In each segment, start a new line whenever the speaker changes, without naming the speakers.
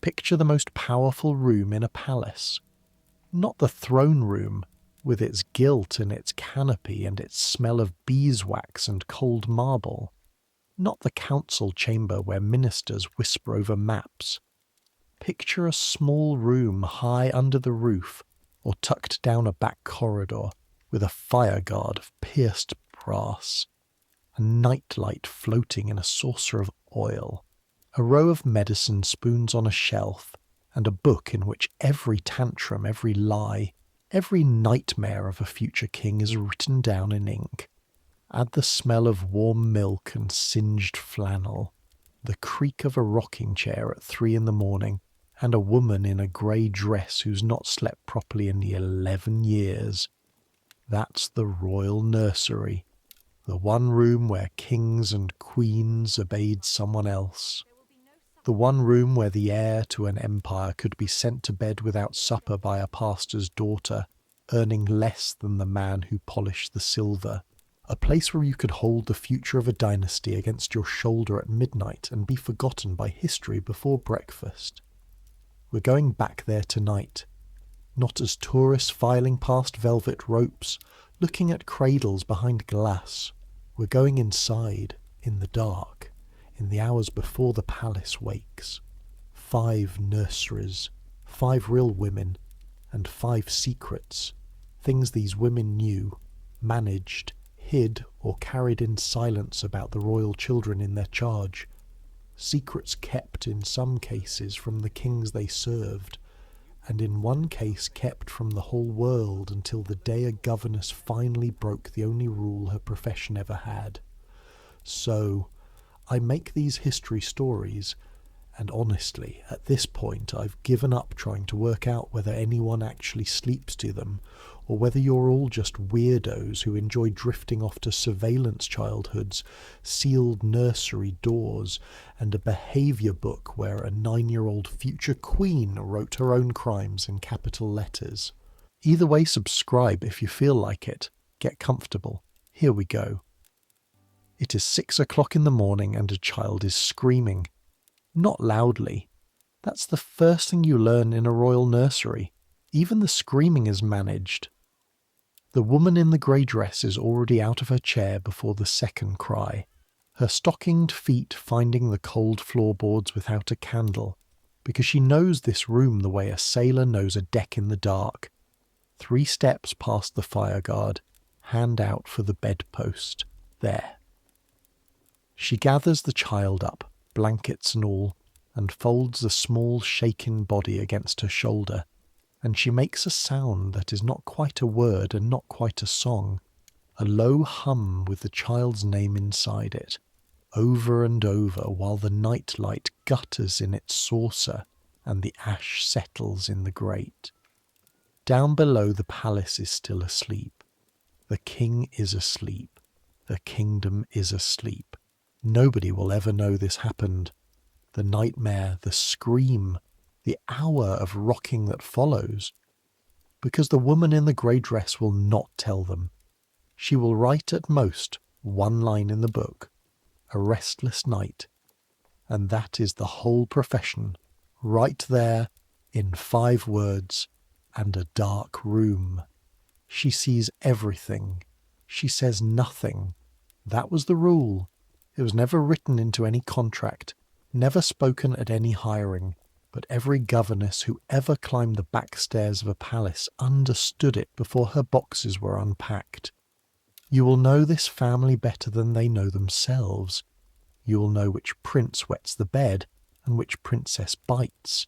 Picture the most powerful room in a palace. Not the throne room, with its gilt and its canopy and its smell of beeswax and cold marble. Not the council chamber where ministers whisper over maps. Picture a small room high under the roof or tucked down a back corridor with a fire guard of pierced brass, a nightlight floating in a saucer of oil, a row of medicine spoons on a shelf, and a book in which every tantrum, every lie, every nightmare of a future king is written down in ink. Add the smell of warm milk and singed flannel, the creak of a rocking chair at 3 a.m, and a woman in a grey dress who's not slept properly in 11 years. That's the royal nursery, the one room where kings and queens obeyed someone else. The one room where the heir to an empire could be sent to bed without supper by a pastor's daughter, earning less than the man who polished the silver. A place where you could hold the future of a dynasty against your shoulder at midnight and be forgotten by history before breakfast. We're going back there tonight, not as tourists filing past velvet ropes, looking at cradles behind glass. We're going inside, in the dark, in the hours before the palace wakes. 5 nurseries, 5 real women, and 5 secrets, things these women knew, managed, hid or carried in silence about the royal children in their charge. Secrets kept in some cases from the kings they served, and in one case kept from the whole world until the day a governess finally broke the only rule her profession ever had. So, I make these history stories, and honestly, at this point I've given up trying to work out whether anyone actually sleeps to them, or whether you're all just weirdos who enjoy drifting off to surveillance childhoods, sealed nursery doors, and a behaviour book where a 9-year-old future queen wrote her own crimes in capital letters. Either way, subscribe if you feel like it. Get comfortable. Here we go. It is 6 o'clock in the morning and a child is screaming. Not loudly. That's the first thing you learn in a royal nursery. Even the screaming is managed. The woman in the grey dress is already out of her chair before the second cry, her stockinged feet finding the cold floorboards without a candle, because she knows this room the way a sailor knows a deck in the dark. 3 steps past the fire guard, hand out for the bedpost. There. She gathers the child up, blankets and all, and folds the small shaken body against her shoulder, and she makes a sound that is not quite a word and not quite a song, a low hum with the child's name inside it, over and over while the nightlight gutters in its saucer and the ash settles in the grate. Down below the palace is still asleep. The king is asleep. The kingdom is asleep. Nobody will ever know this happened. The nightmare, the scream, the hour of rocking that follows. Because the woman in the grey dress will not tell them. She will write at most 1 line in the book, a restless night. And that is the whole profession, right there in 5 words and a dark room. She sees everything. She says nothing. That was the rule. It was never written into any contract, never spoken at any hiring, but every governess who ever climbed the back stairs of a palace understood it before her boxes were unpacked. You will know this family better than they know themselves. You will know which prince wets the bed and which princess bites.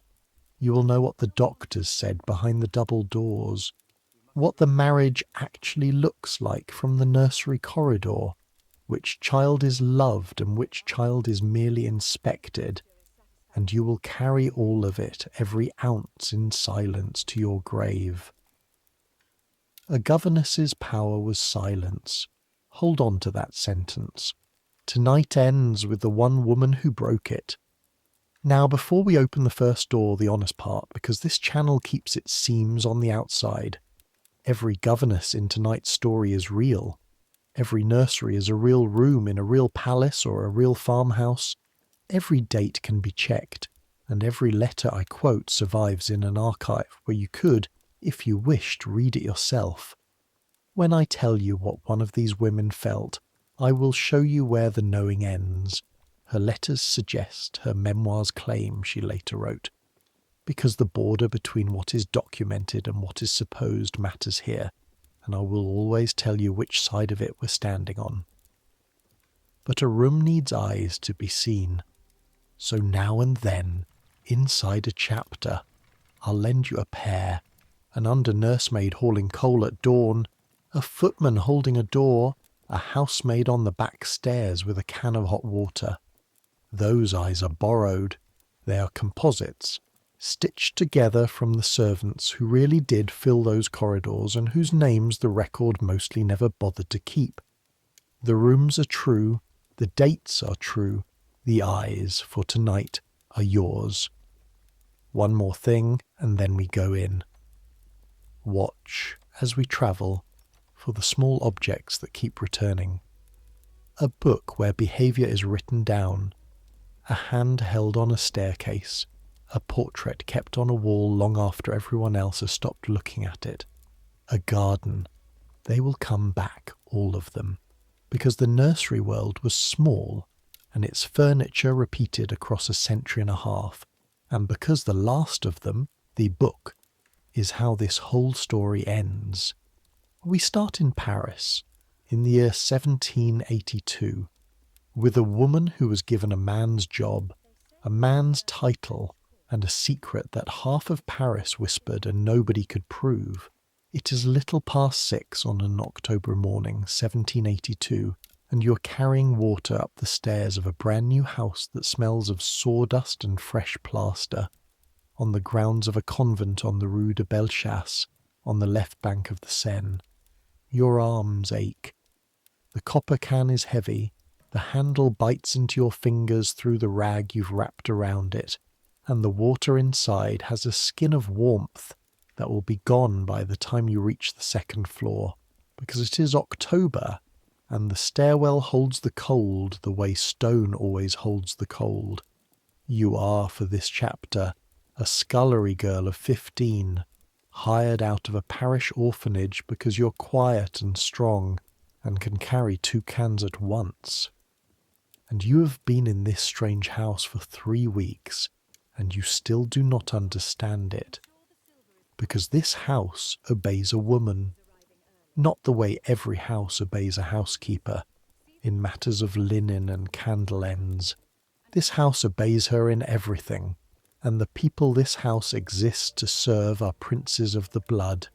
You will know what the doctors said behind the double doors, what the marriage actually looks like from the nursery corridor, which child is loved and which child is merely inspected, and you will carry all of it, every ounce, in silence to your grave. A governess's power was silence. Hold on to that sentence. Tonight ends with the one woman who broke it. Now, before we open the first door, the honest part, because this channel keeps its seams on the outside, every governess in tonight's story is real. Every nursery is a real room in a real palace or a real farmhouse. Every date can be checked, and every letter I quote survives in an archive where you could, if you wished, read it yourself. When I tell you what one of these women felt, I will show you where the knowing ends. Her letters suggest, her memoirs claim, she later wrote, because the border between what is documented and what is supposed matters here, and I will always tell you which side of it we're standing on. But a room needs eyes to be seen, so now and then, inside a chapter, I'll lend you a pair, an under-nursemaid hauling coal at dawn, a footman holding a door, a housemaid on the back stairs with a can of hot water. Those eyes are borrowed. They are composites, stitched together from the servants who really did fill those corridors and whose names the record mostly never bothered to keep. The rooms are true, the dates are true, the eyes for tonight are yours. One more thing, and then we go in. Watch, as we travel, for the small objects that keep returning. A book where behaviour is written down, a hand held on a staircase, a portrait kept on a wall long after everyone else has stopped looking at it, a garden. They will come back, all of them, because the nursery world was small and its furniture repeated across a century and a half, and because the last of them, the book, is how this whole story ends. We start in Paris, in the year 1782, with a woman who was given a man's job, a man's title, and a secret that half of Paris whispered and nobody could prove. It is little past 6 on an October morning, 1782, and you're carrying water up the stairs of a brand new house that smells of sawdust and fresh plaster, on the grounds of a convent on the Rue de Bellechasse, on the left bank of the Seine. Your arms ache. The copper can is heavy, the handle bites into your fingers through the rag you've wrapped around it, and the water inside has a skin of warmth that will be gone by the time you reach the second floor, because it is October, and the stairwell holds the cold the way stone always holds the cold. You are, for this chapter, a scullery girl of 15, hired out of a parish orphanage because you're quiet and strong and can carry 2 cans at once. And you have been in this strange house for 3 weeks, and you still do not understand it, because this house obeys a woman, not the way every house obeys a housekeeper, in matters of linen and candle ends. This house obeys her in everything, and the people this house exists to serve are princes of the blood.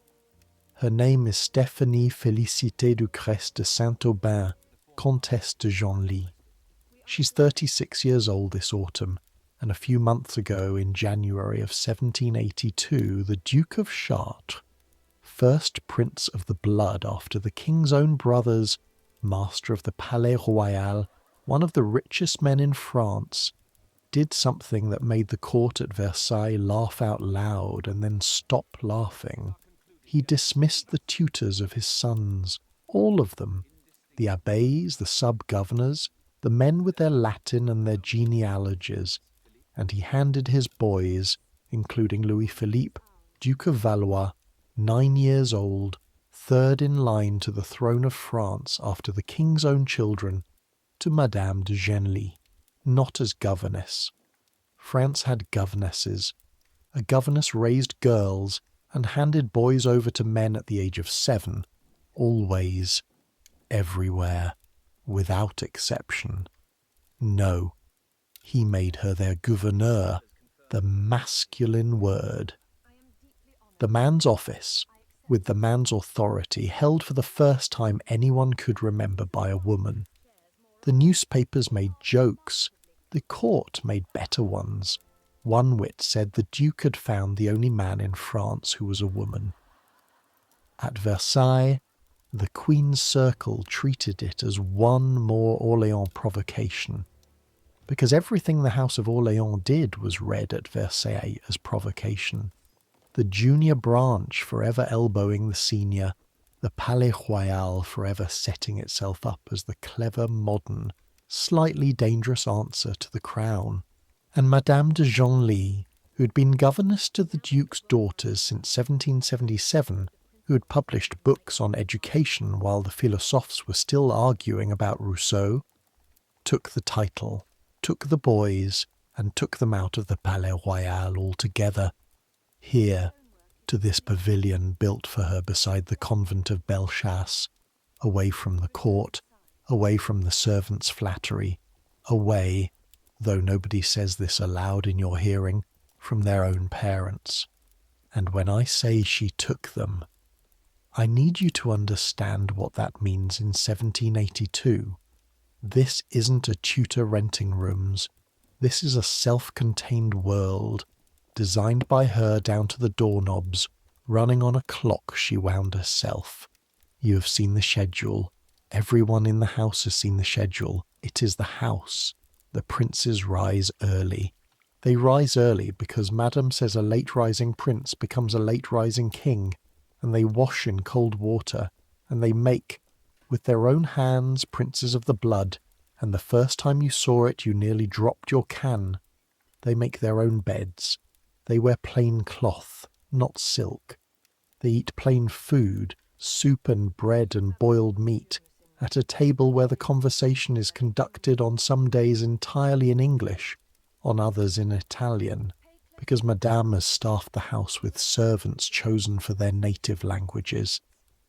Her name is Stéphanie Félicité Ducrest de Saint-Aubin, Comtesse de Genlis. She's 36 years old this autumn, and a few months ago, in January of 1782, the Duke of Chartres, first Prince of the Blood after the King's own brothers, Master of the Palais Royal, one of the richest men in France, did something that made the court at Versailles laugh out loud and then stop laughing. He dismissed the tutors of his sons, all of them, the abbés, the sub-governors, the men with their Latin and their genealogies, and he handed his boys, including Louis-Philippe, Duke of Valois, 9 years old, third in line to the throne of France after the king's own children, to Madame de Genlis, not as governess. France had governesses. A governess raised girls and handed boys over to men at the age of 7, always, everywhere, without exception. No, he made her their gouverneur, the masculine word. The man's office, with the man's authority, held for the first time anyone could remember by a woman. The newspapers made jokes. The court made better ones. One wit said the Duke had found the only man in France who was a woman. At Versailles, the Queen's Circle treated it as one more Orléans provocation, because everything the House of Orléans did was read at Versailles as provocation. The junior branch forever elbowing the senior, the Palais Royal forever setting itself up as the clever, modern, slightly dangerous answer to the crown, And Madame de Genlis, who had been governess to the Duke's daughters since 1777, who had published books on education while the philosophes were still arguing about Rousseau, took the title, took the boys, and took them out of the Palais Royal altogether, here, to this pavilion built for her beside the convent of Bellechasse, away from the court, away from the servants' flattery, away, though nobody says this aloud in your hearing, from their own parents. And when I say she took them, I need you to understand what that means in 1782. This isn't a tutor renting rooms. This is a self-contained world, designed by her down to the doorknobs, running on a clock she wound herself. You have seen the schedule. Everyone in the house has seen the schedule. It is the house. The princes rise early. They rise early because Madame says a late-rising prince becomes a late-rising king, and they wash in cold water, and they make, with their own hands, princes of the blood, and the first time you saw it you nearly dropped your can. They make their own beds. They wear plain cloth, not silk. They eat plain food, soup and bread and boiled meat, at a table where the conversation is conducted on some days entirely in English, on others in Italian, because Madame has staffed the house with servants chosen for their native languages,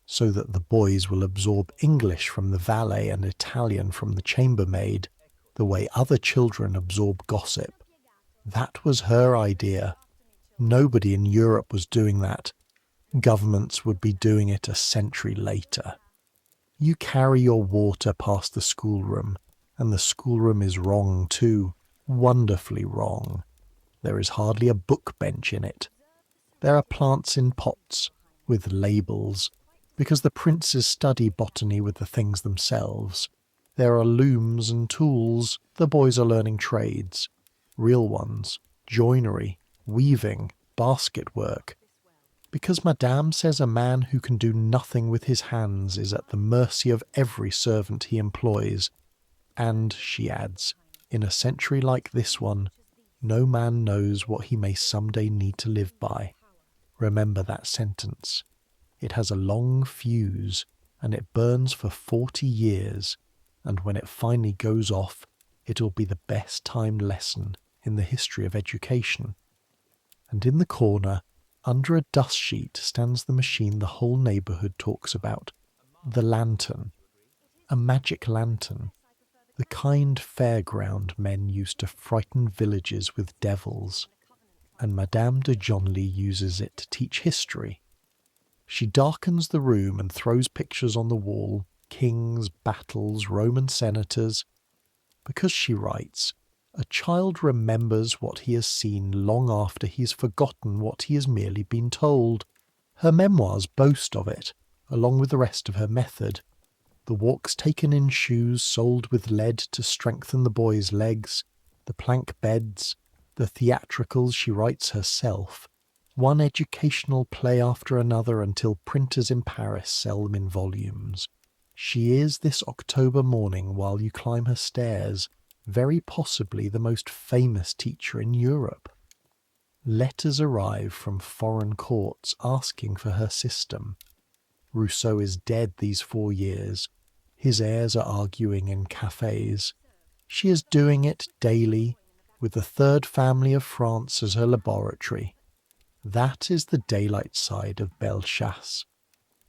so that the boys will absorb English from the valet and Italian from the chambermaid, the way other children absorb gossip. That was her idea. Nobody in Europe was doing that. Governments would be doing it a century later. You carry your water past the schoolroom, and the schoolroom is wrong too, wonderfully wrong. There is hardly a book bench in it. There are plants in pots, with labels, because the princes study botany with the things themselves. There are looms and tools. The boys are learning trades, real ones, joinery, weaving, basket work. Because Madame says a man who can do nothing with his hands is at the mercy of every servant he employs. And, she adds, in a century like this one, no man knows what he may someday need to live by. Remember that sentence. It has a long fuse, and it burns for 40 years, and when it finally goes off, it'll be the best timed lesson in the history of education. And in the corner, under a dust sheet, stands the machine the whole neighbourhood talks about, the lantern. A magic lantern, the kind fairground men used to frighten villages with devils, and Madame de Genlis uses it to teach history. She darkens the room and throws pictures on the wall, kings, battles, Roman senators. Because she writes, a child remembers what he has seen long after he has forgotten what he has merely been told. Her memoirs boast of it, along with the rest of her method. The walks taken in shoes soled with lead to strengthen the boys' legs, the plank beds, the theatricals she writes herself, one educational play after another until printers in Paris sell them in volumes. She is, this October morning while you climb her stairs, very possibly the most famous teacher in Europe. Letters arrive from foreign courts asking for her system. Rousseau is dead these 4 years. His heirs are arguing in cafes. She is doing it daily, with the third family of France as her laboratory. That is the daylight side of Bellechasse.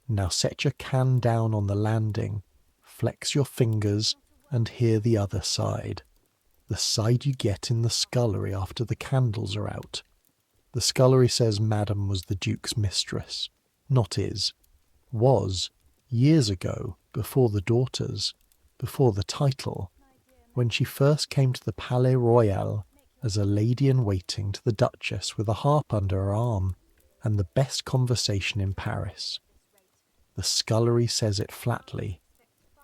Now set your can down on the landing, flex your fingers, and hear the other side. The side you get in the scullery after the candles are out. The scullery says Madame was the Duke's mistress, not is. Was, years ago, before the daughters, before the title, when she first came to the Palais Royal as a lady-in-waiting to the Duchess with a harp under her arm and the best conversation in Paris. The scullery says it flatly,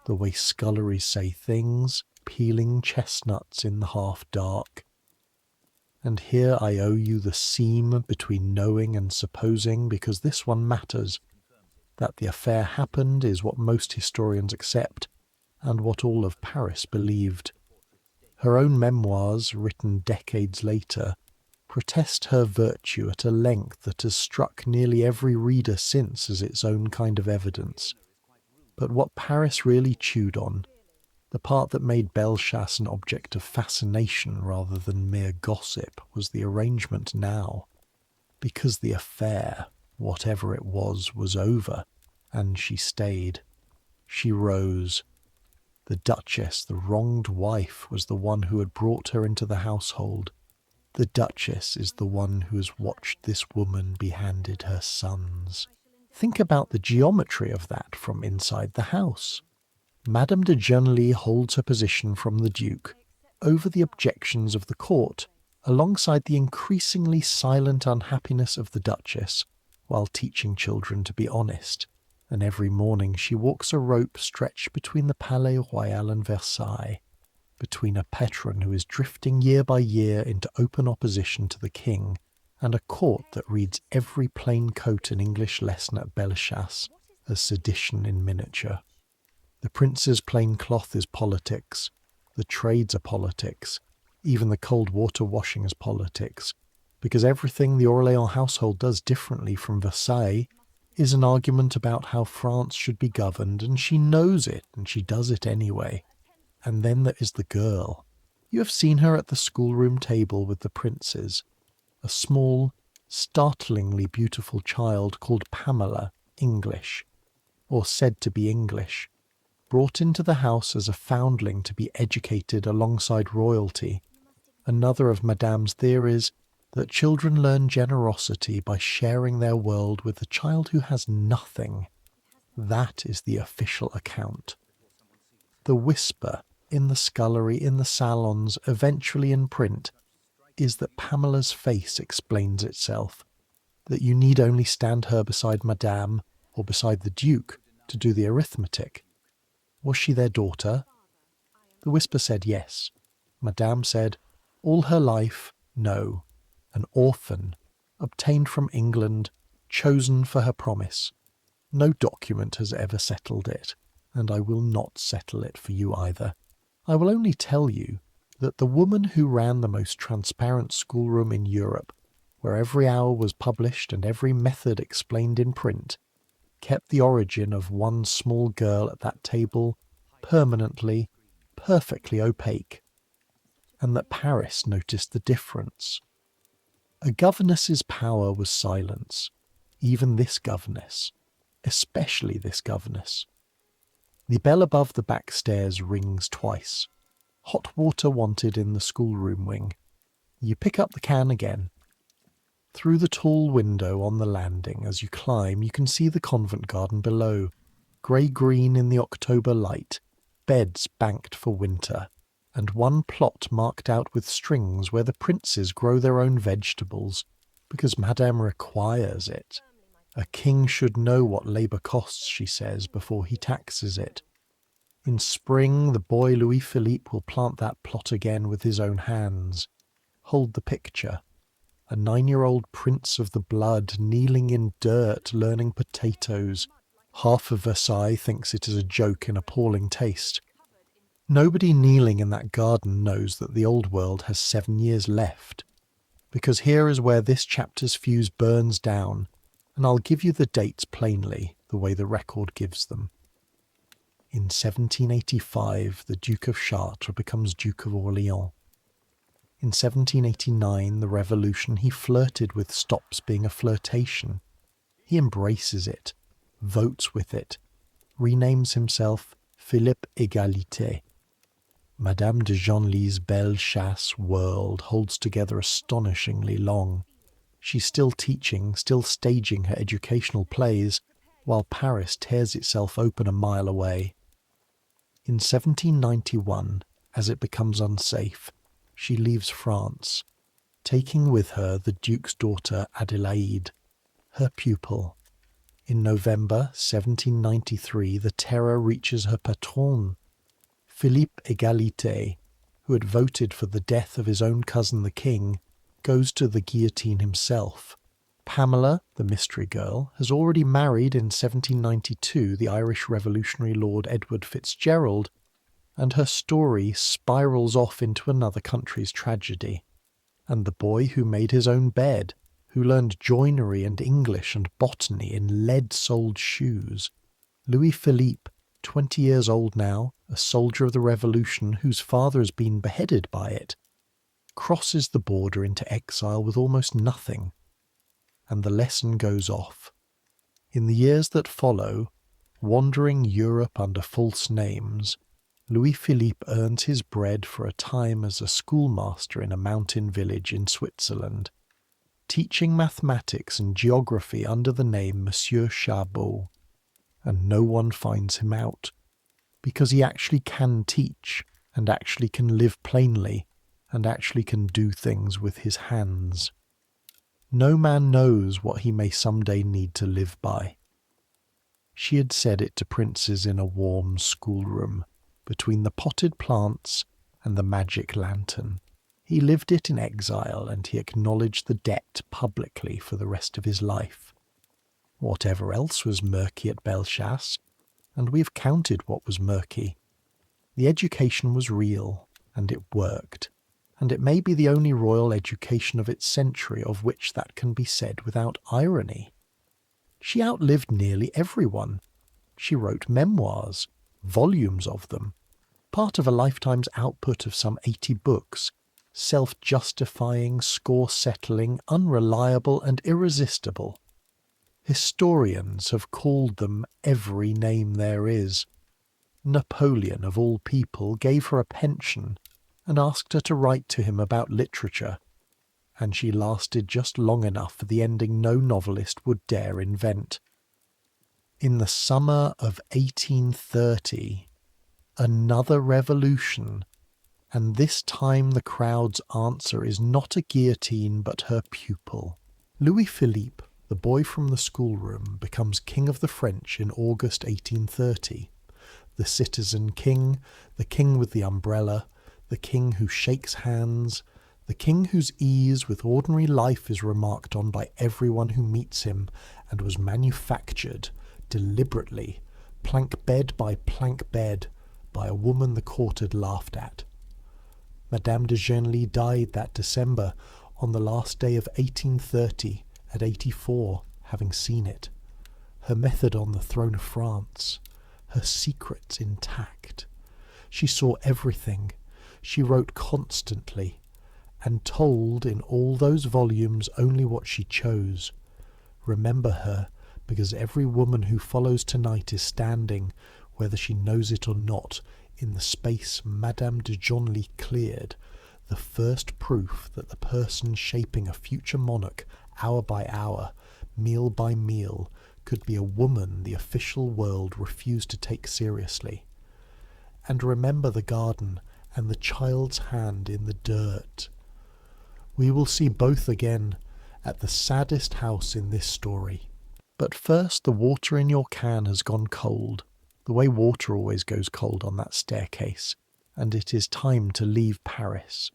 the way sculleries say things, peeling chestnuts in the half-dark. And here I owe you the seam between knowing and supposing, because this one matters. That the affair happened is what most historians accept, and what all of Paris believed. Her own memoirs, written decades later, protest her virtue at a length that has struck nearly every reader since as its own kind of evidence. But what Paris really chewed on, the part that made Bellechasse an object of fascination rather than mere gossip, was the arrangement now. Because the affair, whatever it was over, and she stayed. She rose. The Duchess, the wronged wife, was the one who had brought her into the household. The Duchess is the one who has watched this woman be handed her sons. Think about the geometry of that from inside the house. Madame de Genlis holds her position from the Duke, over the objections of the court, alongside the increasingly silent unhappiness of the Duchess, while teaching children to be honest, and every morning she walks a rope stretched between the Palais Royal and Versailles, between a patron who is drifting year by year into open opposition to the king, and a court that reads every plain coat and English lesson at Bellechasse as sedition in miniature. The prince's plain cloth is politics, the trades are politics, even the cold water washing is politics, because everything the Orléans household does differently from Versailles is an argument about how France should be governed, and she knows it, and she does it anyway. And then there is the girl. You have seen her at the schoolroom table with the princes, a small, startlingly beautiful child called Pamela, English, or said to be English, brought into the house as a foundling to be educated alongside royalty. Another of Madame's theories that children learn generosity by sharing their world with a child who has nothing. That is the official account. The whisper in the scullery, in the salons, eventually in print, is that Pamela's face explains itself, that you need only stand her beside Madame or beside the Duke to do the arithmetic. Was she their daughter? The whisper said yes. Madame said, all her life, no. An orphan, obtained from England, chosen for her promise. No document has ever settled it, and I will not settle it for you either. I will only tell you that the woman who ran the most transparent schoolroom in Europe, where every hour was published and every method explained in print, kept the origin of one small girl at that table permanently, perfectly opaque, and that Paris noticed the difference. A governess's power was silence, even this governess, especially this governess. The bell above the back stairs rings twice. Hot water wanted in the schoolroom wing. You pick up the can again. Through the tall window on the landing, as you climb, you can see the convent garden below, grey-green in the October light, beds banked for winter, and one plot marked out with strings where the princes grow their own vegetables, because Madame requires it. A king should know what labour costs, she says, before he taxes it. In spring, the boy Louis-Philippe will plant that plot again with his own hands. Hold the picture. A 9-year-old prince of the blood kneeling in dirt learning potatoes. Half of Versailles thinks it is a joke in appalling taste. Nobody kneeling in that garden knows that the old world has 7 years left. Because here is where this chapter's fuse burns down, and I'll give you the dates plainly, the way the record gives them. In 1785, the Duke of Chartres becomes Duke of Orléans. In 1789, the revolution he flirted with stops being a flirtation. He embraces it, votes with it, renames himself Philippe Égalité. Madame de Genlis' Bellechasse world holds together astonishingly long. She's still teaching, still staging her educational plays, while Paris tears itself open a mile away. In 1791, as it becomes unsafe, she leaves France, taking with her the Duke's daughter Adélaïde, her pupil. In November 1793, the terror reaches her patron, Philippe Égalité, who had voted for the death of his own cousin the king, goes to the guillotine himself. Pamela, the mystery girl, has already married in 1792 the Irish revolutionary lord Edward Fitzgerald, and her story spirals off into another country's tragedy. And the boy who made his own bed, who learned joinery and English and botany in lead-soled shoes. Louis Philippe, 20 years old now, a soldier of the Revolution whose father has been beheaded by it, crosses the border into exile with almost nothing. And the lesson goes off. In the years that follow, wandering Europe under false names, Louis Philippe earns his bread for a time as a schoolmaster in a mountain village in Switzerland, teaching mathematics and geography under the name Monsieur Chabot. And no one finds him out, because he actually can teach, and actually can live plainly, and actually can do things with his hands. No man knows what he may someday need to live by. She had said it to princes in a warm schoolroom, between the potted plants and the magic lantern. He lived it in exile, and he acknowledged the debt publicly for the rest of his life. Whatever else was murky at Bellechasse, and we have counted what was murky. The education was real, and it worked, and it may be the only royal education of its century of which that can be said without irony. She outlived nearly everyone. She wrote memoirs, volumes of them, part of a lifetime's output of some 80 books, self-justifying, score-settling, unreliable and irresistible. Historians have called them every name there is. Napoleon, of all people, gave her a pension and asked her to write to him about literature, and she lasted just long enough for the ending no novelist would dare invent. In the summer of 1830, another revolution, and this time the crowd's answer is not a guillotine but her pupil. Louis Philippe, the boy from the schoolroom, becomes King of the French in August 1830. The citizen king, the king with the umbrella, the king who shakes hands, the king whose ease with ordinary life is remarked on by everyone who meets him, and was manufactured, deliberately, plank bed by plank bed, by a woman the court had laughed at. Madame de Genlis died that December, on the last day of 1830, at 84, having seen it. Her method on the throne of France, her secrets intact. She saw everything. She wrote constantly, and told in all those volumes only what she chose. Remember her, because every woman who follows tonight is standing, whether she knows it or not, in the space Madame de Genlis cleared, the first proof that the person shaping a future monarch, hour by hour, meal by meal, could be a woman the official world refused to take seriously. And remember the garden and the child's hand in the dirt. We will see both again at the saddest house in this story. But first, the water in your can has gone cold, the way water always goes cold on that staircase, and it is time to leave Paris.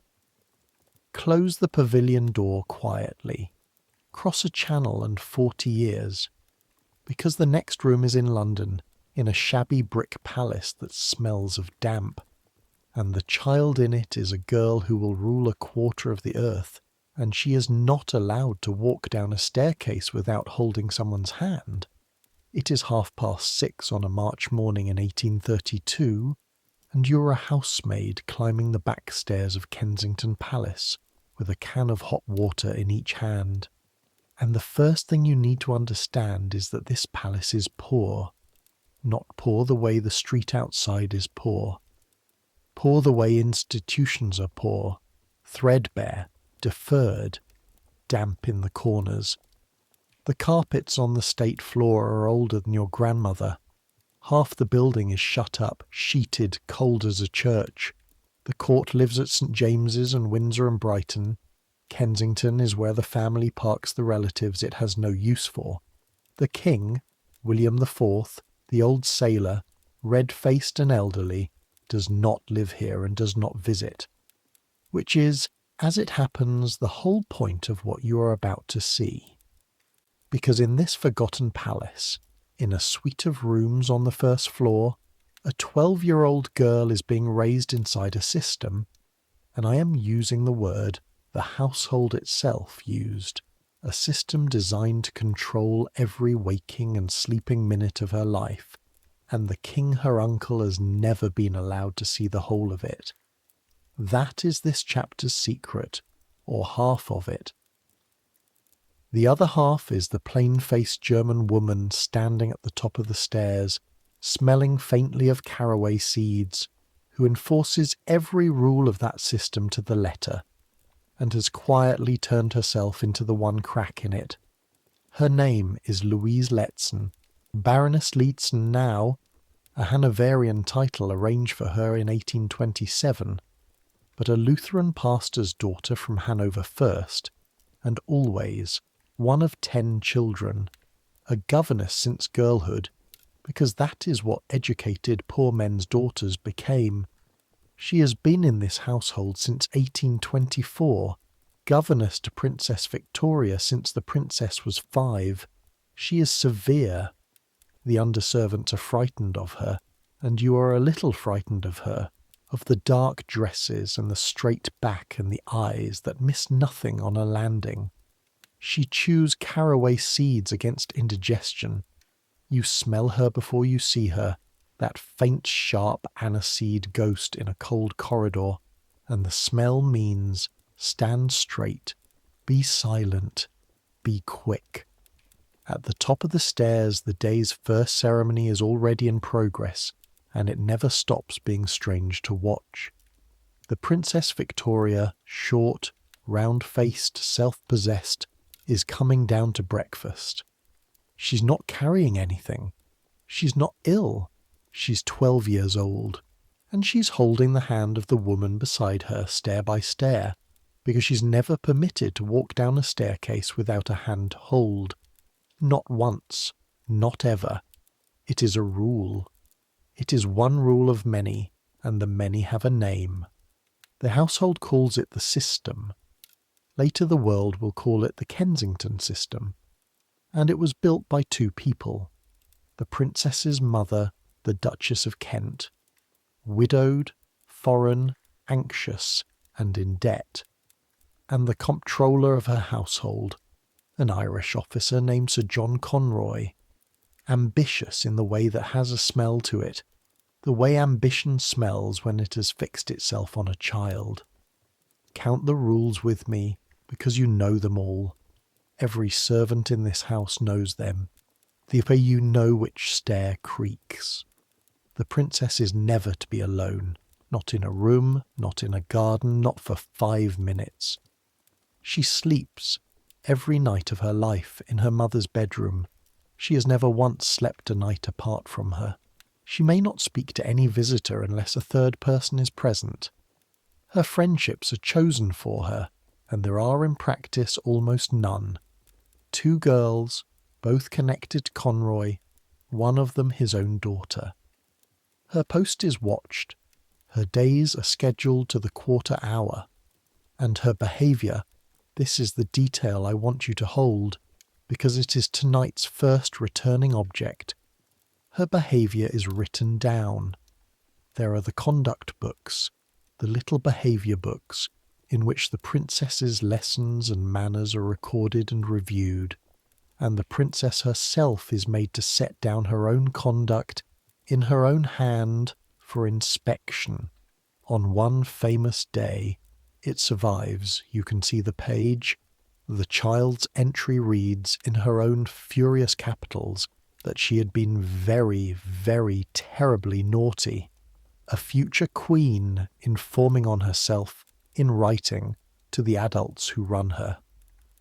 Close the pavilion door quietly. Cross a channel and 40 years. Because the next room is in London, in a shabby brick palace that smells of damp, and the child in it is a girl who will rule a quarter of the earth, and she is not allowed to walk down a staircase without holding someone's hand. It is 6:30 on a March morning in 1832, and you're a housemaid climbing the back stairs of Kensington Palace, with a can of hot water in each hand. And the first thing you need to understand is that this palace is poor. Not poor the way the street outside is poor. Poor the way institutions are poor, threadbare, deferred, damp in the corners. The carpets on the state floor are older than your grandmother. Half the building is shut up, sheeted, cold as a church. The court lives at St. James's and Windsor and Brighton. Kensington is where the family parks the relatives it has no use for. The king, William IV, the old sailor, red-faced and elderly, does not live here and does not visit, which is, as it happens, the whole point of what you are about to see. Because in this forgotten palace, in a suite of rooms on the first floor, A 12-year-old girl is being raised inside a system, and I am using the word the household itself used, a system designed to control every waking and sleeping minute of her life, and the king her uncle has never been allowed to see the whole of it. That is this chapter's secret, or half of it. The other half is the plain-faced German woman standing at the top of the stairs, smelling faintly of caraway seeds, who enforces every rule of that system to the letter, and has quietly turned herself into the one crack in it. Her name is Louise Lehzen, Baroness Lehzen now, a Hanoverian title arranged for her in 1827, but a Lutheran pastor's daughter from Hanover first, and always one of 10 children, a governess since girlhood, because that is what educated poor men's daughters became. She has been in this household since 1824, governess to Princess Victoria since the princess was 5. She is severe. The underservants are frightened of her, and you are a little frightened of her, of the dark dresses and the straight back and the eyes that miss nothing on a landing. She chews caraway seeds against indigestion. You smell her before you see her, that faint, sharp aniseed ghost in a cold corridor, and the smell means stand straight, be silent, be quick. At the top of the stairs, the day's first ceremony is already in progress, and it never stops being strange to watch. The Princess Victoria, short, round-faced, self-possessed, is coming down to breakfast. She's not carrying anything. She's not ill. She's 12 years old, and she's holding the hand of the woman beside her stair by stair, because she's never permitted to walk down a staircase without a hand to hold. Not once, not ever. It is a rule. It is one rule of many, and the many have a name. The household calls it the system. Later the world will call it the Kensington System. And it was built by 2 people. The princess's mother, the Duchess of Kent. Widowed, foreign, anxious, and in debt. And the comptroller of her household, an Irish officer named Sir John Conroy. Ambitious in the way that has a smell to it, the way ambition smells when it has fixed itself on a child. Count the rules with me, because you know them all. Every servant in this house knows them, the way you know which stair creaks. The princess is never to be alone, not in a room, not in a garden, not for 5 minutes. She sleeps, every night of her life, in her mother's bedroom. She has never once slept a night apart from her. She may not speak to any visitor unless a third person is present. Her friendships are chosen for her, and there are in practice almost none. 2 girls, both connected to Conroy, one of them his own daughter. Her post is watched, her days are scheduled to the quarter hour, and her behaviour, this is the detail I want you to hold, because it is tonight's first returning object. Her behaviour is written down. There are the conduct books, the little behaviour books, in which the princess's lessons and manners are recorded and reviewed, and the princess herself is made to set down her own conduct in her own hand for inspection. On one famous day, it survives, you can see the page. The child's entry reads in her own furious capitals that she had been very, very terribly naughty. A future queen informing on herself in writing to the adults who run her.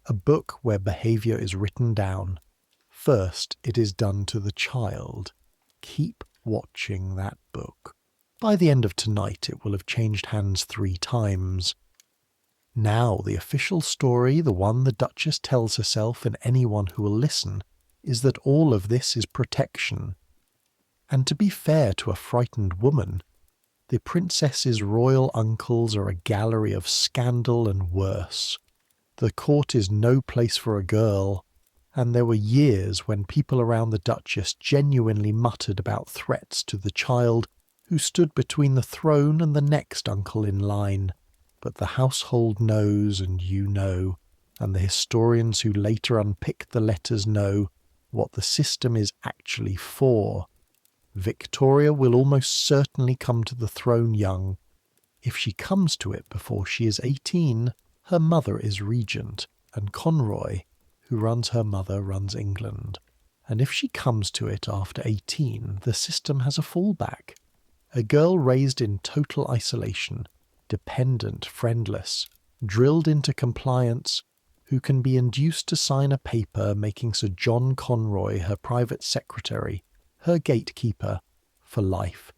A book where behaviour is written down. First, it is done to the child. Keep watching that book. By the end of tonight, it will have changed hands 3 times. Now, the official story, the one the Duchess tells herself and anyone who will listen, is that all of this is protection. And to be fair to a frightened woman, the princess's royal uncles are a gallery of scandal and worse. The court is no place for a girl, and there were years when people around the Duchess genuinely muttered about threats to the child who stood between the throne and the next uncle in line. But the household knows, and you know, and the historians who later unpicked the letters know what the system is actually for. Victoria will almost certainly come to the throne young. If she comes to it before she is 18, her mother is regent, and Conroy, who runs her mother, runs England. And if she comes to it after 18, the system has a fallback. A girl raised in total isolation, dependent, friendless, drilled into compliance, who can be induced to sign a paper making Sir John Conroy her private secretary, her gatekeeper, for life.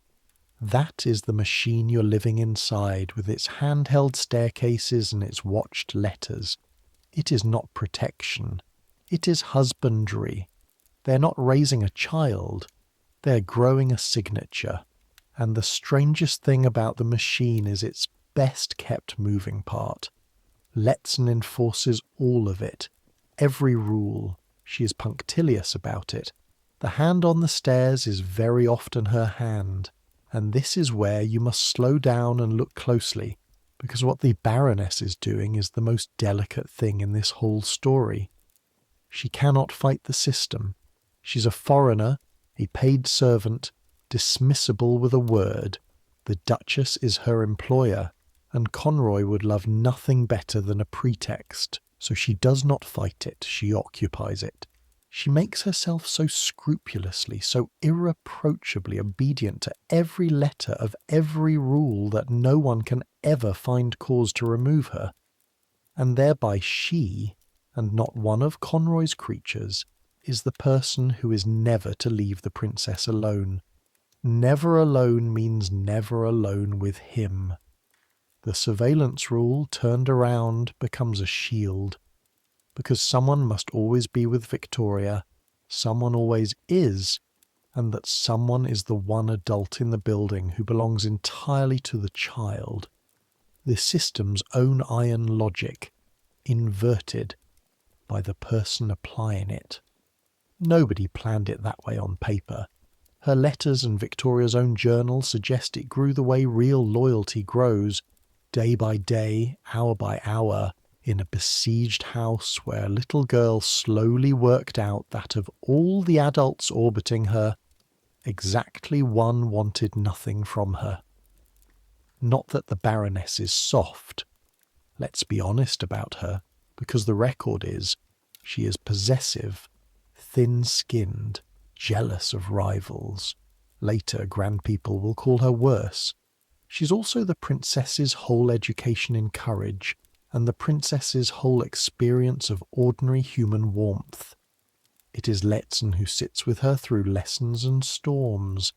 That is the machine you're living inside, with its handheld staircases and its watched letters. It is not protection. It is husbandry. They're not raising a child. They're growing a signature. And the strangest thing about the machine is its best-kept moving part. Lehzen enforces all of it, every rule. She is punctilious about it. The hand on the stairs is very often her hand, and this is where you must slow down and look closely, because what the Baroness is doing is the most delicate thing in this whole story. She cannot fight the system. She's a foreigner, a paid servant, dismissible with a word. The Duchess is her employer, and Conroy would love nothing better than a pretext, so she does not fight it, she occupies it. She makes herself so scrupulously, so irreproachably obedient to every letter of every rule that no one can ever find cause to remove her. And thereby she, and not one of Conroy's creatures, is the person who is never to leave the princess alone. Never alone means never alone with him. The surveillance rule, turned around, becomes a shield. Because someone must always be with Victoria, someone always is, and that someone is the one adult in the building who belongs entirely to the child. The system's own iron logic, inverted by the person applying it. Nobody planned it that way on paper. Her letters and Victoria's own journal suggest it grew the way real loyalty grows, day by day, hour by hour, in a besieged house where a little girl slowly worked out that of all the adults orbiting her, exactly one wanted nothing from her. Not that the Baroness is soft. Let's be honest about her, because the record is she is possessive, thin-skinned, jealous of rivals. Later, grand people will call her worse. She's also the princess's whole education in courage, and the princess's whole experience of ordinary human warmth. It is Lehzen who sits with her through lessons and storms.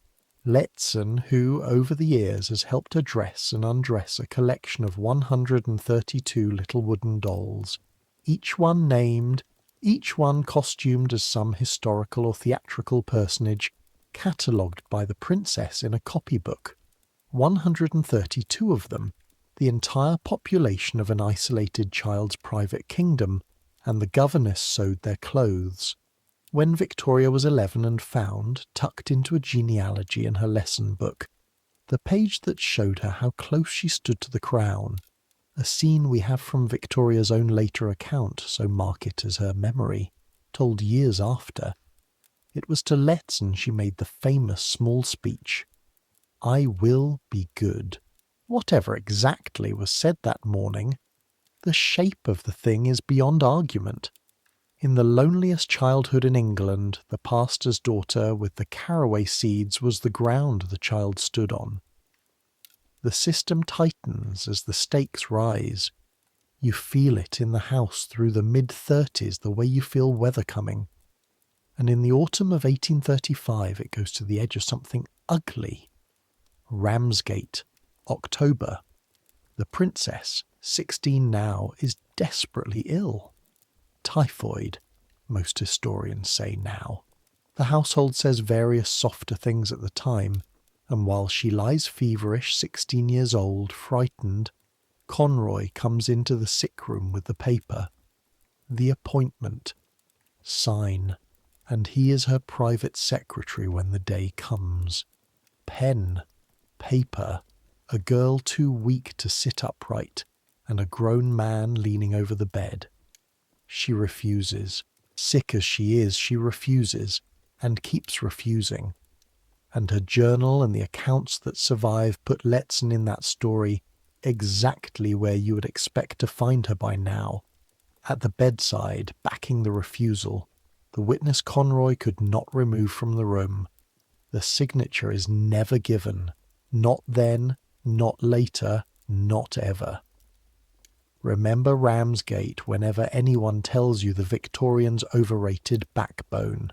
Lehzen who, over the years, has helped her dress and undress a collection of 132 little wooden dolls, each one named, each one costumed as some historical or theatrical personage, catalogued by the princess in a copybook. 132 of them, the entire population of an isolated child's private kingdom, and the governess sewed their clothes. When Victoria was 11 and found, tucked into a genealogy in her lesson book, the page that showed her how close she stood to the crown, a scene we have from Victoria's own later account, so mark it as her memory, told years after, it was to Lehzen she made the famous small speech, "I will be good." Whatever exactly was said that morning, the shape of the thing is beyond argument. In the loneliest childhood in England, the pastor's daughter with the caraway seeds was the ground the child stood on. The system tightens as the stakes rise. You feel it in the house through the mid-30s the way you feel weather coming. And in the autumn of 1835 it goes to the edge of something ugly. Ramsgate, October. The princess, 16 now, is desperately ill. Typhoid, most historians say now. The household says various softer things at the time, and while she lies feverish, 16 years old, frightened, Conroy comes into the sick room with the paper. The appointment. Sign, and he is her private secretary when the day comes. Pen, paper, a girl too weak to sit upright, and a grown man leaning over the bed. She refuses. Sick as she is, she refuses, and keeps refusing. And her journal and the accounts that survive put Lehzen in that story exactly where you would expect to find her by now. At the bedside, backing the refusal, the witness Conroy could not remove from the room. The signature is never given. Not then, not later, not ever. Remember Ramsgate whenever anyone tells you the Victorians overrated backbone.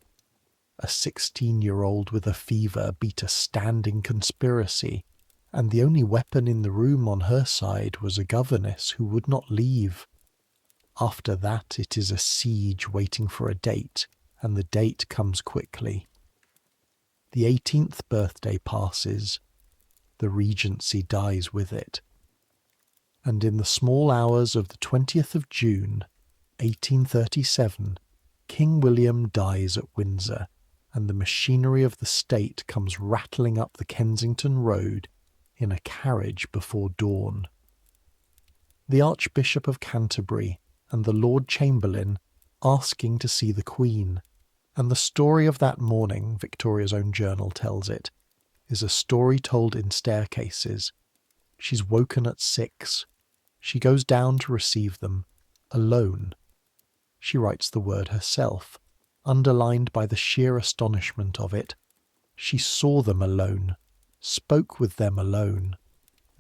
A 16-year-old with a fever beat a standing conspiracy, and the only weapon in the room on her side was a governess who would not leave. After that it is a siege waiting for a date, and the date comes quickly. The 18th birthday passes. The Regency dies with it. And in the small hours of the 20th of June, 1837, King William dies at Windsor, and the machinery of the state comes rattling up the Kensington Road in a carriage before dawn. The Archbishop of Canterbury and the Lord Chamberlain asking to see the Queen, and the story of that morning, Victoria's own journal tells it, is a story told in staircases. She's woken at 6. She goes down to receive them, alone. She writes the word herself, underlined by the sheer astonishment of it. She saw them alone, spoke with them alone.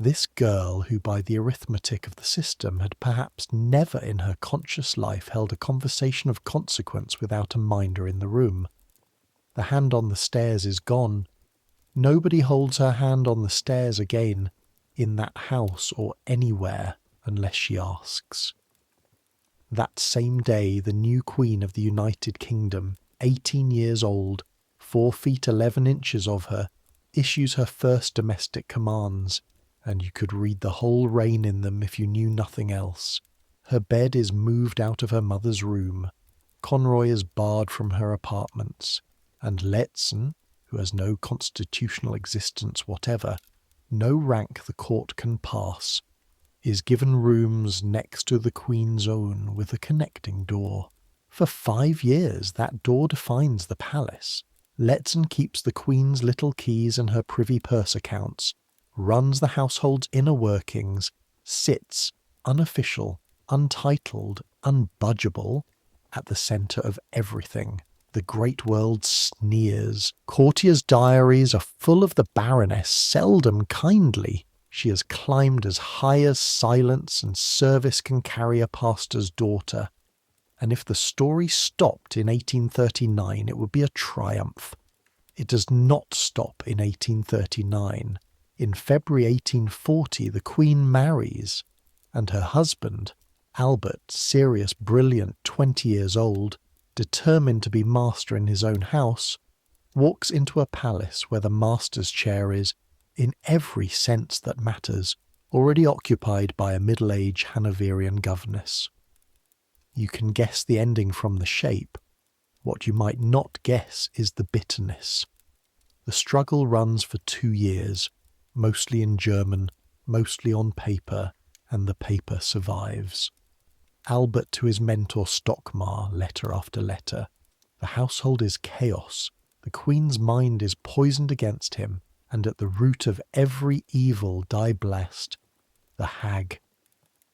This girl, who by the arithmetic of the system had perhaps never in her conscious life held a conversation of consequence without a minder in the room. The hand on the stairs is gone. Nobody holds her hand on the stairs again, in that house or anywhere, unless she asks. That same day the new Queen of the United Kingdom, 18 years old, 4 feet 11 inches of her, issues her first domestic commands, and you could read the whole reign in them if you knew nothing else. Her bed is moved out of her mother's room. Conroy is barred from her apartments, and Lehzen, who has no constitutional existence whatever, no rank the court can pass, is given rooms next to the Queen's own with a connecting door. For 5 years that door defines the palace. Lehzen keeps the Queen's little keys and her privy purse accounts, runs the household's inner workings, sits, unofficial, untitled, unbudgeable, at the centre of everything. The great world sneers. Courtiers' diaries are full of the Baroness, seldom kindly. She has climbed as high as silence and service can carry a pastor's daughter. And if the story stopped in 1839, it would be a triumph. It does not stop in 1839. In February 1840, the Queen marries, and her husband, Albert, serious, brilliant, 20 years old, determined to be master in his own house, walks into a palace where the master's chair is, in every sense that matters, already occupied by a middle-aged Hanoverian governess. You can guess the ending from the shape. What you might not guess is the bitterness. The struggle runs for 2 years, mostly in German, mostly on paper, and the paper survives. Albert to his mentor Stockmar, letter after letter. The household is chaos. The Queen's mind is poisoned against him, and at the root of every evil die blessed, the hag.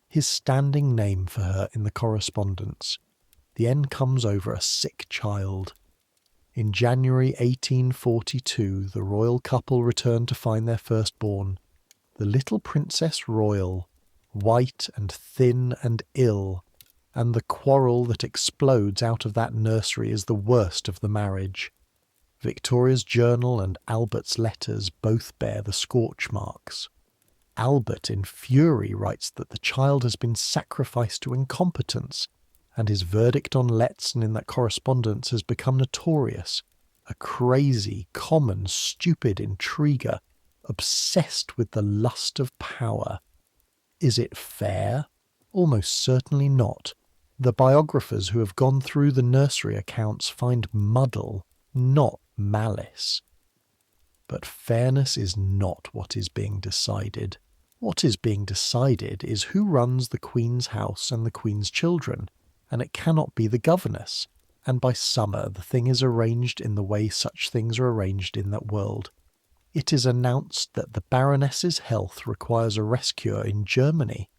His standing name for her in the correspondence. The end comes over a sick child. In January 1842, the royal couple returned to find their firstborn, the little Princess Royal, white and thin and ill, and the quarrel that explodes out of that nursery is the worst of the marriage. Victoria's journal and Albert's letters both bear the scorch marks. Albert, in fury, writes that the child has been sacrificed to incompetence, and his verdict on Lehzen in that correspondence has become notorious. A crazy, common, stupid intriguer, obsessed with the lust of power. Is it fair? Almost certainly not. The biographers who have gone through the nursery accounts find muddle, not malice. But fairness is not what is being decided. What is being decided is who runs the Queen's house and the Queen's children, and it cannot be the governess. And by summer the thing is arranged in the way such things are arranged in that world. It is announced that the Baroness's health requires a rescue in Germany.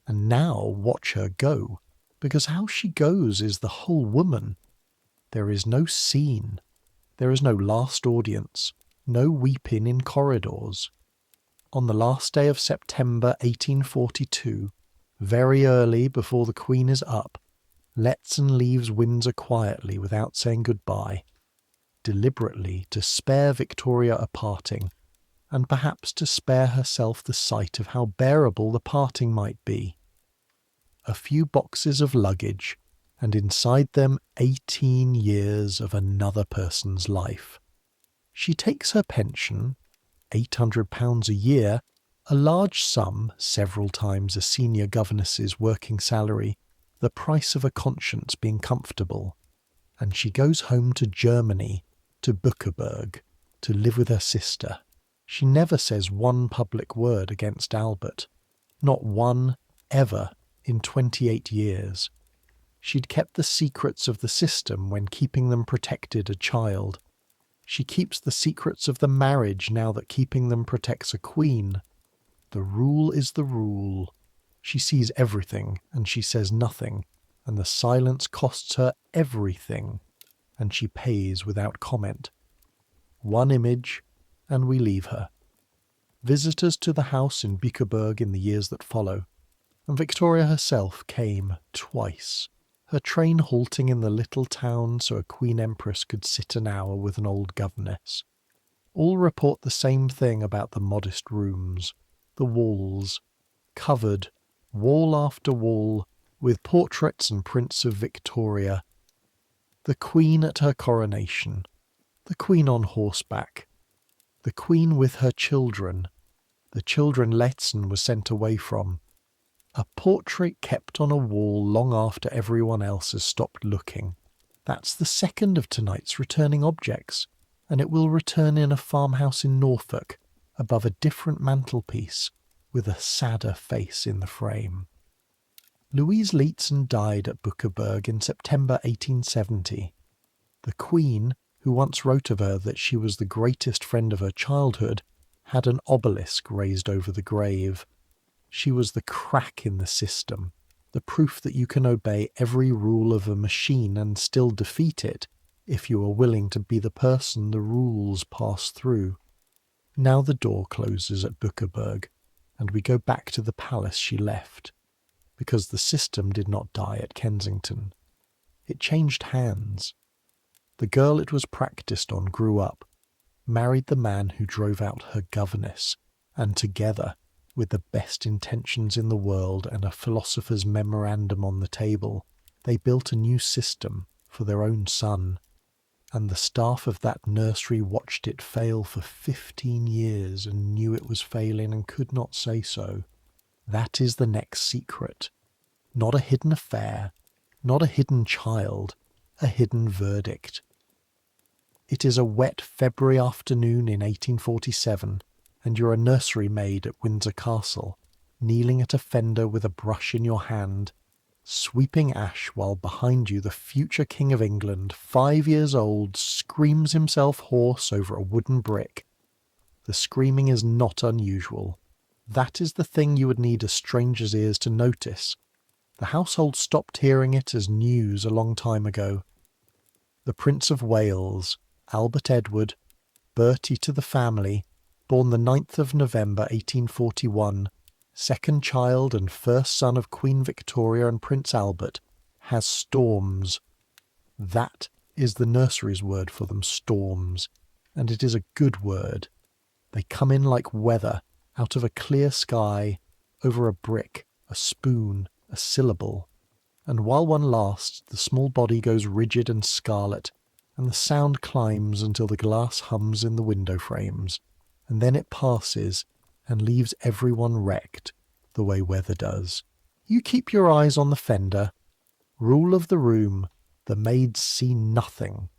And now watch her go, because how she goes is the whole woman. There is no scene. There is no last audience, no weeping in corridors. On the last day of September 1842, very early before the Queen is up, Lehzen leaves Windsor quietly without saying goodbye, deliberately to spare Victoria a parting, and perhaps to spare herself the sight of how bearable the parting might be. A few boxes of luggage, and inside them 18 years of another person's life. She takes her pension, £800 a year, a large sum, several times a senior governess's working salary, the price of a conscience being comfortable, and she goes home to Germany, to Bückeburg, to live with her sister. She never says one public word against Albert, not one, ever, in 28 years. She'd kept the secrets of the system when keeping them protected a child. She keeps the secrets of the marriage now that keeping them protects a queen. The rule is the rule. She sees everything, and she says nothing, and the silence costs her everything, and she pays without comment. One image, and we leave her. Visitors to the house in Bückeburg in the years that follow, and Victoria herself came twice, her train halting in the little town so a Queen Empress could sit an hour with an old governess. All report the same thing about the modest rooms, the walls, covered, wall after wall, with portraits and prints of Victoria. The Queen at her coronation, the Queen on horseback, the Queen with her children, the children Lehzen was sent away from. A portrait kept on a wall long after everyone else has stopped looking. That's the second of tonight's returning objects, and it will return in a farmhouse in Norfolk, above a different mantelpiece, with a sadder face in the frame. Louise Lehzen died at Bückeburg in September 1870. The Queen, who once wrote of her that she was the greatest friend of her childhood, had an obelisk raised over the grave. She was the crack in the system, the proof that you can obey every rule of a machine and still defeat it, if you are willing to be the person the rules pass through. Now the door closes at Bückeburg, and we go back to the palace she left, because the system did not die at Kensington. It changed hands. The girl it was practised on grew up, married the man who drove out her governess, and together, with the best intentions in the world and a philosopher's memorandum on the table, they built a new system for their own son, and the staff of that nursery watched it fail for 15 years and knew it was failing and could not say so. That is the next secret. Not a hidden affair, not a hidden child, a hidden verdict. It is a wet February afternoon in 1847, and you're a nursery maid at Windsor Castle, kneeling at a fender with a brush in your hand, sweeping ash while behind you the future King of England, 5 years old, screams himself hoarse over a wooden brick. The screaming is not unusual. That is the thing you would need a stranger's ears to notice. The household stopped hearing it as news a long time ago. The Prince of Wales, Albert Edward, Bertie to the family, born the 9th of November 1841, second child and first son of Queen Victoria and Prince Albert, has storms. That is the nursery's word for them, storms, and it is a good word. They come in like weather, out of a clear sky, over a brick, a spoon, a syllable, and while one lasts, the small body goes rigid and scarlet, and the sound climbs until the glass hums in the window frames, and then it passes and leaves everyone wrecked, the way weather does. You keep your eyes on the fender. Rule of the room, the maids see nothing.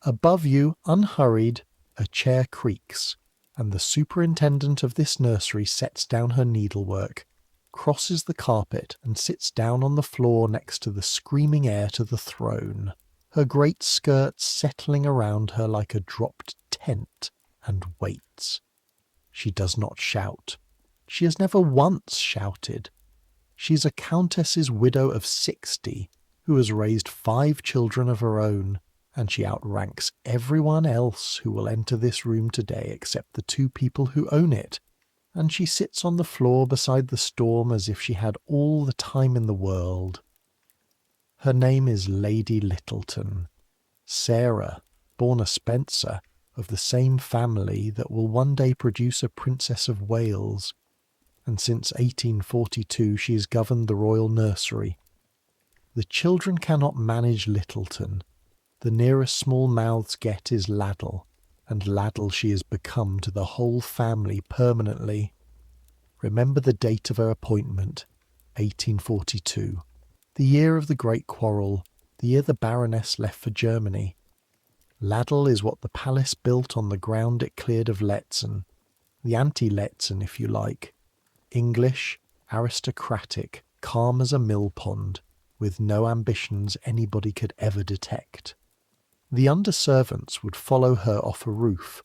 Above you, unhurried, a chair creaks, and the superintendent of this nursery sets down her needlework, crosses the carpet, and sits down on the floor next to the screaming heir to the throne, her great skirts settling around her like a dropped tent, and waits. She does not shout. She has never once shouted. She is a countess's widow of 60, who has raised 5 children of her own, and she outranks everyone else who will enter this room today except the 2 people who own it, and she sits on the floor beside the storm as if she had all the time in the world. Her name is Lady Lyttelton, Sarah, born a Spencer, of the same family that will one day produce a Princess of Wales, and since 1842 she has governed the royal nursery. The children cannot manage Lyttelton. The nearest small mouths get is Laddle, and Laddle she has become to the whole family permanently. Remember the date of her appointment, 1842, the year of the great quarrel, the year the Baroness left for Germany. Laddle is what the palace built on the ground it cleared of Lehzen, the anti-Lehzen if you like, English, aristocratic, calm as a mill pond, with no ambitions anybody could ever detect. The under-servants would follow her off a roof.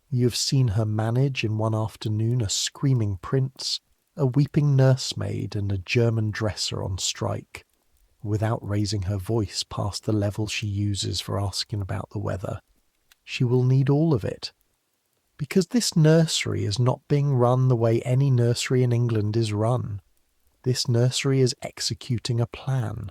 You have seen her manage in one afternoon a screaming prince, a weeping nursemaid, and a German dresser on strike, without raising her voice past the level she uses for asking about the weather. She will need all of it. Because this nursery is not being run the way any nursery in England is run. This nursery is executing a plan.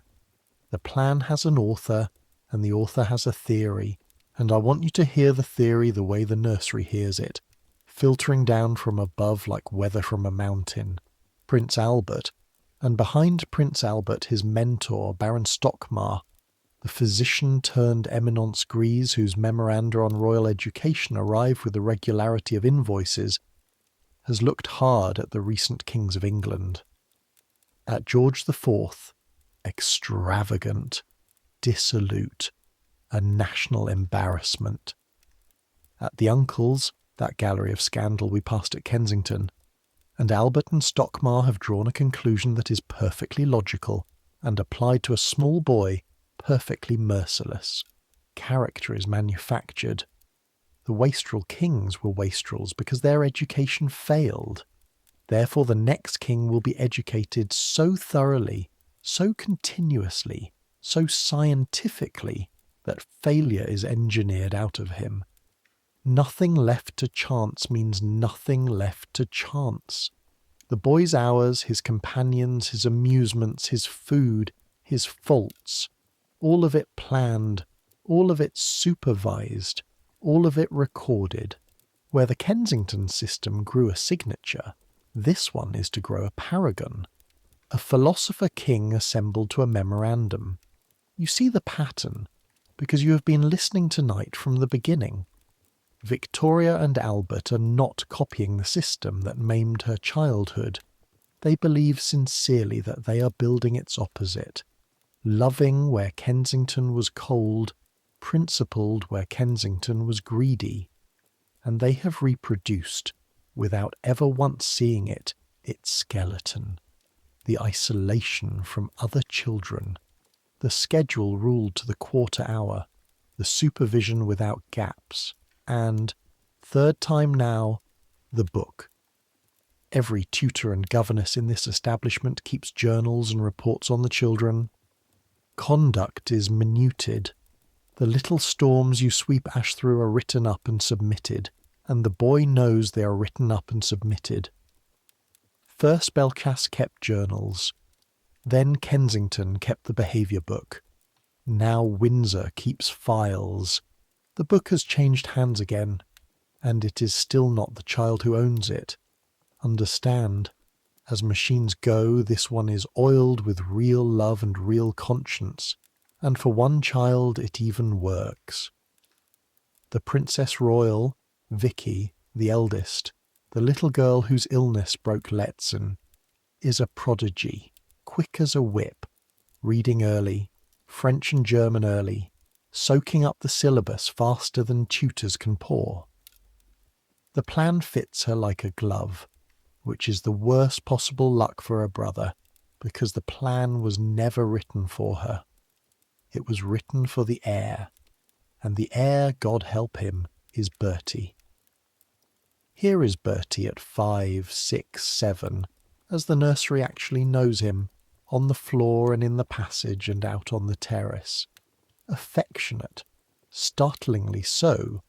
The plan has an author, and the author has a theory, and I want you to hear the theory the way the nursery hears it, filtering down from above like weather from a mountain. Prince Albert, and behind Prince Albert his mentor, Baron Stockmar, the physician-turned-eminence grise whose memoranda on royal education arrive with the regularity of invoices, has looked hard at the recent kings of England. At George IV, extravagant, dissolute, a national embarrassment. At the uncles, that gallery of scandal we passed at Kensington, and Albert and Stockmar have drawn a conclusion that is perfectly logical, and applied to a small boy, perfectly merciless. Character is manufactured. The wastrel kings were wastrels because their education failed. Therefore the next king will be educated so thoroughly, so continuously, so scientifically, that failure is engineered out of him. Nothing left to chance means nothing left to chance. The boy's hours, his companions, his amusements, his food, his faults, all of it planned, all of it supervised, all of it recorded. Where the Kensington System grew a signature, this one is to grow a paragon. A philosopher king assembled to a memorandum. You see the pattern, because you have been listening tonight from the beginning. Victoria and Albert are not copying the system that maimed her childhood. They believe sincerely that they are building its opposite, loving where Kensington was cold, principled where Kensington was greedy. And they have reproduced, without ever once seeing it, its skeleton. The isolation from other children, the schedule ruled to the quarter hour, the supervision without gaps, and, third time now, the book. Every tutor and governess in this establishment keeps journals and reports on the children. Conduct is minuted. The little storms you sweep ash through are written up and submitted, and the boy knows they are written up and submitted. First Belcas kept journals. Then Kensington kept the behaviour book. Now Windsor keeps files. The book has changed hands again, and it is still not the child who owns it. Understand, as machines go, this one is oiled with real love and real conscience, and for one child it even works. The Princess Royal, Vicky, the eldest, the little girl whose illness broke Lehzen, is a prodigy, quick as a whip, reading early, French and German early, soaking up the syllabus faster than tutors can pour. The plan fits her like a glove, which is the worst possible luck for her brother, because the plan was never written for her. It was written for the heir, and the heir, God help him, is Bertie. Here is Bertie at 5, 6, 7, as the nursery actually knows him, on the floor and in the passage and out on the terrace. Affectionate, startlingly so,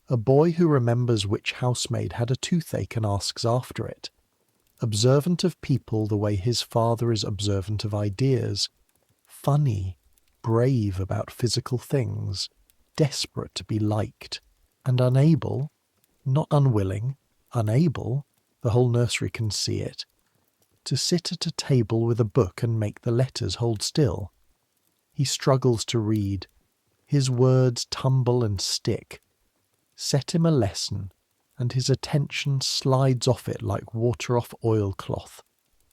a boy who remembers which housemaid had a toothache and asks after it, observant of people the way his father is observant of ideas, funny, brave about physical things, desperate to be liked, and unable, not unwilling, unable, the whole nursery can see it, to sit at a table with a book and make the letters hold still. He struggles to read. His words tumble and stick. Set him a lesson, and his attention slides off it like water off oilcloth.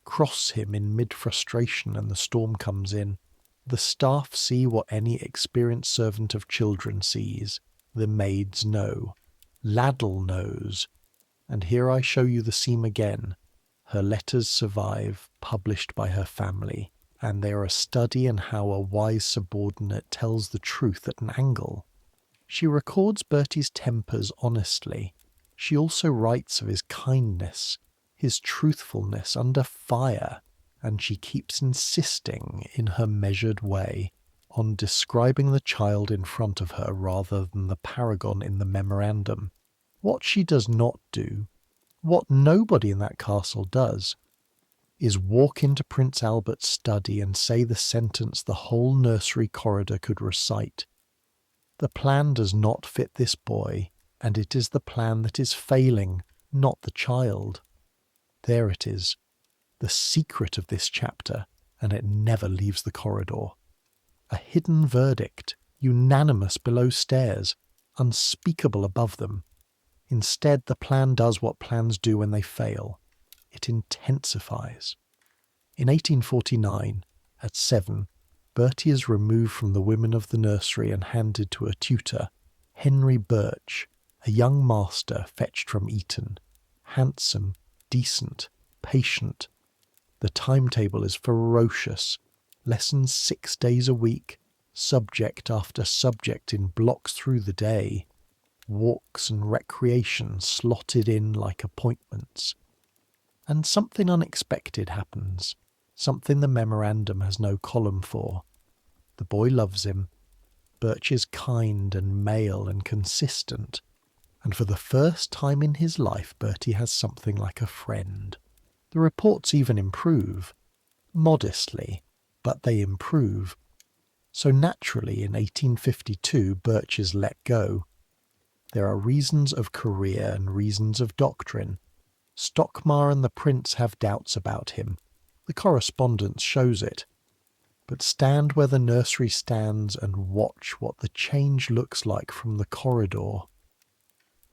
Cross him in mid-frustration and the storm comes in. The staff see what any experienced servant of children sees. The maids know. Laddle knows. And here I show you the seam again. Her letters survive, published by her family, and they are a study in how a wise subordinate tells the truth at an angle. She records Bertie's tempers honestly. She also writes of his kindness, his truthfulness under fire, and she keeps insisting, in her measured way, on describing the child in front of her rather than the paragon in the memorandum. What she does not do, what nobody in that castle does, is walk into Prince Albert's study and say the sentence the whole nursery corridor could recite. The plan does not fit this boy, and it is the plan that is failing, not the child. There it is, the secret of this chapter, and it never leaves the corridor. A hidden verdict, unanimous below stairs, unspeakable above them. Instead, the plan does what plans do when they fail. It intensifies. In 1849, at 7, Bertie is removed from the women of the nursery and handed to a tutor, Henry Birch, a young master fetched from Eton, handsome, decent, patient. The timetable is ferocious, lessons 6 days a week, subject after subject in blocks through the day, walks and recreation slotted in like appointments. And something unexpected happens, something the memorandum has no column for. The boy loves him. Birch is kind and male and consistent, and for the first time in his life Bertie has something like a friend. The reports even improve. Modestly, but they improve. So naturally in 1852 Birch is let go. There are reasons of career and reasons of doctrine. Stockmar and the Prince have doubts about him. The correspondence shows it. But stand where the nursery stands and watch what the change looks like from the corridor.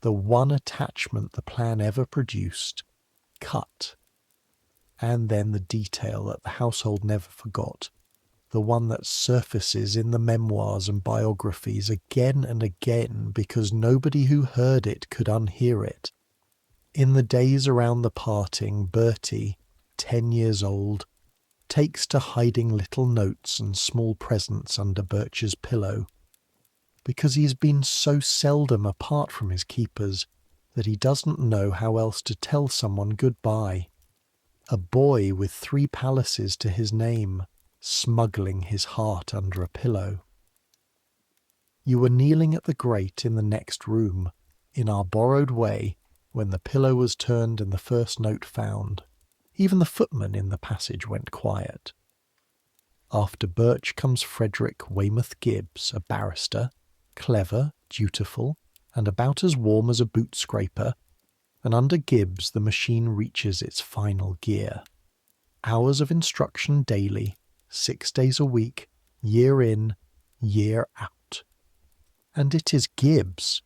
The one attachment the plan ever produced, cut. And then the detail that the household never forgot, the one that surfaces in the memoirs and biographies again and again because nobody who heard it could unhear it. In the days around the parting, Bertie, 10 years old, takes to hiding little notes and small presents under Birch's pillow, because he has been so seldom apart from his keepers that he doesn't know how else to tell someone goodbye. A boy with 3 palaces to his name, smuggling his heart under a pillow. You were kneeling at the grate in the next room, in our borrowed way, when the pillow was turned and the first note found. Even the footman in the passage went quiet. After Birch comes Frederick Weymouth Gibbs, a barrister, clever, dutiful, and about as warm as a boot scraper, and under Gibbs the machine reaches its final gear. Hours of instruction daily, 6 days a week, year in, year out. And it is Gibbs,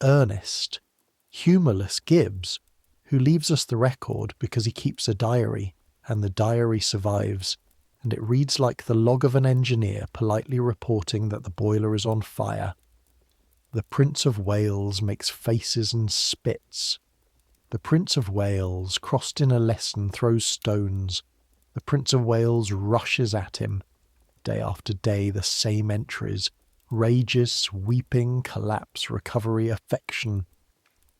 earnest, humourless Gibbs, who leaves us the record because he keeps a diary, and the diary survives, and it reads like the log of an engineer politely reporting that the boiler is on fire. The Prince of Wales makes faces and spits. The Prince of Wales, crossed in a lesson, throws stones. The Prince of Wales rushes at him. Day after day, the same entries. Rages, weeping, collapse, recovery, affection.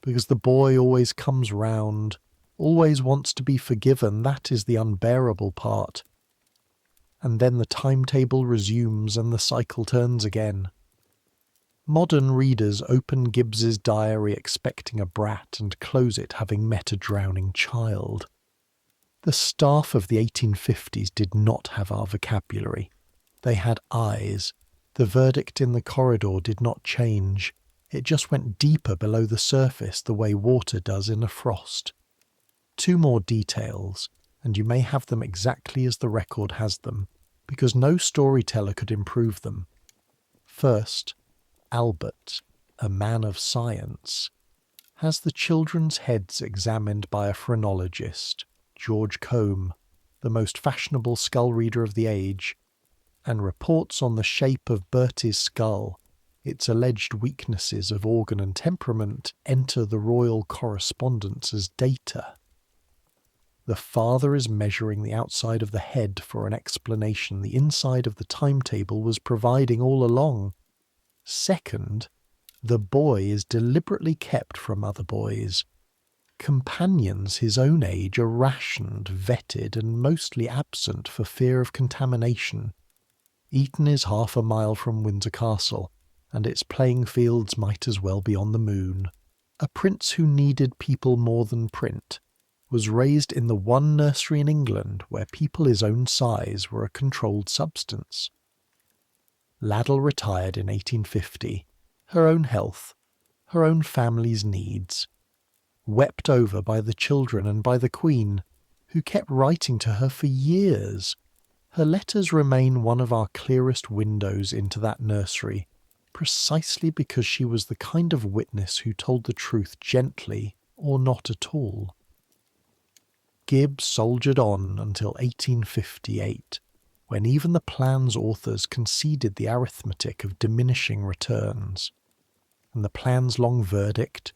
Because the boy always comes round, always wants to be forgiven, that is the unbearable part. And then the timetable resumes and the cycle turns again. Modern readers open Gibbs's diary expecting a brat and close it having met a drowning child. The staff of the 1850s did not have our vocabulary. They had eyes. The verdict in the corridor did not change. It just went deeper below the surface the way water does in a frost. 2 more details, and you may have them exactly as the record has them, because no storyteller could improve them. First, Albert, a man of science, has the children's heads examined by a phrenologist, George Combe, the most fashionable skull reader of the age, and reports on the shape of Bertie's skull. Its alleged weaknesses of organ and temperament enter the royal correspondence as data. The father is measuring the outside of the head for an explanation the inside of the timetable was providing all along. Second, the boy is deliberately kept from other boys. Companions his own age are rationed, vetted, and mostly absent for fear of contamination. Eton is 1/2 mile from Windsor Castle, and its playing fields might as well be on the moon. A prince who needed people more than print was raised in the one nursery in England where people his own size were a controlled substance. Laddle retired in 1850, her own health, her own family's needs, wept over by the children and by the Queen, who kept writing to her for years. Her letters remain one of our clearest windows into that nursery, precisely because she was the kind of witness who told the truth gently or not at all. Gibbs soldiered on until 1858, when even the plan's authors conceded the arithmetic of diminishing returns. And the plan's long verdict?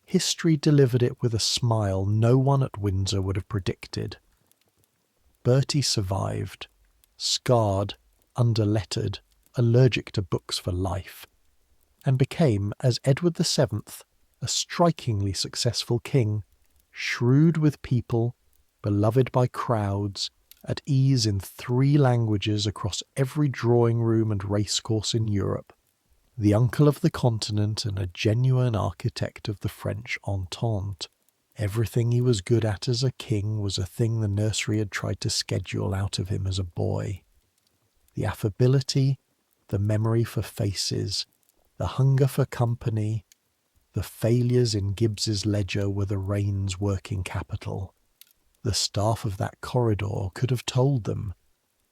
History delivered it with a smile no one at Windsor would have predicted. Bertie survived, scarred, underlettered, allergic to books for life, and became, as Edward VII, a strikingly successful king, shrewd with people, beloved by crowds, at ease in 3 languages across every drawing room and racecourse in Europe, the uncle of the continent and a genuine architect of the French entente. Everything he was good at as a king was a thing the nursery had tried to schedule out of him as a boy. The affability, the memory for faces, the hunger for company, the failures in Gibbs's ledger were the reign's working capital. The staff of that corridor could have told them.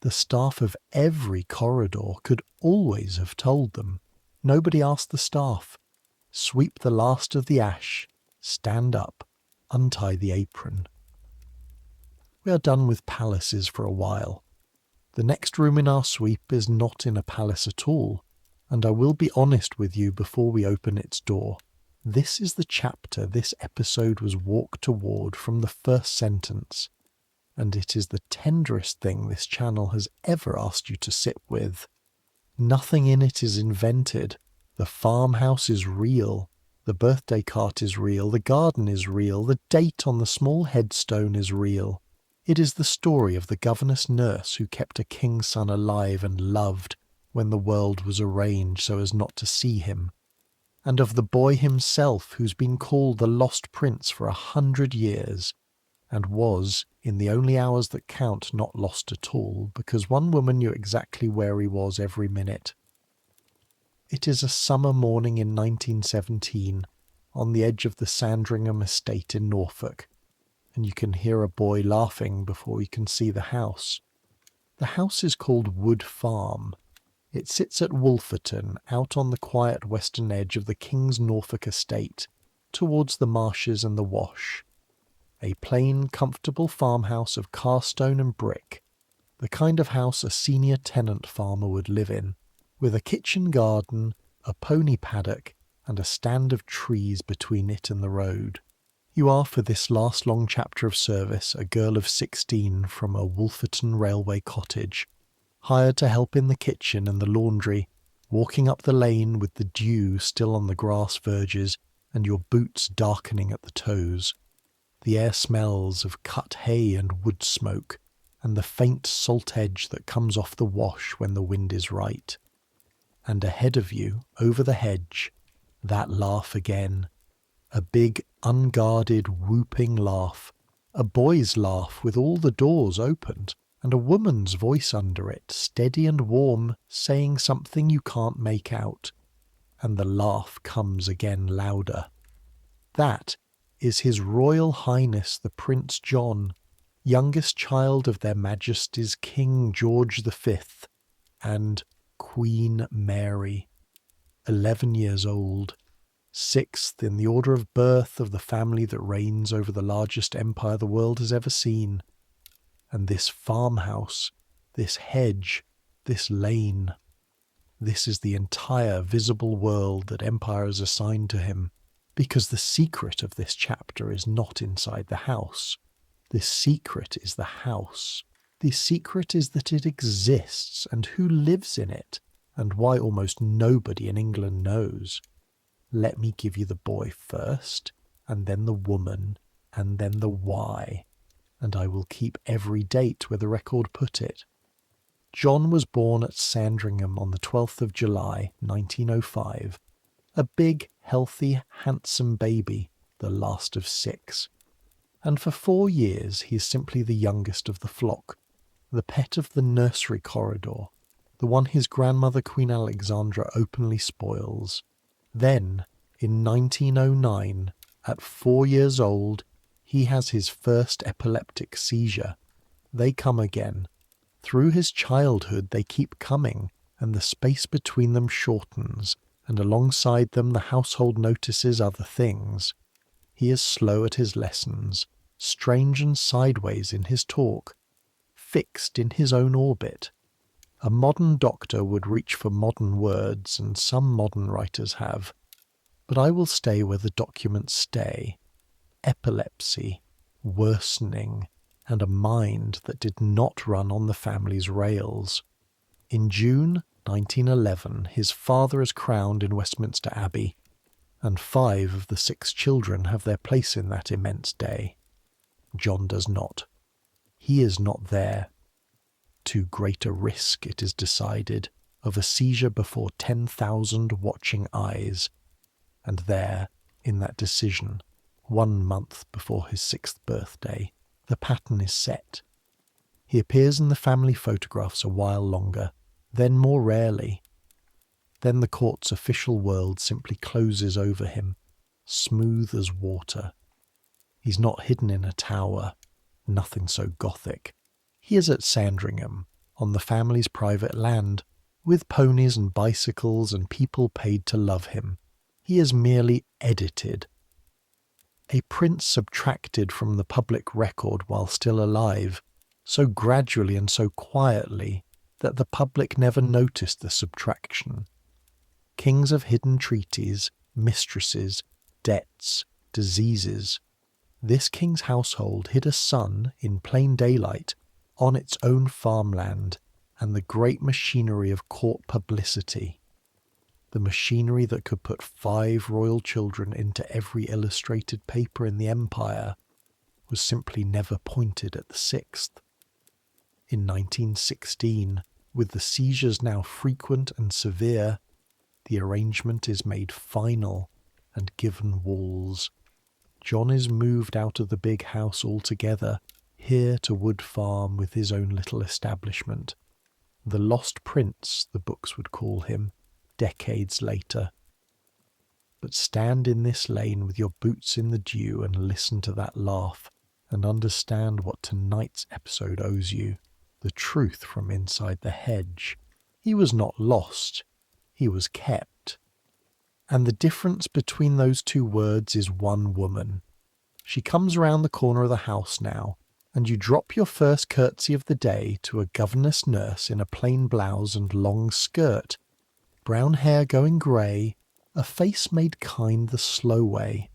The staff of every corridor could always have told them. Nobody asked the staff. Sweep the last of the ash, stand up, untie the apron. We are done with palaces for a while. The next room in our sweep is not in a palace at all, and I will be honest with you before we open its door. This is the chapter this episode was walked toward from the first sentence, and it is the tenderest thing this channel has ever asked you to sit with. Nothing in it is invented. The farmhouse is real. The birthday cart is real. The garden is real. The date on the small headstone is real. It is the story of the governess nurse who kept a king's son alive and loved when the world was arranged so as not to see him, and of the boy himself who's been called the lost prince for 100 years, and was, in the only hours that count, not lost at all, because one woman knew exactly where he was every minute. It is a summer morning in 1917, on the edge of the Sandringham estate in Norfolk, and you can hear a boy laughing before you can see the house. The house is called Wood Farm. It sits at Wolferton, out on the quiet western edge of the King's Norfolk estate, towards the marshes and the Wash. A plain, comfortable farmhouse of carstone and brick, the kind of house a senior tenant farmer would live in, with a kitchen garden, a pony paddock, and a stand of trees between it and the road. You are, for this last long chapter of service, a girl of 16 from a Wolferton railway cottage, hired to help in the kitchen and the laundry, walking up the lane with the dew still on the grass verges and your boots darkening at the toes. The air smells of cut hay and wood smoke, and the faint salt edge that comes off the wash when the wind is right. And ahead of you, over the hedge, that laugh again. A big, unguarded, whooping laugh. A boy's laugh with all the doors opened, and a woman's voice under it, steady and warm, saying something you can't make out. And the laugh comes again louder. That is His Royal Highness the Prince John, youngest child of their Majesties King George V and Queen Mary, 11 years old, 6th in the order of birth of the family that reigns over the largest empire the world has ever seen. And this farmhouse, this hedge, this lane, this is the entire visible world that empire has assigned to him, because the secret of this chapter is not inside the house. This secret is the house. The secret is that it exists, and who lives in it, and why almost nobody in England knows. Let me give you the boy first, and then the woman, and then the why, and I will keep every date where the record put it. John was born at Sandringham on the 12th of July, 1905, a big, healthy, handsome baby, the last of 6. And for 4 years he is simply the youngest of the flock, the pet of the nursery corridor, the one his grandmother Queen Alexandra openly spoils. Then, in 1909, at 4 years old, he has his first epileptic seizure. They come again. Through his childhood they keep coming, and the space between them shortens, and alongside them the household notices other things. He is slow at his lessons, strange and sideways in his talk, fixed in his own orbit. A modern doctor would reach for modern words, and some modern writers have. But I will stay where the documents stay. Epilepsy, worsening, and a mind that did not run on the family's rails. In June 1911, his father is crowned in Westminster Abbey, and 5 of the 6 children have their place in that immense day. John does not. He is not there. Too great a risk, it is decided, of a seizure before 10,000 watching eyes. And there, in that decision, 1 month before his 6th birthday, the pattern is set. He appears in the family photographs a while longer, then more rarely. Then the court's official world simply closes over him, smooth as water. He's not hidden in a tower, nothing so Gothic. He is at Sandringham, on the family's private land, with ponies and bicycles and people paid to love him. He is merely edited. A prince subtracted from the public record while still alive, so gradually and so quietly that the public never noticed the subtraction. Kings of hidden treaties, mistresses, debts, diseases. This king's household hid a son in plain daylight on its own farmland and the great machinery of court publicity. The machinery that could put 5 royal children into every illustrated paper in the empire was simply never pointed at the 6th. In 1916, with the seizures now frequent and severe, the arrangement is made final and given walls. John is moved out of the big house altogether, here to Wood Farm with his own little establishment. The lost prince, the books would call him, decades later. But stand in this lane with your boots in the dew and listen to that laugh, and understand what tonight's episode owes you, the truth from inside the hedge. He was not lost, he was kept. And the difference between those 2 words is one woman. She comes round the corner of the house now, and you drop your first curtsy of the day to a governess nurse in a plain blouse and long skirt, brown hair going grey, a face made kind the slow way,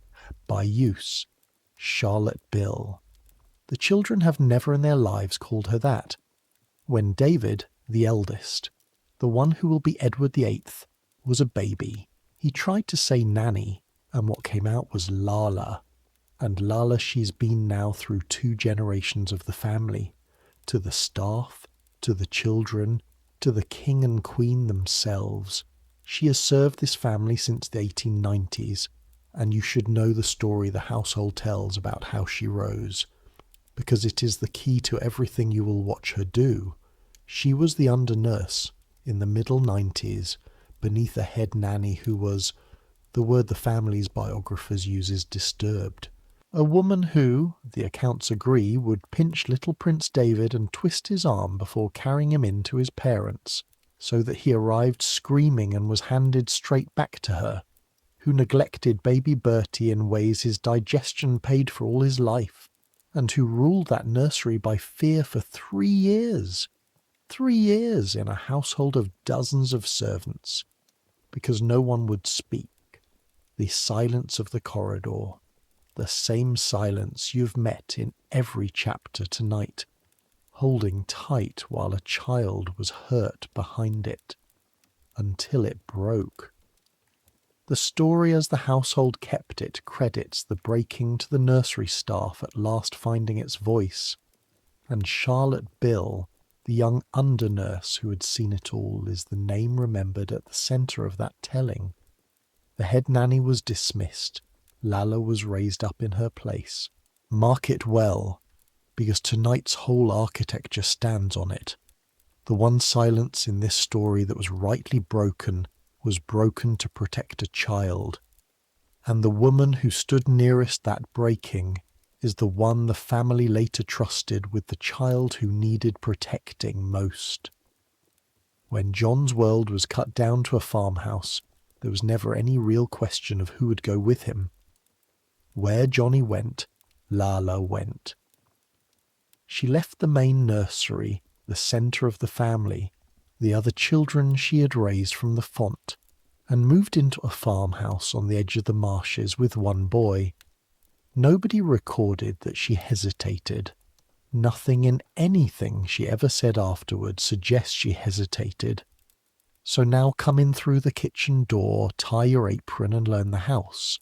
by use, Charlotte Bill. The children have never in their lives called her that. When David, the eldest, the one who will be Edward VIII, was a baby, he tried to say Nanny, and what came out was Lala. And Lala she's been now through 2 generations of the family, to the staff, to the children, to the king and queen themselves. She has served this family since the 1890s, and you should know the story the household tells about how she rose, because it is the key to everything you will watch her do. She was the under-nurse in the middle 90s, beneath a head nanny who was, the word the family's biographers use is disturbed. A woman who, the accounts agree, would pinch little Prince David and twist his arm before carrying him in to his parents, so that he arrived screaming and was handed straight back to her, who neglected baby Bertie in ways his digestion paid for all his life, and who ruled that nursery by fear for 3 years. 3 years in a household of dozens of servants, because no one would speak. The silence of the corridor, the same silence you've met in every chapter tonight, holding tight while a child was hurt behind it, until it broke. The story as the household kept it credits the breaking to the nursery staff at last finding its voice, and Charlotte Bill, the young under-nurse who had seen it all, is the name remembered at the centre of that telling. The head nanny was dismissed. Lala was raised up in her place. Mark it well, because tonight's whole architecture stands on it. The one silence in this story that was rightly broken was broken to protect a child, and the woman who stood nearest that breaking is the one the family later trusted with the child who needed protecting most. When John's world was cut down to a farmhouse, there was never any real question of who would go with him. Where Johnny went, Lala went. She left the main nursery, the centre of the family, the other children she had raised from the font, and moved into a farmhouse on the edge of the marshes with one boy. Nobody recorded that she hesitated. Nothing in anything she ever said afterward suggests she hesitated. So now come in through the kitchen door, tie your apron and learn the house,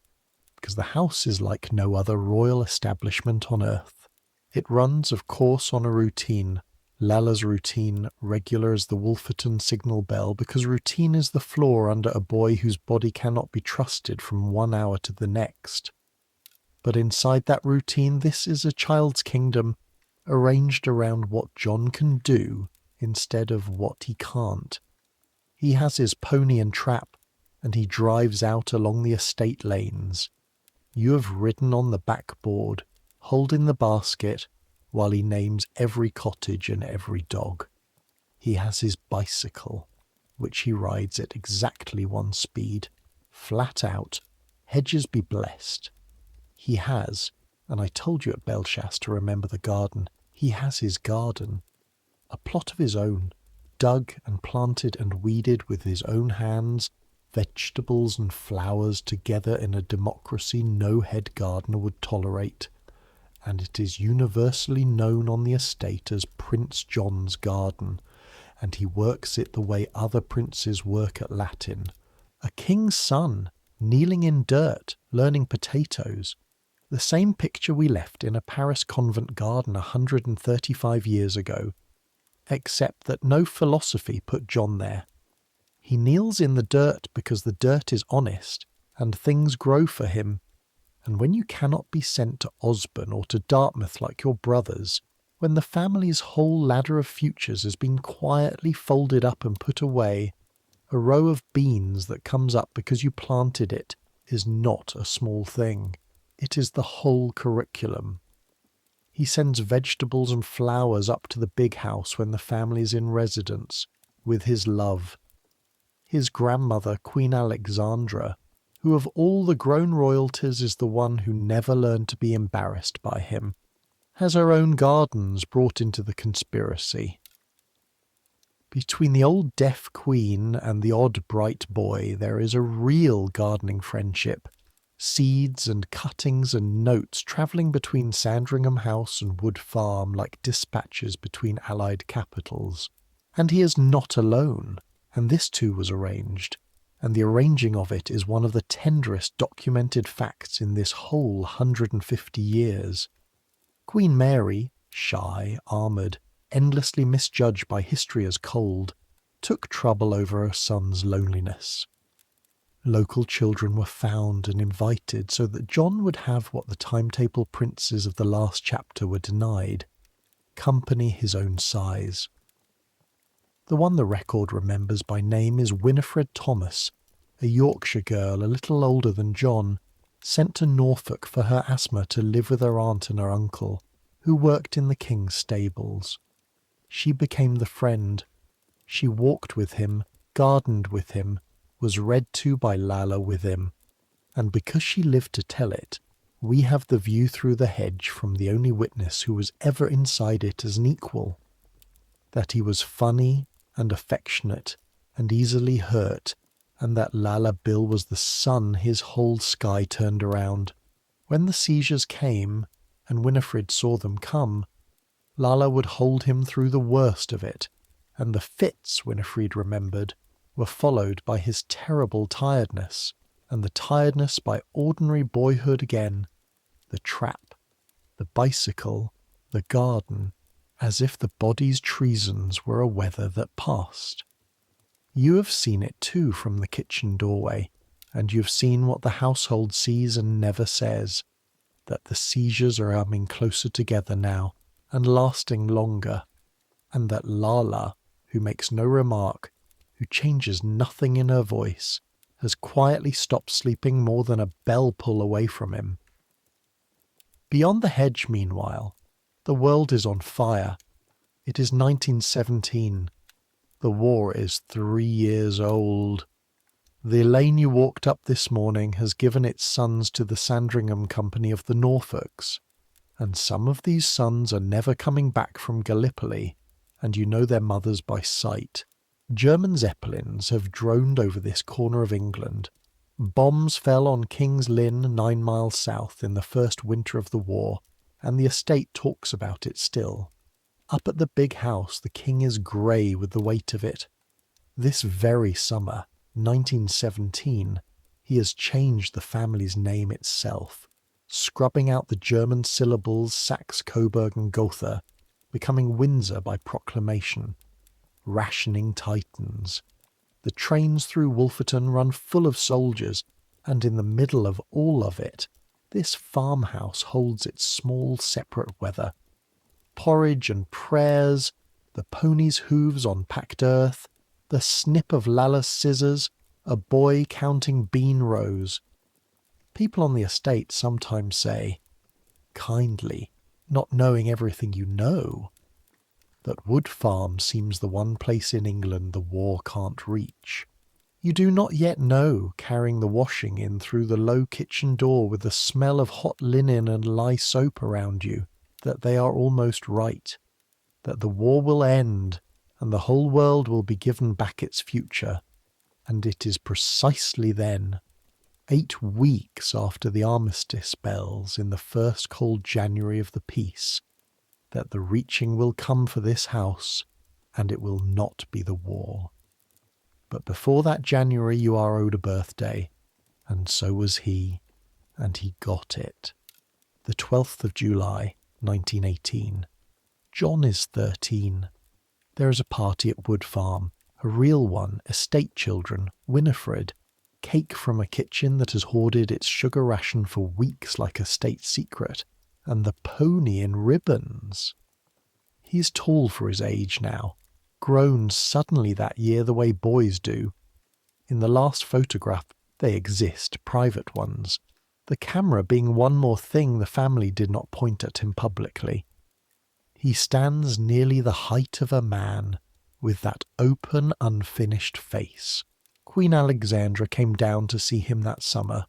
because the house is like no other royal establishment on earth. It runs, of course, on a routine. Lala's routine, regular as the Wolferton signal bell, because routine is the floor under a boy whose body cannot be trusted from 1 hour to the next. But inside that routine, this is a child's kingdom, arranged around what John can do instead of what he can't. He has his pony and trap, and he drives out along the estate lanes. You have ridden on the backboard, holding the basket, while he names every cottage and every dog. He has his bicycle, which he rides at exactly 1 speed, flat out, hedges be blessed. He has, and I told you at Belchas to remember the garden, he has his garden, a plot of his own, dug and planted and weeded with his own hands, vegetables and flowers together in a democracy no head gardener would tolerate, and it is universally known on the estate as Prince John's garden, and he works it the way other princes work at Latin. A king's son, kneeling in dirt, learning potatoes. The same picture we left in a Paris convent garden 135 years ago, except that no philosophy put John there. He kneels in the dirt because the dirt is honest, and things grow for him. And when you cannot be sent to Osborne or to Dartmouth like your brothers, when the family's whole ladder of futures has been quietly folded up and put away, a row of beans that comes up because you planted it is not a small thing. It is the whole curriculum. He sends vegetables and flowers up to the big house when the family's in residence, with his love. His grandmother, Queen Alexandra, who of all the grown royalties is the one who never learned to be embarrassed by him, has her own gardens brought into the conspiracy. Between the old deaf queen and the odd bright boy there is a real gardening friendship, seeds and cuttings and notes travelling between Sandringham House and Wood Farm like dispatches between allied capitals. And he is not alone, and this too was arranged, and the arranging of it is one of the tenderest documented facts in this whole 150 years. Queen Mary, shy, armoured, endlessly misjudged by history as cold, took trouble over her son's loneliness. Local children were found and invited so that John would have what the timetable princes of the last chapter were denied, company his own size. The one the record remembers by name is Winifred Thomas, a Yorkshire girl a little older than John, sent to Norfolk for her asthma to live with her aunt and her uncle, who worked in the king's stables. She became the friend. She walked with him, gardened with him, was read to by Lala with him, and because she lived to tell it, we have the view through the hedge from the only witness who was ever inside it as an equal. That he was funny and affectionate and easily hurt, and that Lala Bill was the sun his whole sky turned around. When the seizures came, and Winifred saw them come, Lala would hold him through the worst of it, and the fits, Winifred remembered, were followed by his terrible tiredness, and the tiredness by ordinary boyhood again, the trap, the bicycle, the garden, as if the body's treasons were a weather that passed. You have seen it too from the kitchen doorway, and you've seen what the household sees and never says, that the seizures are coming closer together now, and lasting longer, and that Lala, who makes no remark, who changes nothing in her voice, has quietly stopped sleeping more than a bell pull away from him. Beyond the hedge, meanwhile, the world is on fire. It is 1917. The war is 3 years old. The lane you walked up this morning has given its sons to the Sandringham Company of the Norfolks, and some of these sons are never coming back from Gallipoli, and you know their mothers by sight. German Zeppelins have droned over this corner of England. Bombs fell on King's Lynn 9 miles south in the first winter of the war, and the estate talks about it still. Up at the big house the king is grey with the weight of it. This very summer, 1917, he has changed the family's name itself, scrubbing out the German syllables Saxe, Coburg and Gotha, becoming Windsor by proclamation. Rationing tightens. The trains through Wolferton run full of soldiers, and in the middle of all of it, this farmhouse holds its small separate weather. Porridge and prayers, the ponies' hooves on packed earth, the snip of Lala's scissors, a boy counting bean rows. People on the estate sometimes say, kindly, not knowing everything you know, that Wood Farm seems the one place in England the war can't reach. You do not yet know, carrying the washing in through the low kitchen door with the smell of hot linen and lye soap around you, that they are almost right, that the war will end and the whole world will be given back its future, and it is precisely then, 8 weeks after the armistice bells in the first cold January of the peace, that the reaching will come for this house, and it will not be the war. But before that January you are owed a birthday, and so was he, and he got it. The 12th of July, 1918. John is 13. There is a party at Wood Farm, a real one, estate children, Winifred, cake from a kitchen that has hoarded its sugar ration for weeks like a state secret, and the pony in ribbons. He is tall for his age now, grown suddenly that year the way boys do. In the last photograph they exist, private ones, the camera being one more thing the family did not point at him publicly. He stands nearly the height of a man, with that open, unfinished face. Queen Alexandra came down to see him that summer.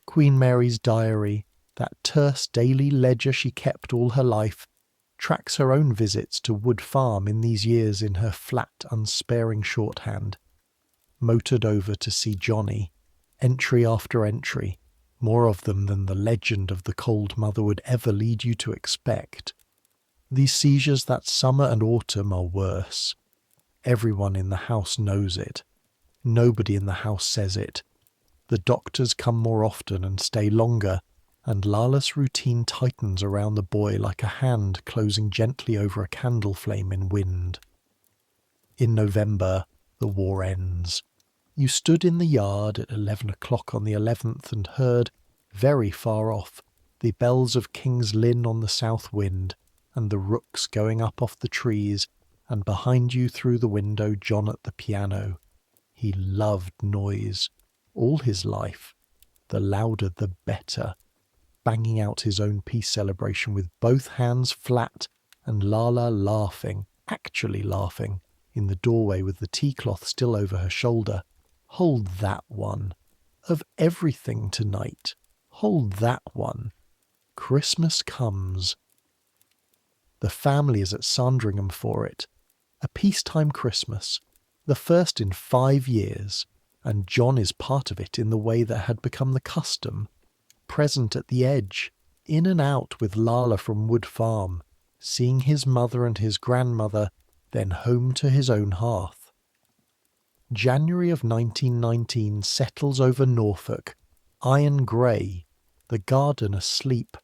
Queen Mary's diary, That terse daily ledger she kept all her life tracks her own visits to Wood Farm in these years in her flat, unsparing shorthand. Motored over to see Johnny, entry after entry, more of them than the legend of the cold mother would ever lead you to expect. These seizures that summer and autumn are worse. Everyone in the house knows it. Nobody in the house says it. The doctors come more often and stay longer, and Lala's routine tightens around the boy like a hand closing gently over a candle flame in wind. In November, the war ends. You stood in the yard at 11 o'clock on the 11th and heard, very far off, the bells of King's Lynn on the south wind, and the rooks going up off the trees, and behind you through the window John at the piano. He loved noise, all his life, the louder the better, banging out his own peace celebration with both hands flat, and Lala laughing, actually laughing, in the doorway with the tea cloth still over her shoulder. Hold that one. Of everything tonight, hold that one. Christmas comes. The family is at Sandringham for it. A peacetime Christmas, the first in 5 years, and John is part of it in the way that had become the custom. Present at the edge, in and out with Lala from Wood Farm, seeing his mother and his grandmother, then home to his own hearth. January of 1919 settles over Norfolk, iron grey, the garden asleep,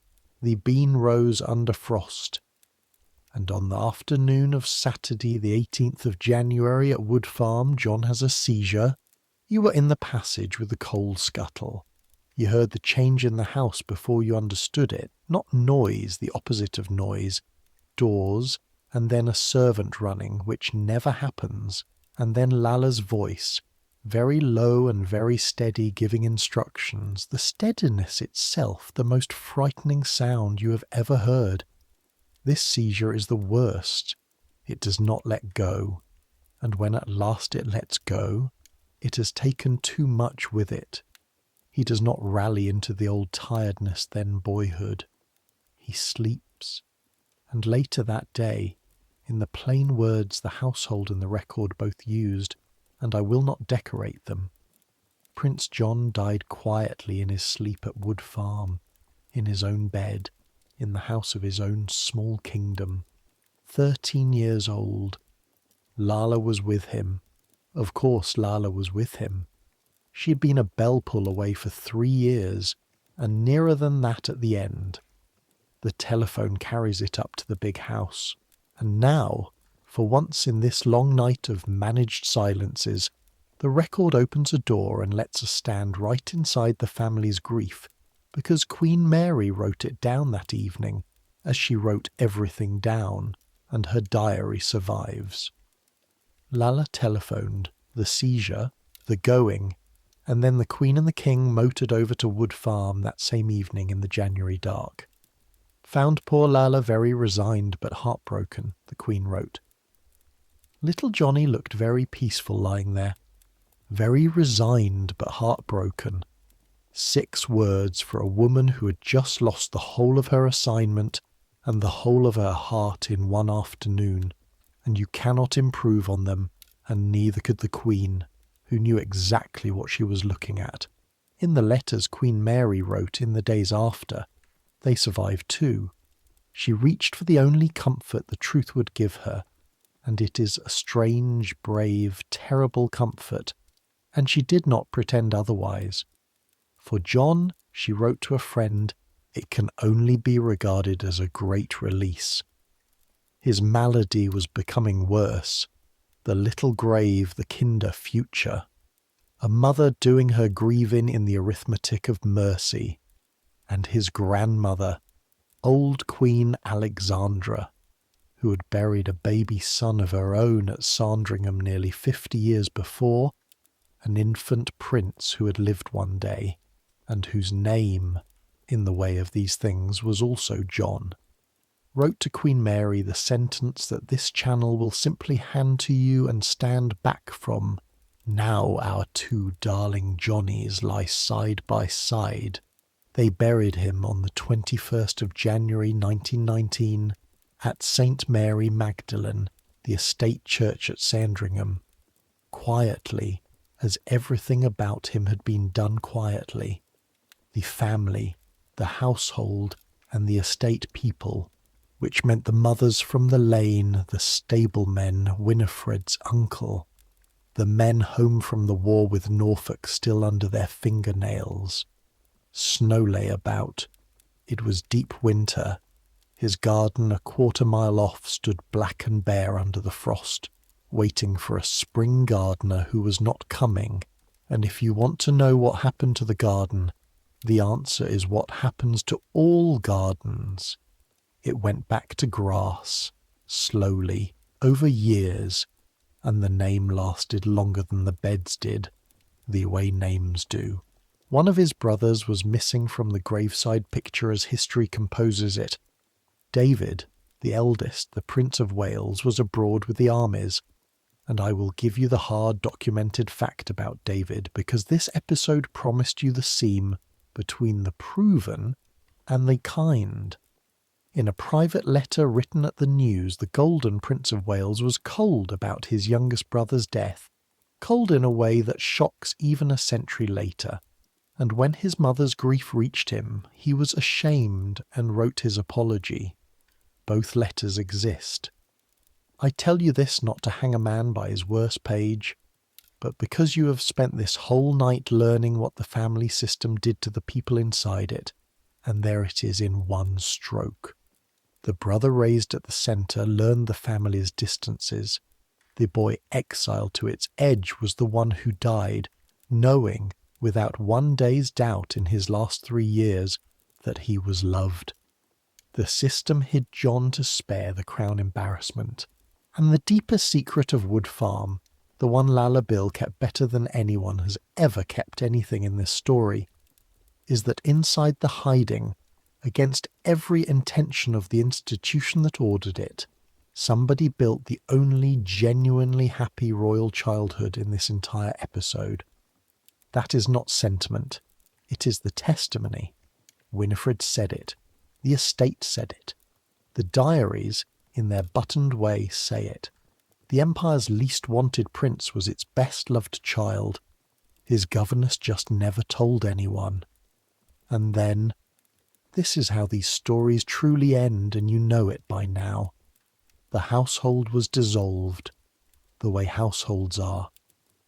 the bean rows under frost. And on the afternoon of Saturday the 18th of January at Wood Farm, John has a seizure. You were in the passage with the coal scuttle. You heard the change in the house before you understood it. Not noise, the opposite of noise. Doors, and then a servant running, which never happens, and then Lala's voice, very low and very steady, giving instructions, the steadiness itself the most frightening sound you have ever heard. This seizure is the worst. It does not let go, and when at last it lets go, it has taken too much with it. He does not rally into the old tiredness, then boyhood. He sleeps, and later that day, in the plain words the household and the record both used, and I will not decorate them, Prince John died quietly in his sleep at Wood Farm, in his own bed, in the house of his own small kingdom, 13 years old. Lala was with him. Of course Lala was with him. She had been a bell pull away for 3 years, and nearer than that at the end. The telephone carries it up to the big house, and now, for once in this long night of managed silences, the record opens a door and lets us stand right inside the family's grief, because Queen Mary wrote it down that evening, as she wrote everything down, and her diary survives. Lala telephoned, the seizure, the going, and then the Queen and the King motored over to Wood Farm that same evening in the January dark. Found poor Lala very resigned but heartbroken, the Queen wrote. Little Johnny looked very peaceful lying there, very resigned but heartbroken. 6 words for a woman who had just lost the whole of her assignment and the whole of her heart in one afternoon, and you cannot improve on them, and neither could the Queen, who knew exactly what she was looking at. In the letters Queen Mary wrote in the days after, they survived too. She reached for the only comfort the truth would give her, and it is a strange, brave, terrible comfort, and she did not pretend otherwise. For John, she wrote to a friend, it can only be regarded as a great release. His malady was becoming worse, the little grave, the kinder future. A mother doing her grieving in the arithmetic of mercy, and his grandmother, old Queen Alexandra, who had buried a baby son of her own at Sandringham nearly 50 years before, an infant prince who had lived one day, and whose name, in the way of these things, was also John, wrote to Queen Mary the sentence that this channel will simply hand to you and stand back from. Now our 2 darling Johnnies lie side by side, They buried him on the 21st of January 1919 at St. Mary Magdalene, the estate church at Sandringham, quietly, as everything about him had been done quietly. The family, the household, and the estate people, which meant the mothers from the lane, the stablemen, Winifred's uncle, the men home from the war with Norfolk still under their fingernails. Snow lay about. It was deep winter. His garden a quarter-mile off stood black and bare under the frost, waiting for a spring gardener who was not coming. And if you want to know what happened to the garden, the answer is what happens to all gardens. It went back to grass, slowly, over years, and the name lasted longer than the beds did, the way names do. One of his brothers was missing from the graveside picture as history composes it. David, the eldest, the Prince of Wales, was abroad with the armies, and I will give you the hard documented fact about David because this episode promised you the seam between the proven and the kind. In a private letter written at the news, the Golden Prince of Wales was cold about his youngest brother's death, cold in a way that shocks even a century later. And when his mother's grief reached him, he was ashamed and wrote his apology. Both letters exist. I tell you this not to hang a man by his worst page, but because you have spent this whole night learning what the family system did to the people inside it, and there it is in one stroke. The brother raised at the centre learned the family's distances. The boy exiled to its edge was the one who died, knowing, without one day's doubt in his last 3 years, that he was loved. The system hid John to spare the crown embarrassment. And the deeper secret of Wood Farm, the one Lala Bill kept better than anyone has ever kept anything in this story, is that inside the hiding, against every intention of the institution that ordered it, somebody built the only genuinely happy royal childhood in this entire episode. That is not sentiment. It is the testimony. Winifred said it. The estate said it. The diaries, in their buttoned way, say it. The Empire's least wanted prince was its best-loved child. His governess just never told anyone. And then, this is how these stories truly end, and you know it by now. The household was dissolved, the way households are,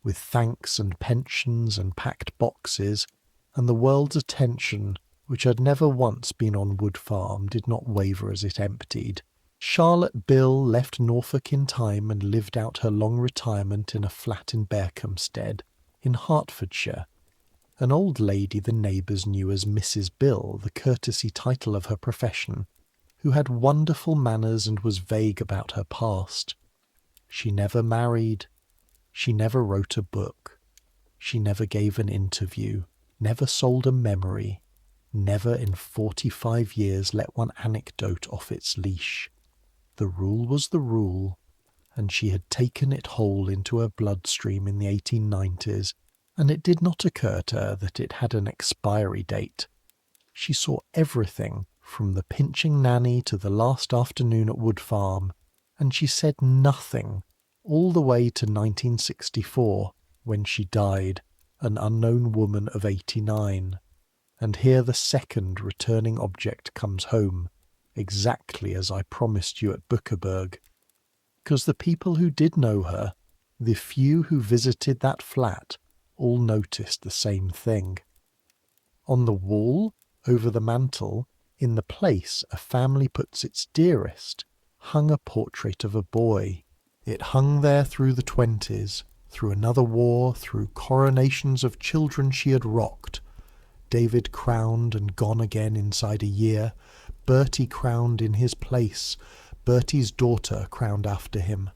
with thanks and pensions and packed boxes, and the world's attention, which had never once been on Wood Farm, did not waver as it emptied. Charlotte Bill left Norfolk in time and lived out her long retirement in a flat in Berkhamsted, in Hertfordshire. An old lady the neighbours knew as Mrs. Bill, the courtesy title of her profession, who had wonderful manners and was vague about her past. She never married. She never wrote a book. She never gave an interview, never sold a memory, never in 45 years let one anecdote off its leash. The rule was the rule, and she had taken it whole into her bloodstream in the 1890s, and it did not occur to her that it had an expiry date. She saw everything, from the pinching nanny to the last afternoon at Wood Farm, and she said nothing all the way to 1964, when she died, an unknown woman of 89. And here the second returning object comes home, exactly as I promised you at Bückeburg. Because the people who did know her, the few who visited that flat, all noticed the same thing. On the wall, over the mantel, in the place a family puts its dearest, hung a portrait of a boy. It hung there through the 20s, through another war, through coronations of children she had rocked. David crowned and gone again inside a year, Bertie crowned in his place, Bertie's daughter crowned after him.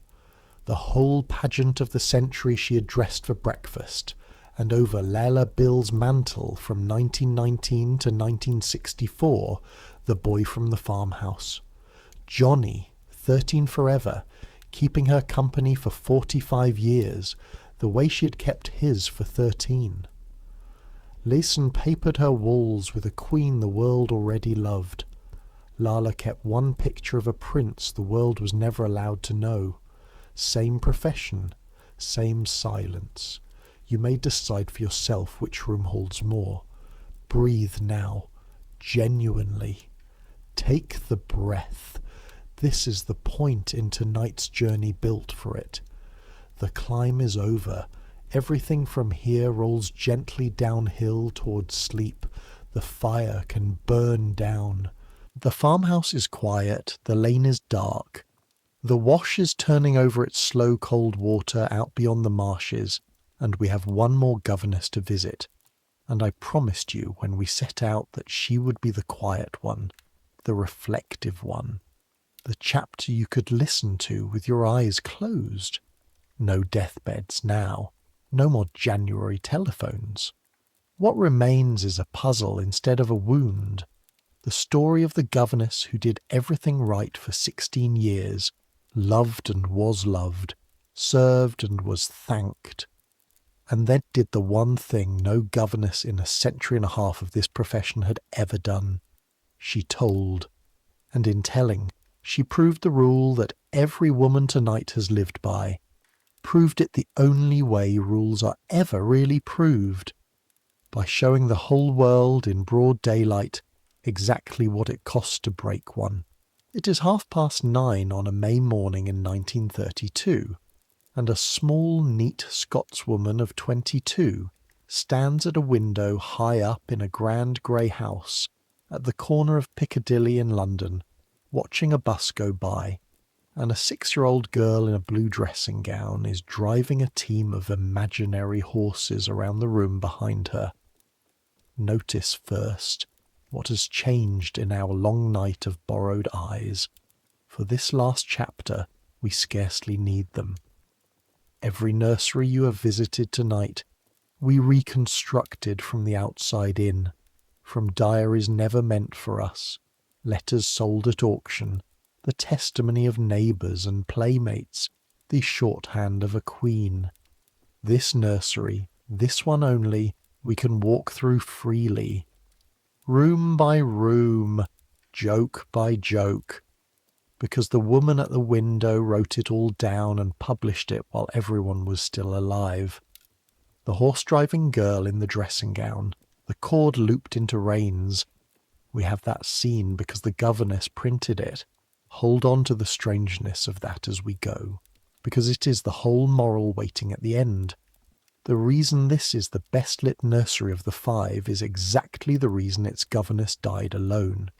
The whole pageant of the century she had dressed for breakfast, and over Lala Bill's mantel from 1919 to 1964, the boy from the farmhouse. Johnny, 13 forever, keeping her company for 45 years, the way she had kept his for 13. Lehzen papered her walls with a queen the world already loved. Lala kept one picture of a prince the world was never allowed to know. Same profession, same silence. You may decide for yourself which room holds more. Breathe now, genuinely. Take the breath. This is the point into night's journey built for it. The climb is over. Everything from here rolls gently downhill towards sleep. The fire can burn down. The farmhouse is quiet, the lane is dark. The wash is turning over its slow cold water out beyond the marshes, and we have one more governess to visit. And I promised you when we set out that she would be the quiet one, the reflective one, the chapter you could listen to with your eyes closed. No deathbeds now, no more January telephones. What remains is a puzzle instead of a wound. The story of the governess who did everything right for 16 years, loved and was loved, served and was thanked, and then did the one thing no governess in a century and a half of this profession had ever done. She told, and in telling, she proved the rule that every woman tonight has lived by, proved it the only way rules are ever really proved, by showing the whole world in broad daylight exactly what it costs to break one. It is 9:30 on a May morning in 1932, and a small, neat Scotswoman of 22 stands at a window high up in a grand grey house at the corner of Piccadilly in London, watching a bus go by, and a 6-year-old girl in a blue dressing gown is driving a team of imaginary horses around the room behind her. Notice first what has changed in our long night of borrowed eyes. For this last chapter, we scarcely need them. Every nursery you have visited tonight, we reconstructed from the outside in, from diaries never meant for us, letters sold at auction, the testimony of neighbours and playmates, the shorthand of a queen. This nursery, this one only, we can walk through freely, room by room, joke by joke, because the woman at the window wrote it all down and published it while everyone was still alive. The horse-driving girl in the dressing gown, the cord looped into reins. We have that scene because the governess printed it. Hold on to the strangeness of that as we go, because it is the whole moral waiting at the end. The reason this is the best-lit nursery of the 5 is exactly the reason its governess died alone.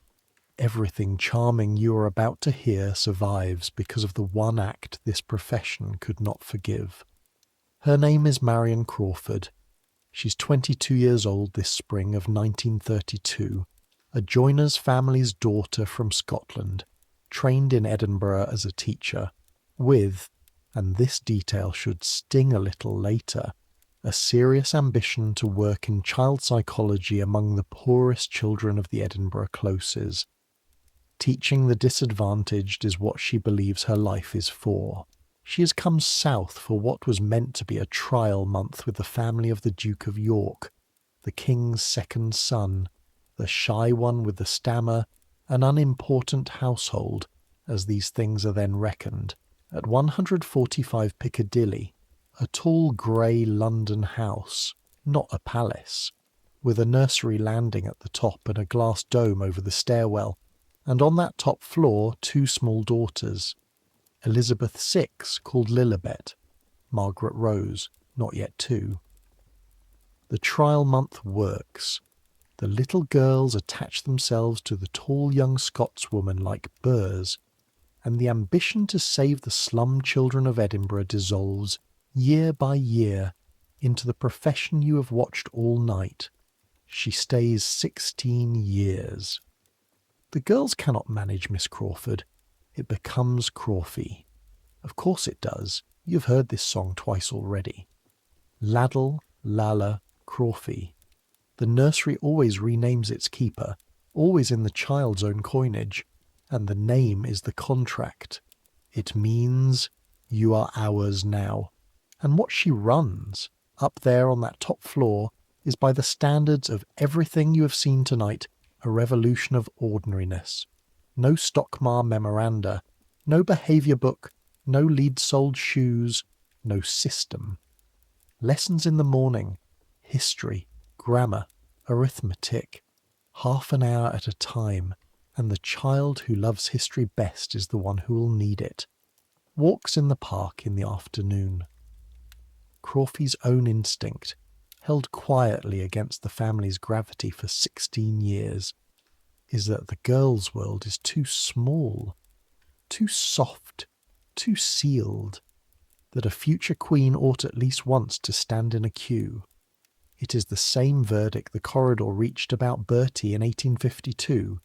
Everything charming you are about to hear survives because of the one act this profession could not forgive. Her name is Marion Crawford. She's 22 years old this spring of 1932, a joiner's family's daughter from Scotland, trained in Edinburgh as a teacher, with, and this detail should sting a little later, a serious ambition to work in child psychology among the poorest children of the Edinburgh closes. Teaching the disadvantaged is what she believes her life is for. She has come south for what was meant to be a trial month with the family of the Duke of York, the King's second son, the shy one with the stammer, an unimportant household, as these things are then reckoned, at 145 Piccadilly, a tall grey London house, not a palace, with a nursery landing at the top and a glass dome over the stairwell, and on that top floor 2 small daughters, Elizabeth VI, called Lilibet, Margaret Rose, not yet 2. The trial month works. The little girls attach themselves to the tall young Scotswoman like burrs, and the ambition to save the slum children of Edinburgh dissolves, year by year, into the profession you have watched all night. She stays 16 years. The girls cannot manage Miss Crawford. It becomes Crawfy. Of course it does. You've heard this song twice already. Laddle, Lala, Crawfy. The nursery always renames its keeper, always in the child's own coinage, and the name is the contract. It means, you are ours now. And what she runs, up there on that top floor, is by the standards of everything you have seen tonight a revolution of ordinariness. No Stockmar memoranda, no behaviour book, no lead-soled shoes, no system. Lessons in the morning, history, grammar, arithmetic, half an hour at a time, and the child who loves history best is the one who will need it. Walks in the park in the afternoon. Crawfie's own instinct, held quietly against the family's gravity for 16 years, is that the girls' world is too small, too soft, too sealed, that a future queen ought at least once to stand in a queue. It is the same verdict the corridor reached about Bertie in 1852,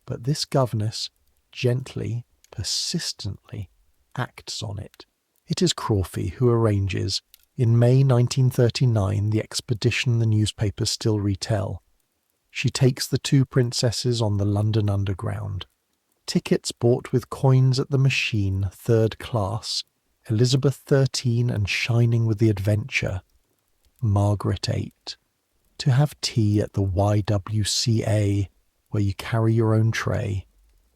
but this governess gently, persistently, acts on it. It is Crawfie who arranges, in May 1939, the expedition the newspapers still retell. She takes the two princesses on the London Underground. Tickets bought with coins at the machine, third class, Elizabeth XIII and shining with the adventure, Margaret VIII. To have tea at the YWCA, where you carry your own tray,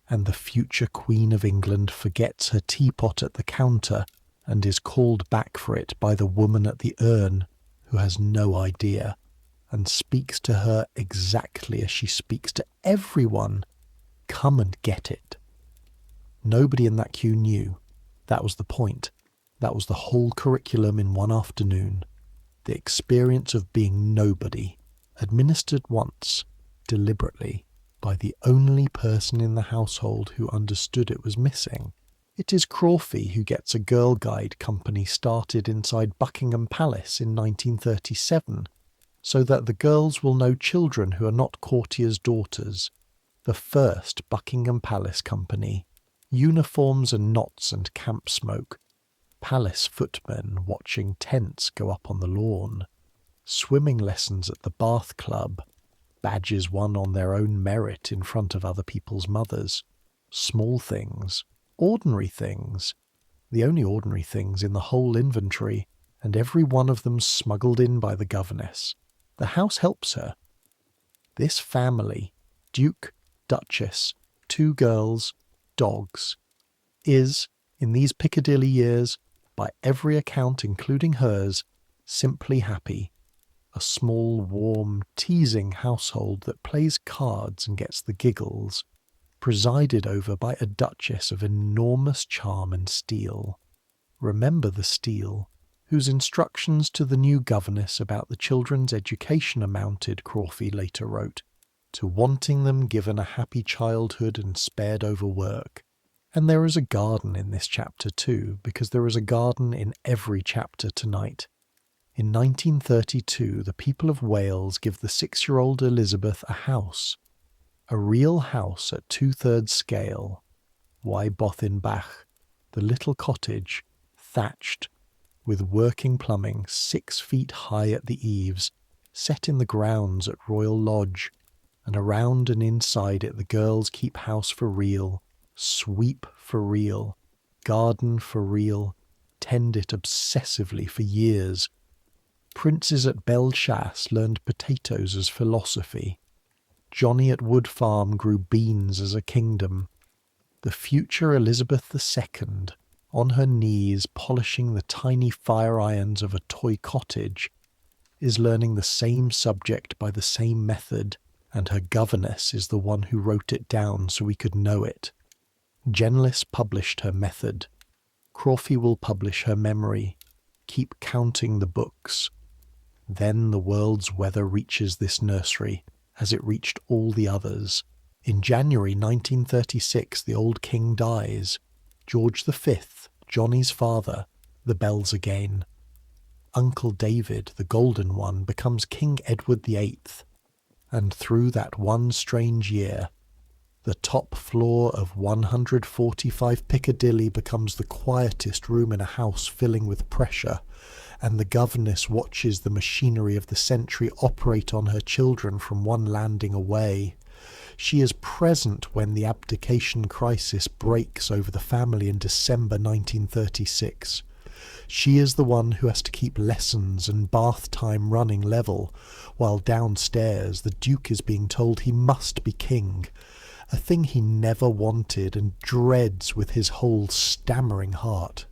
and the future Queen of England forgets her teapot at the counter and is called back for it by the woman at the urn, who has no idea, and speaks to her exactly as she speaks to everyone. Come and get it. Nobody in that queue knew. That was the point. That was the whole curriculum in one afternoon. The experience of being nobody, administered once, deliberately, by the only person in the household who understood it was missing. It is Crawfie who gets a Girl Guide company started inside Buckingham Palace in 1937, so that the girls will know children who are not courtiers' daughters. The first Buckingham Palace company. Uniforms and knots and camp smoke. Palace footmen watching tents go up on the lawn. Swimming lessons at the Bath Club. Badges won on their own merit in front of other people's mothers. Small things. Ordinary things. The only ordinary things in the whole inventory, and every one of them smuggled in by the governess. The house helps her. This family, Duke, Duchess, two girls, dogs, is, in these Piccadilly years, by every account including hers, simply happy. A small, warm, teasing household that plays cards and gets the giggles, presided over by a duchess of enormous charm and steel. Remember the steel, whose instructions to the new governess about the children's education amounted, Crawfie later wrote, to wanting them given a happy childhood and spared over work. And there is a garden in this chapter too, because there is a garden in every chapter tonight. In 1932, the people of Wales give the 6-year-old Elizabeth a house. A real house at 2/3 scale. Why Bothinbach, the little cottage, thatched, with working plumbing 6 feet high at the eaves, set in the grounds at Royal Lodge, and around and inside it the girls keep house for real, sweep for real, garden for real, tend it obsessively for years. Princes at Belchasse learned potatoes as philosophy. Johnny at Wood Farm grew beans as a kingdom. The future Elizabeth II, on her knees polishing the tiny fire irons of a toy cottage, is learning the same subject by the same method, and her governess is the one who wrote it down so we could know it. Genlis published her method. Crawfie will publish her memory. Keep counting the books. Then the world's weather reaches this nursery, as it reached all the others. In January 1936, the old king dies. George V, Johnny's father, the bells again. Uncle David, the golden one, becomes King Edward VIII. And through that one strange year, the top floor of 145 Piccadilly becomes the quietest room in a house filling with pressure, and the governess watches the machinery of the century operate on her children from one landing away. She is present when the abdication crisis breaks over the family in December 1936. She is the one who has to keep lessons and bath time running level, while downstairs the Duke is being told he must be king, a thing he never wanted and dreads with his whole stammering heart.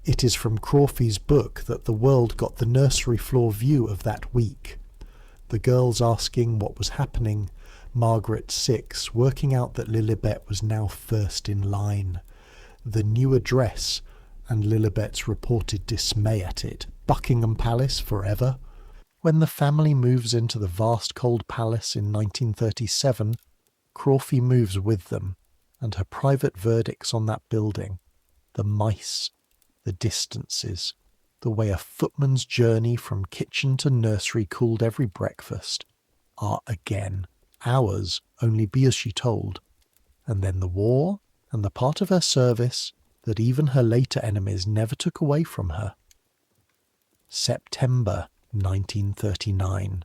It is from Crawfey's book that the world got the nursery floor view of that week. The girls asking what was happening, Margaret 6 working out that Lilibet was now first in line. The new address, and Lilibet's reported dismay at it. Buckingham Palace forever? When the family moves into the vast cold palace in 1937, Crawfey moves with them, and her private verdicts on that building, the mice, the distances, the way a footman's journey from kitchen to nursery cooled every breakfast, are again ours, only be as she told. And then the war, and the part of her service that even her later enemies never took away from her. September 1939.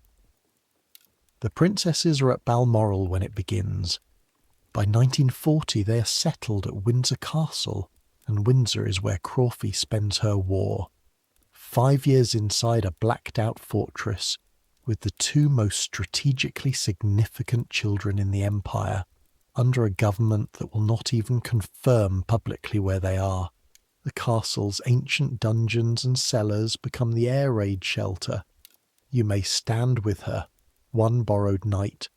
The princesses are at Balmoral when it begins. By 1940 they are settled at Windsor Castle, and Windsor is where Crawfey spends her war. 5 years inside a blacked-out fortress, with the two most strategically significant children in the empire, under a government that will not even confirm publicly where they are. The castle's ancient dungeons and cellars become the air raid shelter. You may stand with her, one borrowed night,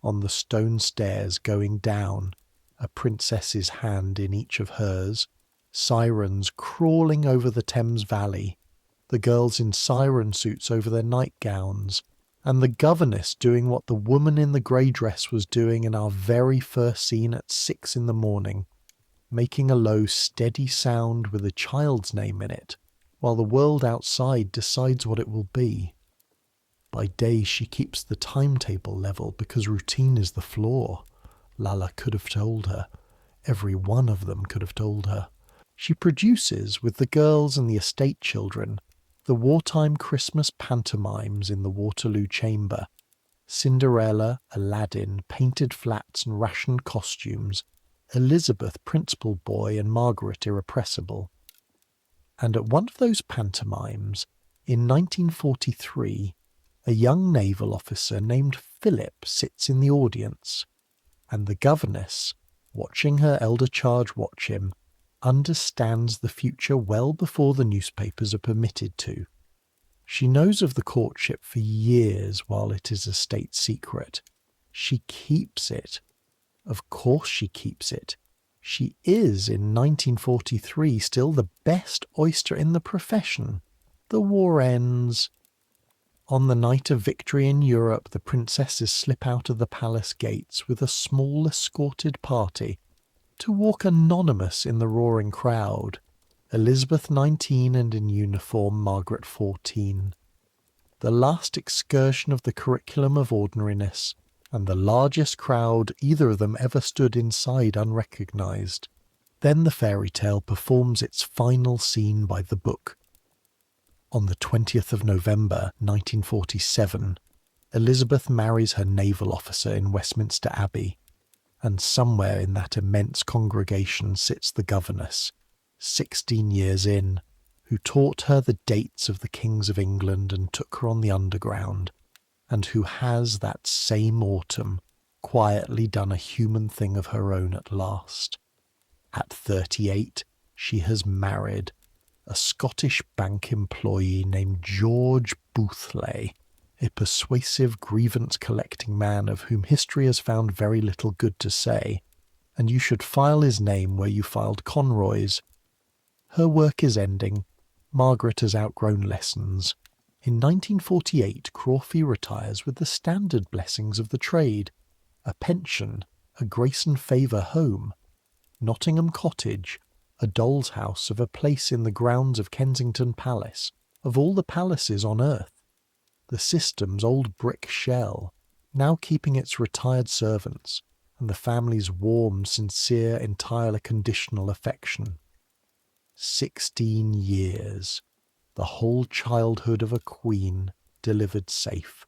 on the stone stairs going down, a princess's hand in each of hers, sirens crawling over the Thames Valley, the girls in siren suits over their nightgowns, and the governess doing what the woman in the grey dress was doing in our very first scene at 6 in the morning, making a low, steady sound with a child's name in it, while the world outside decides what it will be. By day she keeps the timetable level because routine is the flaw. Lala could have told her. Every one of them could have told her. She produces, with the girls and the estate children, the wartime Christmas pantomimes in the Waterloo Chamber. Cinderella, Aladdin, painted flats and rationed costumes, Elizabeth, principal boy, and Margaret, irrepressible. And at one of those pantomimes, in 1943, a young naval officer named Philip sits in the audience, and the governess, watching her elder charge watch him, understands the future well before the newspapers are permitted to. She knows of the courtship for years while it is a state secret. She keeps it. Of course she keeps it. She is, in 1943, still the best oyster in the profession. The war ends. On the night of victory in Europe, the princesses slip out of the palace gates with a small escorted party to walk anonymous in the roaring crowd. Elizabeth 19 and in uniform, Margaret 14. The last excursion of the curriculum of ordinariness, and the largest crowd either of them ever stood inside unrecognised. Then the fairy tale performs its final scene by the book. On the 20th of November 1947, Elizabeth marries her naval officer in Westminster Abbey, and somewhere in that immense congregation sits the governess, 16 years in, who taught her the dates of the kings of England and took her on the underground, and who has that same autumn quietly done a human thing of her own at last. At 38, she has married a Scottish bank employee named George Boothleigh, a persuasive grievance-collecting man of whom history has found very little good to say, and you should file his name where you filed Conroy's. Her work is ending. Margaret has outgrown lessons. In 1948, Crawfey retires with the standard blessings of the trade, a pension, a grace and favour home, Nottingham Cottage, a doll's house of a place in the grounds of Kensington Palace, of all the palaces on earth, the system's old brick shell, now keeping its retired servants, and the family's warm, sincere, entirely conditional affection. 16 years, the whole childhood of a queen, delivered safe.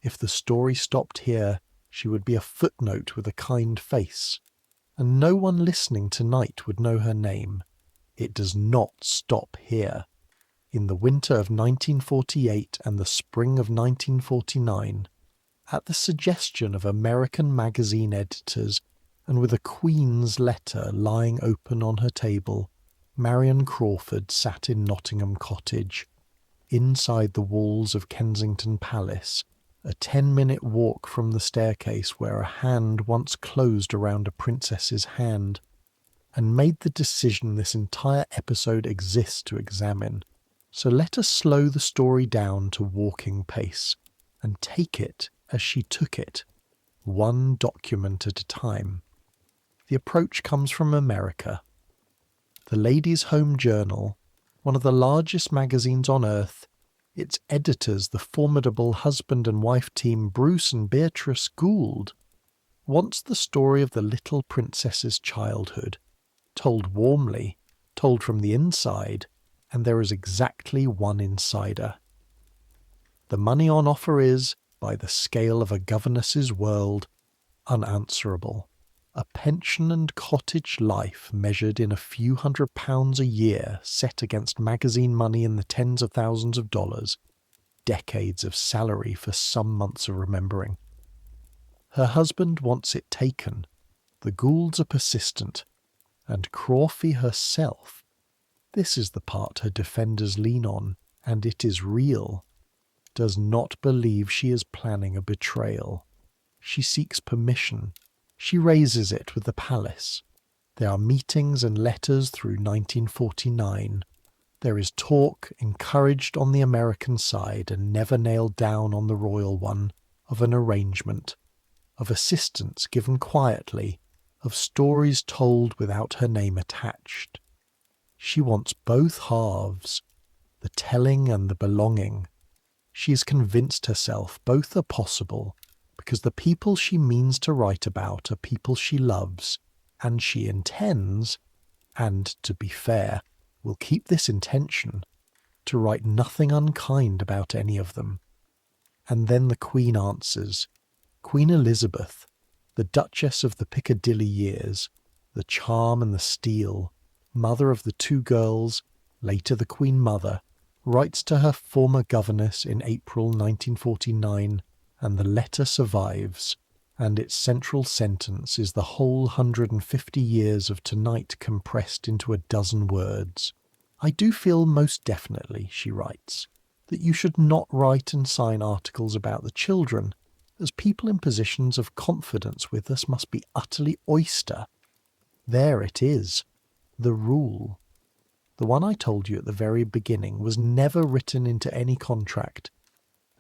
If the story stopped here, she would be a footnote with a kind face, and no one listening tonight would know her name. it does not stop here. In the winter of 1948 and the spring of 1949, at the suggestion of American magazine editors and with a Queen's letter lying open on her table, Marion Crawford sat in Nottingham Cottage, inside the walls of Kensington Palace, a 10-minute walk from the staircase where a hand once closed around a princess's hand, and made the decision this entire episode exists to examine. So let us slow the story down to walking pace, and take it as she took it, one document at a time. The approach comes from America. The Ladies' Home Journal, one of the largest magazines on earth, its editors, the formidable husband and wife team Bruce and Beatrice Gould, wants the story of the little princess's childhood, told warmly, told from the inside, and there is exactly one insider. The money on offer is, by the scale of a governess's world, unanswerable. A pension and cottage life measured in a few £100s a year set against magazine money in the tens of thousands of dollars. Decades of salary for some months of remembering. Her husband wants it taken. The Goulds are persistent. And Crawford herself. This is the part her defenders lean on, and it is real. Does not believe she is planning a betrayal. She seeks permission. She raises it with the palace. There are meetings and letters through 1949. There is talk, encouraged on the American side and never nailed down on the royal one, of an arrangement, of assistance given quietly, of stories told without her name attached. She wants both halves, the telling and the belonging. She is convinced herself both are possible, because the people she means to write about are people she loves, and she intends, and, to be fair, will keep this intention, to write nothing unkind about any of them. And then the Queen answers. Queen Elizabeth, the Duchess of the Piccadilly years, the charm and the steel, mother of the two girls, later the Queen Mother, writes to her former governess in April 1949, and the letter survives, and its central sentence is the whole 150 years of tonight compressed into a dozen words. I do feel most definitely, she writes, that you should not write and sign articles about the children, as people in positions of confidence with us must be utterly oyster. There it is, the rule. The one I told you at the very beginning was never written into any contract,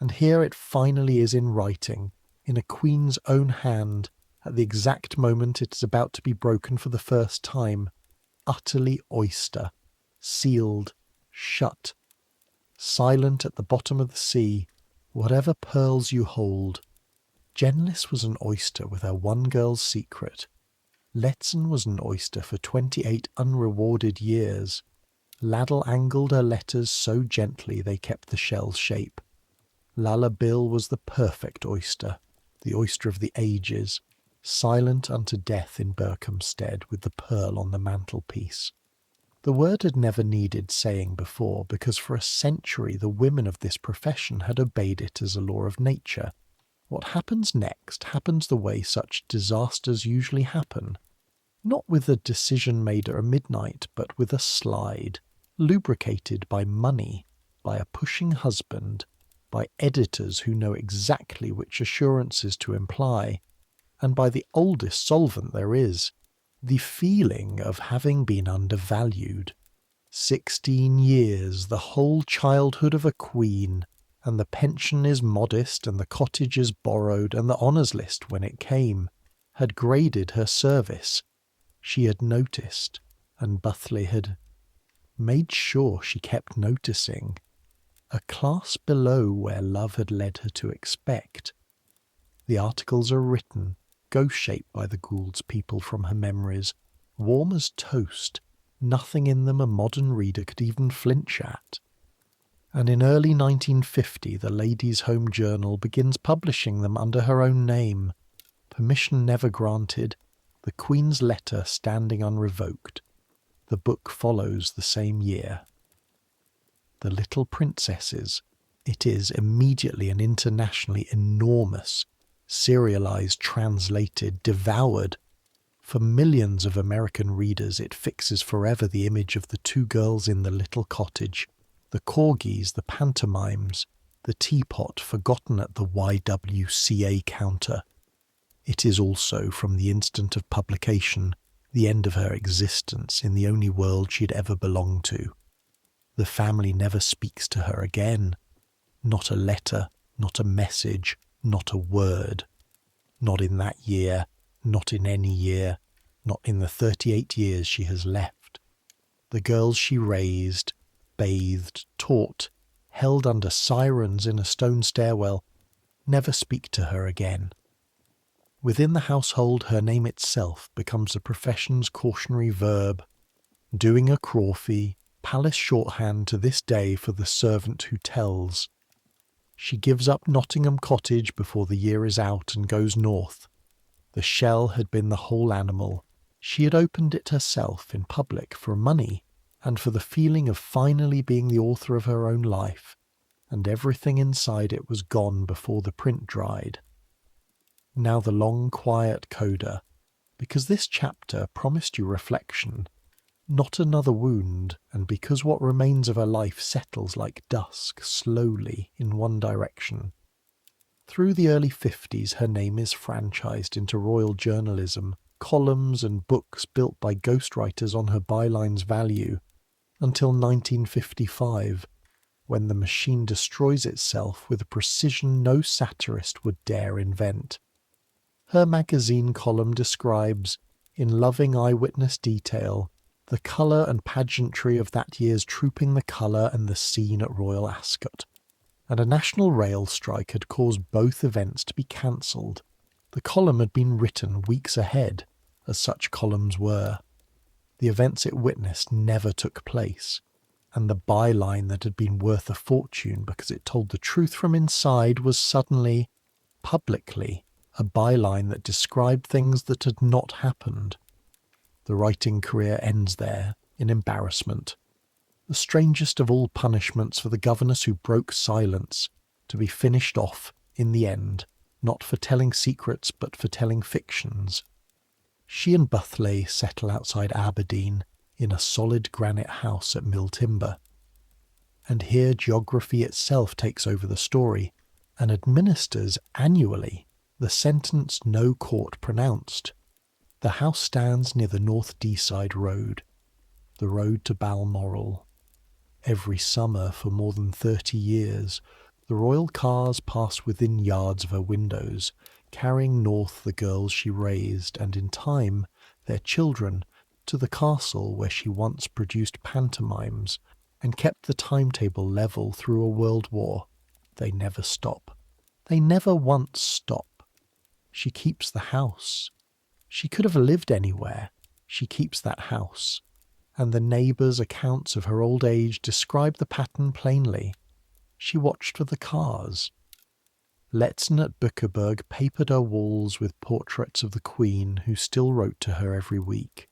and here it finally is in writing, in a queen's own hand, at the exact moment it is about to be broken for the first time, utterly oyster, sealed, shut, silent at the bottom of the sea, whatever pearls you hold. Genlis was an oyster with her one girl's secret. Lehzen was an oyster for 28 unrewarded years. Laddle angled her letters so gently they kept the shell's shape. Lala Bill was the perfect oyster, the oyster of the ages, silent unto death in Berkhamsted with the pearl on the mantelpiece. The word had never needed saying before, because for a century the women of this profession had obeyed it as a law of nature. What happens next happens the way such disasters usually happen, not with a decision made at midnight, but with a slide, lubricated by money, by a pushing husband, by editors who know exactly which assurances to imply, and by the oldest solvent there is, the feeling of having been undervalued. 16 years, the whole childhood of a queen, and the pension is modest, and the cottage is borrowed, and the honours list, when it came, had graded her service. She had noticed, and Buckley had made sure she kept noticing, a class below where love had led her to expect. The articles are written, ghost-shaped by the Gould's people from her memories, warm as toast, nothing in them a modern reader could even flinch at. And in early 1950 the Ladies' Home Journal begins publishing them under her own name, permission never granted, the Queen's letter standing unrevoked. The book follows the same year. The Little Princesses. It is immediately and internationally enormous, serialized, translated, devoured. For millions of American readers, it fixes forever the image of the two girls in the little cottage, the corgis, the pantomimes, the teapot forgotten at the YWCA counter. It is also, from the instant of publication, the end of her existence in the only world she'd ever belonged to. The family never speaks to her again. Not a letter, not a message, not a word. Not in that year, not in any year, not in the 38 years she has left. The girls she raised, bathed, taught, held under sirens in a stone stairwell, never speak to her again. Within the household, her name itself becomes the profession's cautionary verb, doing a Crawfie, palace shorthand to this day for the servant who tells. She gives up Nottingham Cottage before the year is out and goes north. The shell had been the whole animal. She had opened it herself in public for money and for the feeling of finally being the author of her own life, and everything inside it was gone before the print dried. Now the long, quiet coda, because this chapter promised you reflection, not another wound, and because what remains of her life settles like dusk, slowly, in one direction. Through the early 50s, her name is franchised into royal journalism, columns and books built by ghostwriters on her byline's value, until 1955, when the machine destroys itself with a precision no satirist would dare invent. Her magazine column describes, in loving eyewitness detail, the colour and pageantry of that year's Trooping the Colour and the Scene at Royal Ascot, and a national rail strike had caused both events to be cancelled. The column had been written weeks ahead, as such columns were. The events it witnessed never took place, and the byline that had been worth a fortune because it told the truth from inside was suddenly, publicly, a byline that described things that had not happened. The writing career ends there, in embarrassment. The strangest of all punishments for the governess who broke silence, to be finished off, in the end, not for telling secrets but for telling fictions. She and Buthley settle outside Aberdeen, in a solid granite house at Mill Timber. And here geography itself takes over the story, and administers annually the sentence no court pronounced. The house stands near the North Deeside Road, the road to Balmoral. Every summer for more than 30 years, the royal cars pass within yards of her windows, carrying north the girls she raised and, in time, their children, to the castle where she once produced pantomimes and kept the timetable level through a world war. They never stop. They never once stop. She keeps the house. She could have lived anywhere. She keeps that house. And the neighbours' accounts of her old age describe the pattern plainly. She watched for the cars. Lehzen at Bückeburg papered her walls with portraits of the Queen, who still wrote to her every week.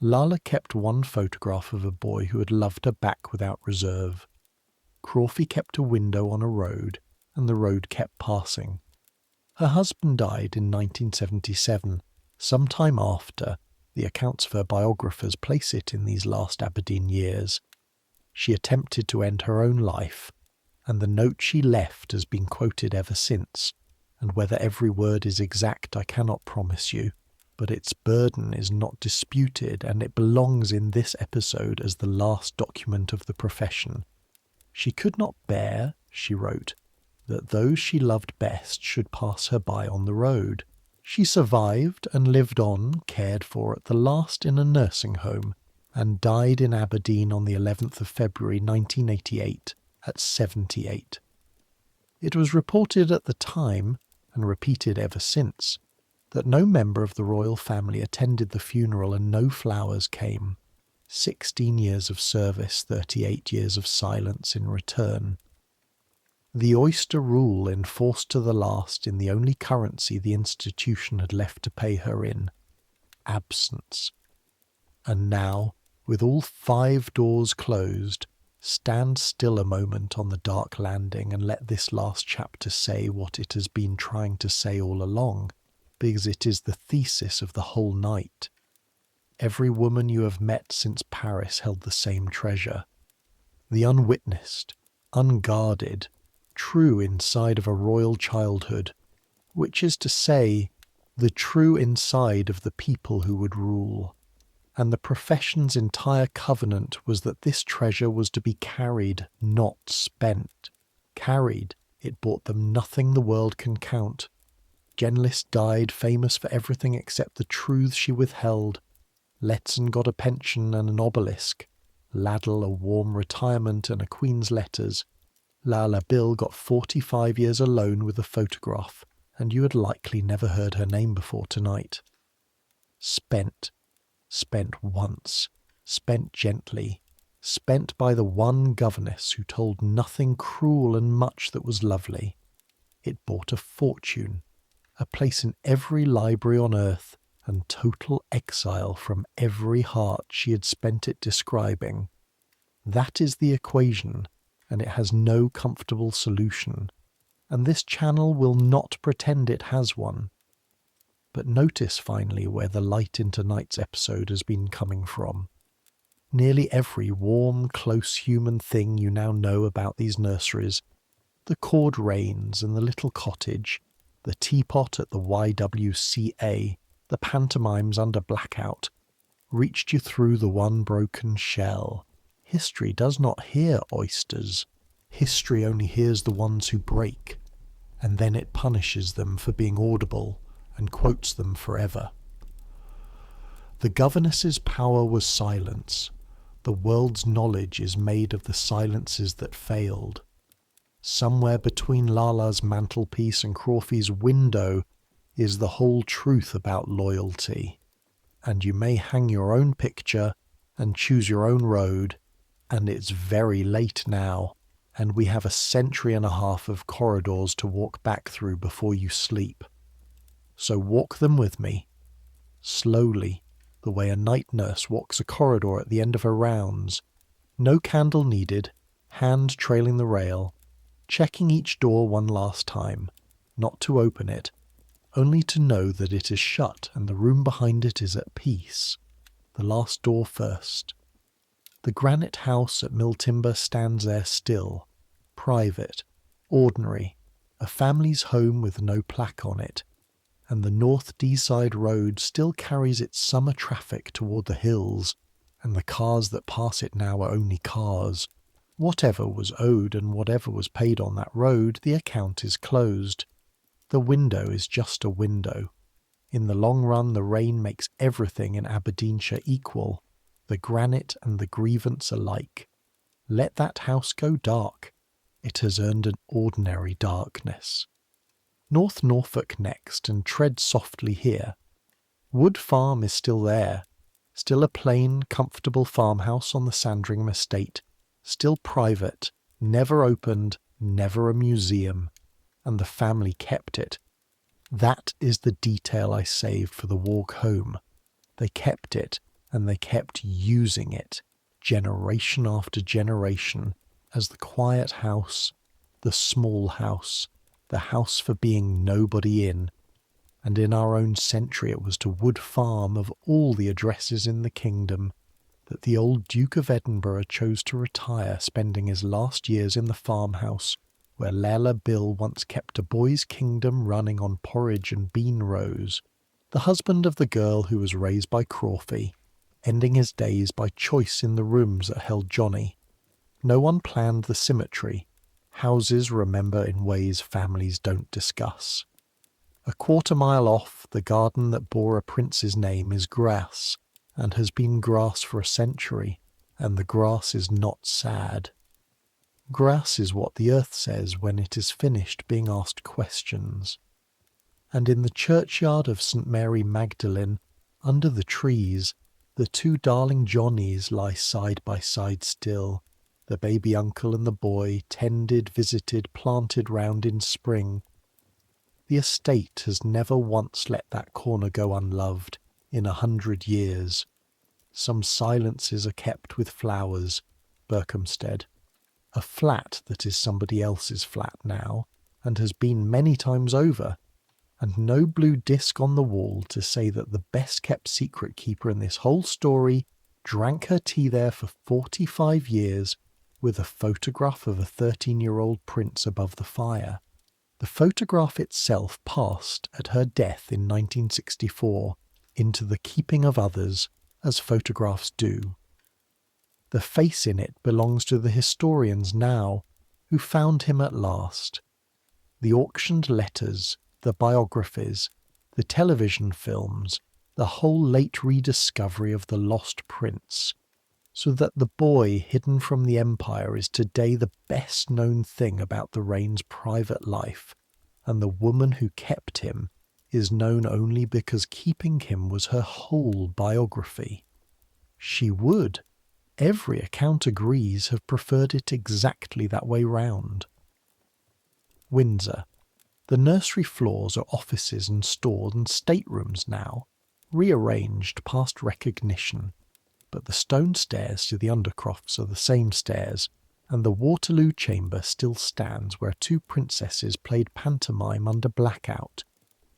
Lala kept one photograph of a boy who had loved her back without reserve. Crawfie kept a window on a road, and the road kept passing. Her husband died in 1977, some time after. The accounts of her biographers place it in these last Aberdeen years. She attempted to end her own life, and the note she left has been quoted ever since, and whether every word is exact I cannot promise you, but its burden is not disputed, and it belongs in this episode as the last document of the profession. She could not bear, she wrote, that those she loved best should pass her by on the road. She survived and lived on, cared for at the last in a nursing home, and died in Aberdeen on the 11th of February 1988 at 78. It was reported at the time, and repeated ever since, that no member of the royal family attended the funeral and no flowers came. 16 years of service, 38 years of silence in return. The oyster rule enforced to the last in the only currency the institution had left to pay her in, absence. And now, with all 5 doors closed, stand still a moment on the dark landing and let this last chapter say what it has been trying to say all along, because it is the thesis of the whole night. Every woman you have met since Paris held the same treasure. The unwitnessed, unguarded, true inside of a royal childhood, which is to say, the true inside of the people who would rule. And the profession's entire covenant was that this treasure was to be carried, not spent. Carried, it bought them nothing the world can count. Genlis died famous for everything except the truths she withheld. Lehzen got a pension and an obelisk. Laddle a warm retirement and a queen's letters. Lala Bill got 45 years alone with a photograph, and you had likely never heard her name before tonight. Spent. Spent once. Spent gently. Spent by the one governess who told nothing cruel and much that was lovely. It bought a fortune, a place in every library on earth, and total exile from every heart she had spent it describing. That is the equation, and it has no comfortable solution, and this channel will not pretend it has one. But notice finally where the Light into Night's episode has been coming from. Nearly every warm, close human thing you now know about these nurseries, the cord reins and the little cottage, the teapot at the YWCA, the pantomimes under blackout, reached you through the one broken shell. History does not hear oysters. History only hears the ones who break, and then it punishes them for being audible and quotes them forever. The governess's power was silence. The world's knowledge is made of the silences that failed. Somewhere between Lala's mantelpiece and Crawfey's window is the whole truth about loyalty, and you may hang your own picture and choose your own road, and it's very late now, and we have a century and a half of corridors to walk back through before you sleep. So walk them with me, slowly, the way a night nurse walks a corridor at the end of her rounds, no candle needed, hand trailing the rail, checking each door one last time, not to open it, only to know that it is shut and the room behind it is at peace. The last door first. The granite house at Mill Timber stands there still, private, ordinary, a family's home with no plaque on it, and the North Deeside Road still carries its summer traffic toward the hills, and the cars that pass it now are only cars. Whatever was owed and whatever was paid on that road, the account is closed. The window is just a window. In the long run, the rain makes everything in Aberdeenshire equal, the granite and the grievance alike. Let that house go dark. It has earned an ordinary darkness. North Norfolk next, and tread softly here. Wood Farm is still there, still a plain, comfortable farmhouse on the Sandringham estate, still private, never opened, never a museum, and the family kept it. That is the detail I saved for the walk home. They kept it, and they kept using it, generation after generation, as the quiet house, the small house, the house for being nobody in. And in our own century it was to Wood Farm, of all the addresses in the kingdom, that the old Duke of Edinburgh chose to retire, spending his last years in the farmhouse where Lala Bill once kept a boy's kingdom running on porridge and bean rows, the husband of the girl who was raised by Crawfey, ending his days by choice in the rooms that held Johnny. No one planned the symmetry. Houses remember in ways families don't discuss. A quarter-mile off, the garden that bore a prince's name is grass, and has been grass for a century, and the grass is not sad. Grass is what the earth says when it is finished being asked questions. And in the churchyard of St. Mary Magdalene, under the trees, the 2 darling Johnnies lie side by side still, the baby uncle and the boy, tended, visited, planted round in spring. The estate has never once let that corner go unloved in 100 years. some silences are kept with flowers, Berkhamsted. A flat that is somebody else's flat now, and has been many times over, and no blue disc on the wall to say that the best-kept secret keeper in this whole story drank her tea there for 45 years with a photograph of a 13-year-old prince above the fire. The photograph itself passed, at her death in 1964, into the keeping of others, as photographs do. The face in it belongs to the historians now, who found him at last. The auctioned letters, the biographies, the television films, the whole late rediscovery of the lost prince, so that the boy hidden from the empire is today the best known thing about the reign's private life, and the woman who kept him is known only because keeping him was her whole biography. She would, every account agrees, have preferred it exactly that way round. Windsor. The nursery floors are offices and stores and staterooms now, rearranged past recognition, but the stone stairs to the Undercrofts are the same stairs, and the Waterloo chamber still stands where two princesses played pantomime under blackout,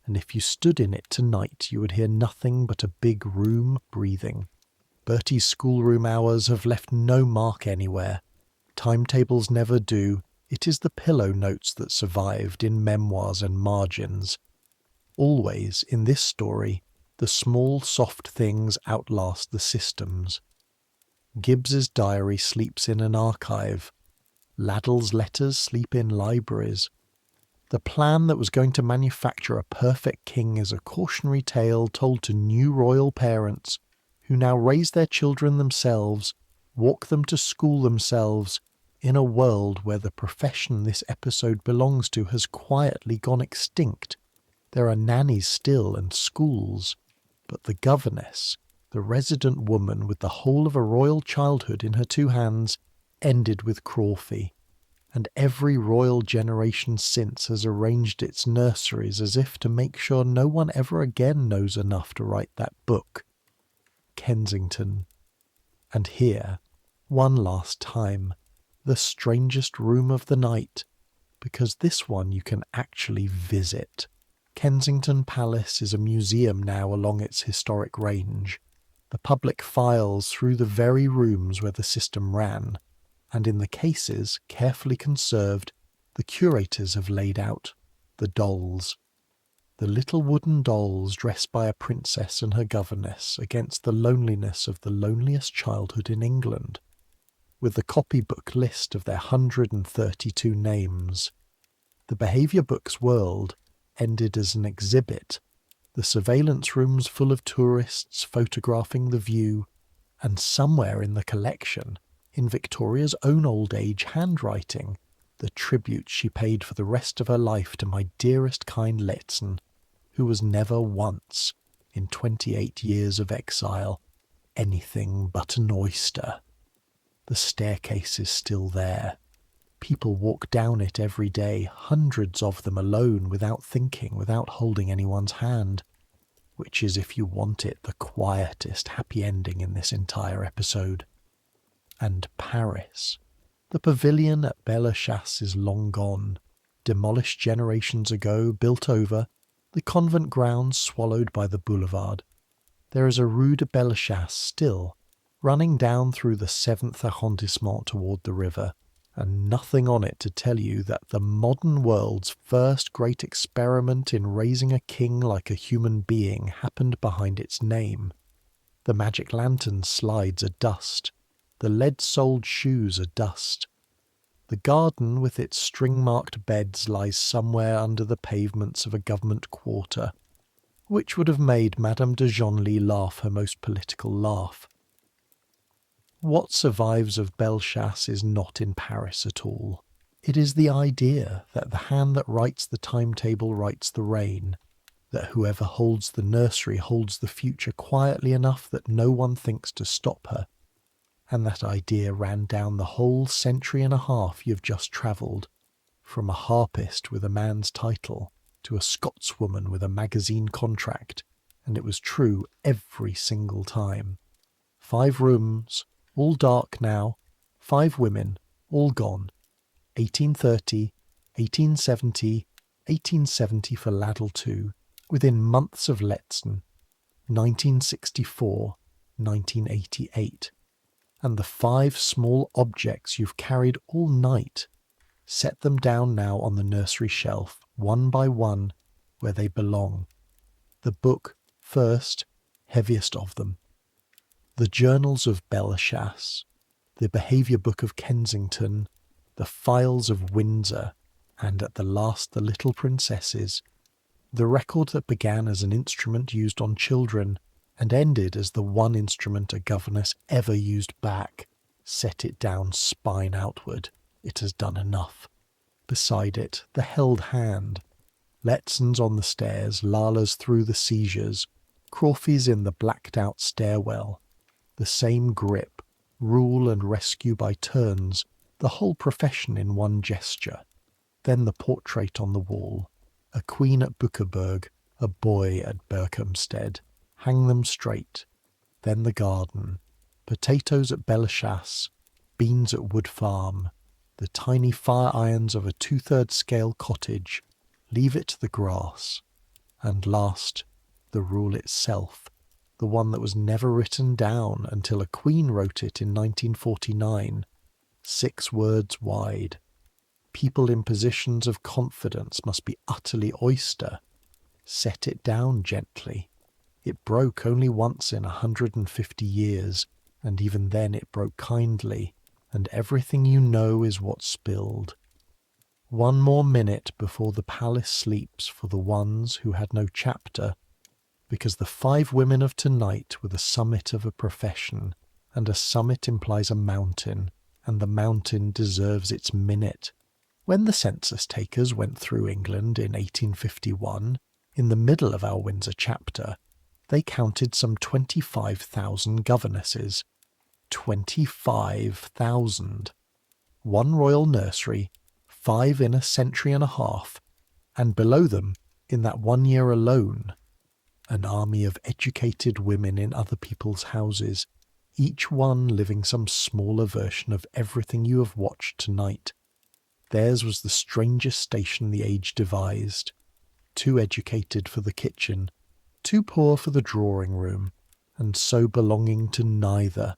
and if you stood in it tonight you would hear nothing but a big room breathing. Bertie's schoolroom hours have left no mark anywhere. Timetables never do. It is the pillow notes that survived in memoirs and margins. Always, in this story, the small soft things outlast the systems. Gibbs's diary sleeps in an archive. Laddell's letters sleep in libraries. The plan that was going to manufacture a perfect king is a cautionary tale told to new royal parents who now raise their children themselves, walk them to school themselves, in a world where the profession this episode belongs to has quietly gone extinct. There are nannies still and schools, but the governess, the resident woman with the whole of a royal childhood in her two hands, ended with Crawfey, and every royal generation since has arranged its nurseries as if to make sure no one ever again knows enough to write that book. Kensington. And here, one last time, the strangest room of the night, because this one you can actually visit. Kensington Palace is a museum now along its historic range. The public files through the very rooms where the system ran, and in the cases, carefully conserved, the curators have laid out the dolls. The little wooden dolls dressed by a princess and her governess against the loneliness of the loneliest childhood in England, with the copybook list of their 132 names. The behaviour book's world ended as an exhibit, the surveillance rooms full of tourists photographing the view, and somewhere in the collection, in Victoria's own old age handwriting, the tribute she paid for the rest of her life to my dearest kind Lyttelton, who was never once, in 28 years of exile, anything but an oyster. The staircase is still there. People walk down it every day, hundreds of them alone, without thinking, without holding anyone's hand, which is, if you want it, the quietest happy ending in this entire episode. And Paris. The pavilion at Belle-Chasse is long gone, demolished generations ago, built over, the convent grounds swallowed by the boulevard. There is a Rue de Belle-Chasse still, running down through the 7th arrondissement toward the river, and nothing on it to tell you that the modern world's first great experiment in raising a king like a human being happened behind its name. The magic lantern slides are dust. The lead-soled shoes are dust. The garden with its string-marked beds lies somewhere under the pavements of a government quarter, which would have made Madame de Genlis laugh her most political laugh. What survives of Belle-Chasse is not in Paris at all. It is the idea that the hand that writes the timetable writes the reign, that whoever holds the nursery holds the future quietly enough that no one thinks to stop her, and that idea ran down the whole century and a half you've just travelled, from a harpist with a man's title to a Scotswoman with a magazine contract, and it was true every single time. 5 rooms, all dark now, 5 women, all gone. 1830, 1870, 1870 for Ladle too, within months of Lehzen, 1964, 1988. And the 5 small objects you've carried all night, set them down now on the nursery shelf, one by one, where they belong. The book first, heaviest of them. The journals of Bellechasse, the behaviour book of Kensington, the files of Windsor, and at the last the little princesses, the record that began as an instrument used on children and ended as the one instrument a governess ever used back. Set it down spine outward. It has done enough. Beside it, the held hand. Lehzen's on the stairs, Lala's through the seizures, Crawfey's in the blacked-out stairwell. The same grip, rule and rescue by turns, the whole profession in one gesture. Then the portrait on the wall. A queen at Buckerberg, a boy at Berkhamsted. Hang them straight. Then the garden. Potatoes at Bellechasse, beans at Wood Farm. The tiny fire irons of a 2/3 scale cottage. Leave it to the grass. And last, the rule itself, the one that was never written down until a queen wrote it in 1949, 6 words wide. People in positions of confidence must be utterly oyster. Set it down gently. It broke only once in 150 years, and even then it broke kindly, and everything you know is what spilled. One more minute before the palace sleeps for the ones who had no chapter, because the 5 women of tonight were the summit of a profession, and a summit implies a mountain, and the mountain deserves its minute. When the census takers went through England in 1851, in the middle of our Windsor chapter, they counted some 25,000 governesses. 25,000. 1 royal nursery, 5 in a century and a half, and below them, in that 1 year alone, an army of educated women in other people's houses, each one living some smaller version of everything you have watched tonight. Theirs was the strangest station the age devised. Too educated for the kitchen, too poor for the drawing-room, and so belonging to neither,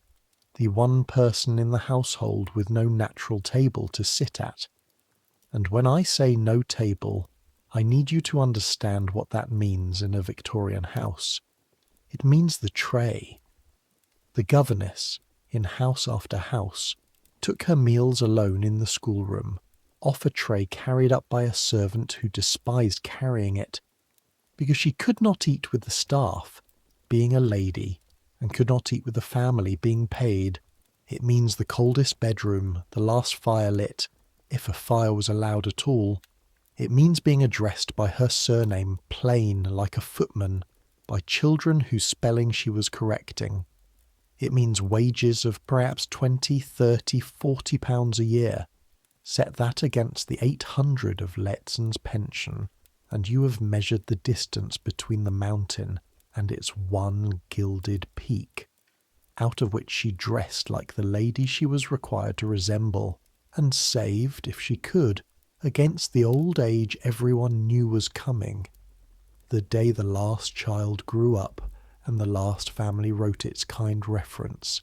the one person in the household with no natural table to sit at. And when I say no table, I need you to understand what that means in a Victorian house. It means the tray. The governess, in house after house, took her meals alone in the schoolroom, off a tray carried up by a servant who despised carrying it, because she could not eat with the staff, being a lady, and could not eat with the family, being paid. It means the coldest bedroom, the last fire lit, if a fire was allowed at all. It means being addressed by her surname, plain like a footman, by children whose spelling she was correcting. It means wages of perhaps 20, 30, 40 pounds a year. Set that against the 800 of Lehzen's pension, and you have measured the distance between the mountain and its 1 gilded peak, out of which she dressed like the lady she was required to resemble, and saved, if she could, against the old age everyone knew was coming, the day the last child grew up and the last family wrote its kind reference,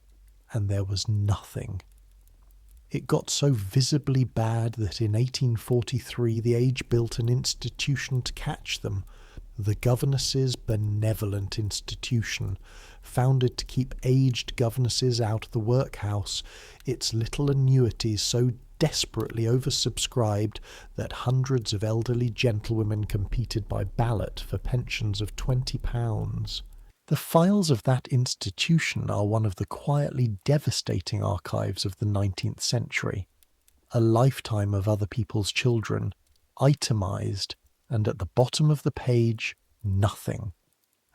and there was nothing. It got so visibly bad that in 1843 the age built an institution to catch them, the Governesses' Benevolent Institution, founded to keep aged governesses out of the workhouse, its little annuities so desperately oversubscribed that hundreds of elderly gentlewomen competed by ballot for pensions of £20. The files of that institution are one of the quietly devastating archives of the 19th century. A lifetime of other people's children, itemised, and at the bottom of the page, nothing.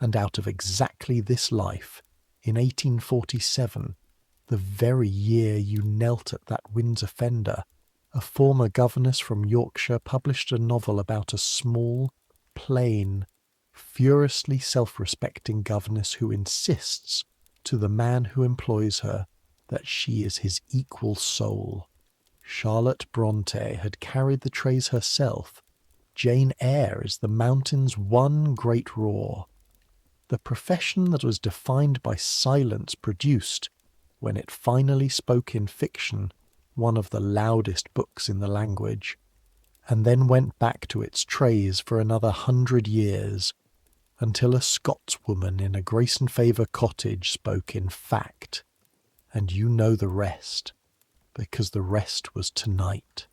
And out of exactly this life, in 1847, the very year you knelt at that Windsor fender, a former governess from Yorkshire published a novel about a small, plain, furiously self-respecting governess who insists, to the man who employs her that she is his equal soul. Charlotte Brontë had carried the trays herself. Jane Eyre is the mountain's one great roar. The profession that was defined by silence produced, when it finally spoke in fiction, one of the loudest books in the language, and then went back to its trays for another 100 years, until a Scotswoman in a Grayson Favour cottage spoke in fact. And you know the rest, because the rest was tonight.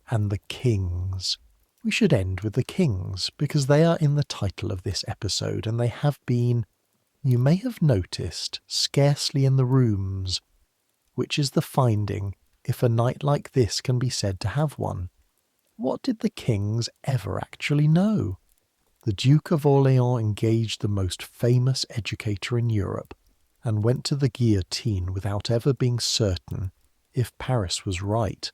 And the kings. We should end with the kings, because they are in the title of this episode, and they have been, you may have noticed, scarcely in the rooms, which is the finding if a night like this can be said to have one. What did the kings ever actually know? The Duke of Orleans engaged the most famous educator in Europe, and went to the guillotine without ever being certain, if Paris was right,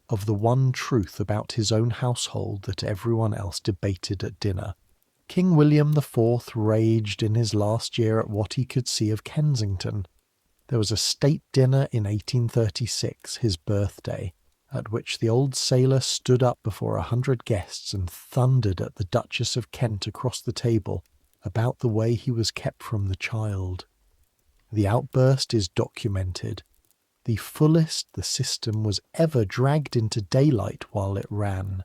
of the one truth about his own household that everyone else debated at dinner. King William IV raged in his last year at what he could see of Kensington. There was a state dinner in 1836, his birthday, at which the old sailor stood up before 100 guests and thundered at the Duchess of Kent across the table about the way he was kept from the child. The outburst is documented. The fullest the system was ever dragged into daylight while it ran.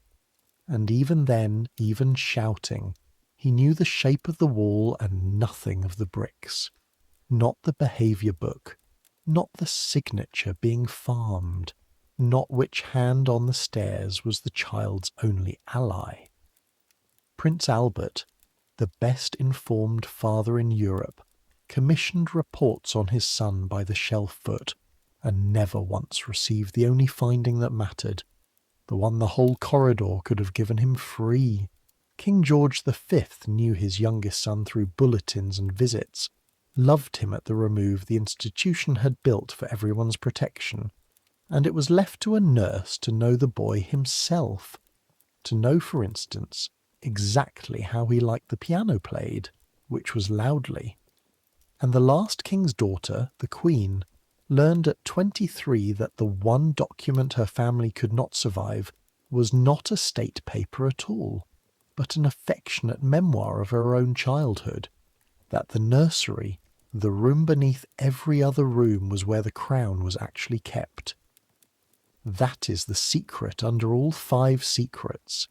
And even then, even shouting, he knew the shape of the wall and nothing of the bricks. Not the behaviour book, not the signature being farmed, not which hand on the stairs was the child's only ally. Prince Albert, the best informed father in Europe, commissioned reports on his son by the shelf foot, and never once received the only finding that mattered, the one the whole corridor could have given him free. King George V knew his youngest son through bulletins and visits, loved him at the remove the institution had built for everyone's protection, and it was left to a nurse to know the boy himself, to know, for instance, exactly how he liked the piano played, which was loudly. And the last king's daughter, the Queen, learned at 23 that the one document her family could not survive was not a state paper at all, but an affectionate memoir of her own childhood, that the nursery, the room beneath every other room, was where the crown was actually kept. That is the secret under all 5 secrets,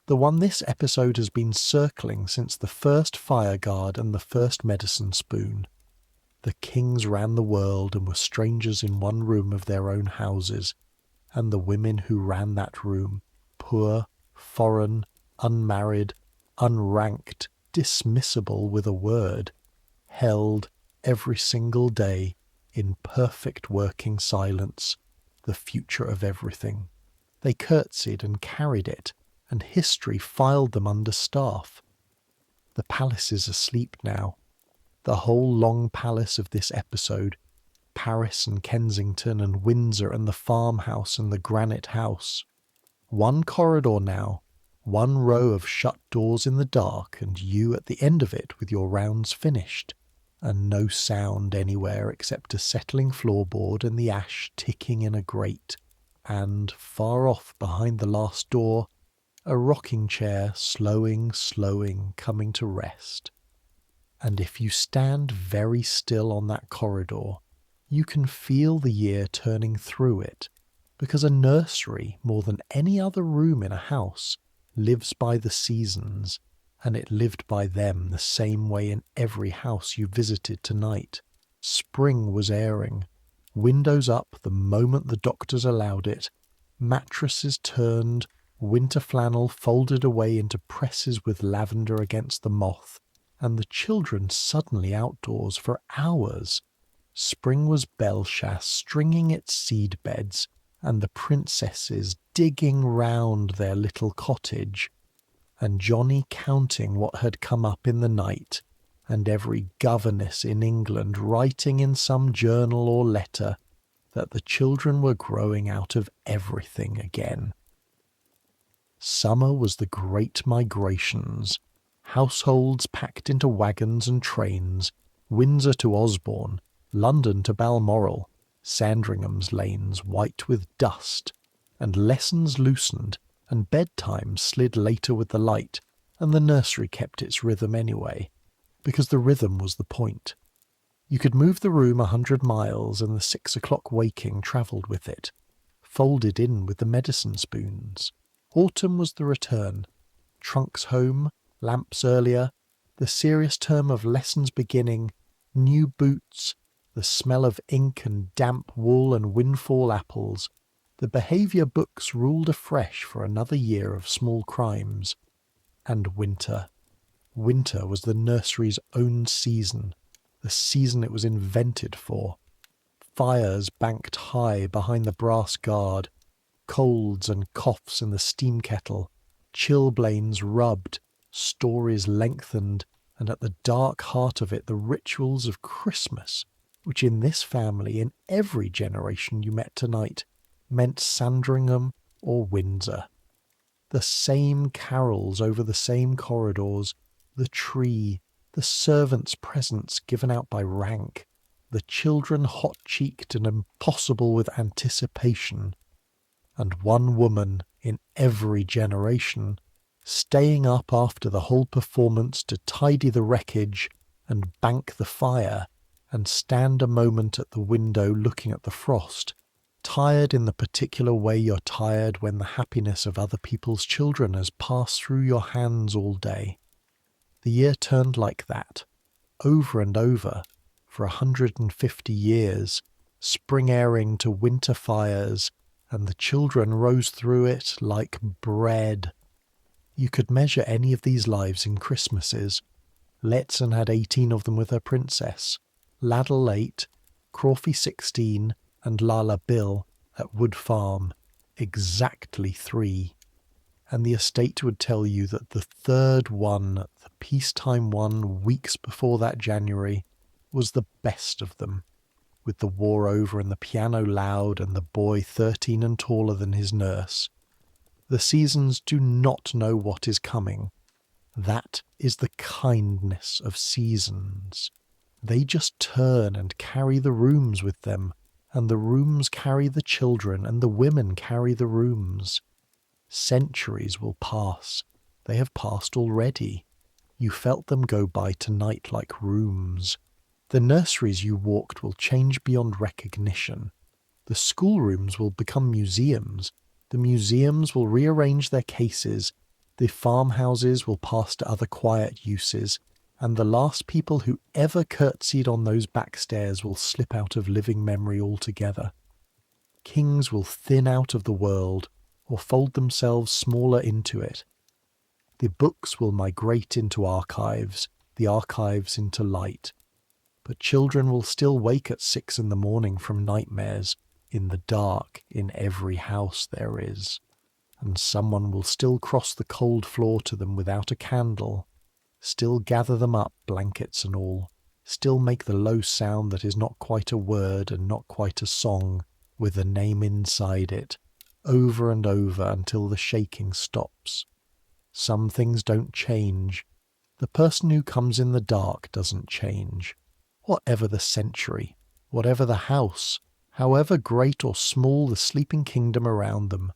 the one this episode has been circling since the first fire guard and the first medicine spoon. The kings ran the world and were strangers in one room of their own houses, and the women who ran that room, poor, foreign, unmarried, unranked, dismissible with a word, held every single day, in perfect working silence, the future of everything. They curtsied and carried it, and history filed them under staff. The palace is asleep now. The whole long palace of this episode, Paris and Kensington and Windsor and the farmhouse and the granite house. One corridor now, one row of shut doors in the dark, and you at the end of it with your rounds finished, and no sound anywhere except a settling floorboard and the ash ticking in a grate, and, far off behind the last door, a rocking chair slowing, coming to rest. And if you stand very still on that corridor, you can feel the year turning through it, because a nursery, more than any other room in a house, lives by the seasons, and it lived by them the same way in every house you visited tonight. Spring was airing, windows up the moment the doctors allowed it, mattresses turned, winter flannel folded away into presses with lavender against the moth, and the children suddenly outdoors for hours. Spring was Belchas stringing its seed beds, and the princesses digging round their little cottage, and Johnny counting what had come up in the night, and every governess in England writing in some journal or letter that the children were growing out of everything again. Summer was the great migrations, households packed into wagons and trains, Windsor to Osborne, London to Balmoral, Sandringham's lanes white with dust, and lessons loosened, and bedtime slid later with the light, and the nursery kept its rhythm anyway, because the rhythm was the point. You could move the room 100 miles, and the 6 o'clock waking travelled with it, folded in with the medicine spoons. Autumn was the return. Trunks home, lamps earlier, the serious term of lessons beginning, new boots, the smell of ink and damp wool and windfall apples. The behaviour books ruled afresh for another year of small crimes. And winter. Winter was the nursery's own season, the season it was invented for. Fires banked high behind the brass guard, colds and coughs in the steam kettle, chilblains rubbed, stories lengthened, and at the dark heart of it the rituals of Christmas, which in this family, in every generation you met tonight, meant Sandringham or Windsor. The same carols over the same corridors, the tree, the servants' presents given out by rank, the children hot-cheeked and impossible with anticipation, and one woman in every generation, staying up after the whole performance to tidy the wreckage and bank the fire, and stand a moment at the window looking at the frost, tired in the particular way you're tired when the happiness of other people's children has passed through your hands all day. The year turned like that, over and over, for 150 years, spring airing to winter fires, and the children rose through it like bread. You could measure any of these lives in Christmases. Lehzen had 18 of them with her princess, Laddle 8, Crawfey 16, and Lala Bill at Wood Farm, exactly 3. And the estate would tell you that the third one, the peacetime one weeks before that January, was the best of them, with the war over and the piano loud and the boy 13 and taller than his nurse. The seasons do not know what is coming. That is the kindness of seasons. They just turn and carry the rooms with them, and the rooms carry the children, and the women carry the rooms. Centuries will pass. They have passed already. You felt them go by tonight like rooms. The nurseries you walked will change beyond recognition. The schoolrooms will become museums. The museums will rearrange their cases. The farmhouses will pass to other quiet uses. And the last people who ever curtsied on those back stairs will slip out of living memory altogether. Kings will thin out of the world, or fold themselves smaller into it. The books will migrate into archives, the archives into light. But children will still wake at 6 in the morning from nightmares, in the dark, in every house there is. And someone will still cross the cold floor to them without a candle, still gather them up, blankets and all, still make the low sound that is not quite a word and not quite a song, with a name inside it, over and over until the shaking stops. Some things don't change. The person who comes in the dark doesn't change. Whatever the century, whatever the house, however great or small the sleeping kingdom around them,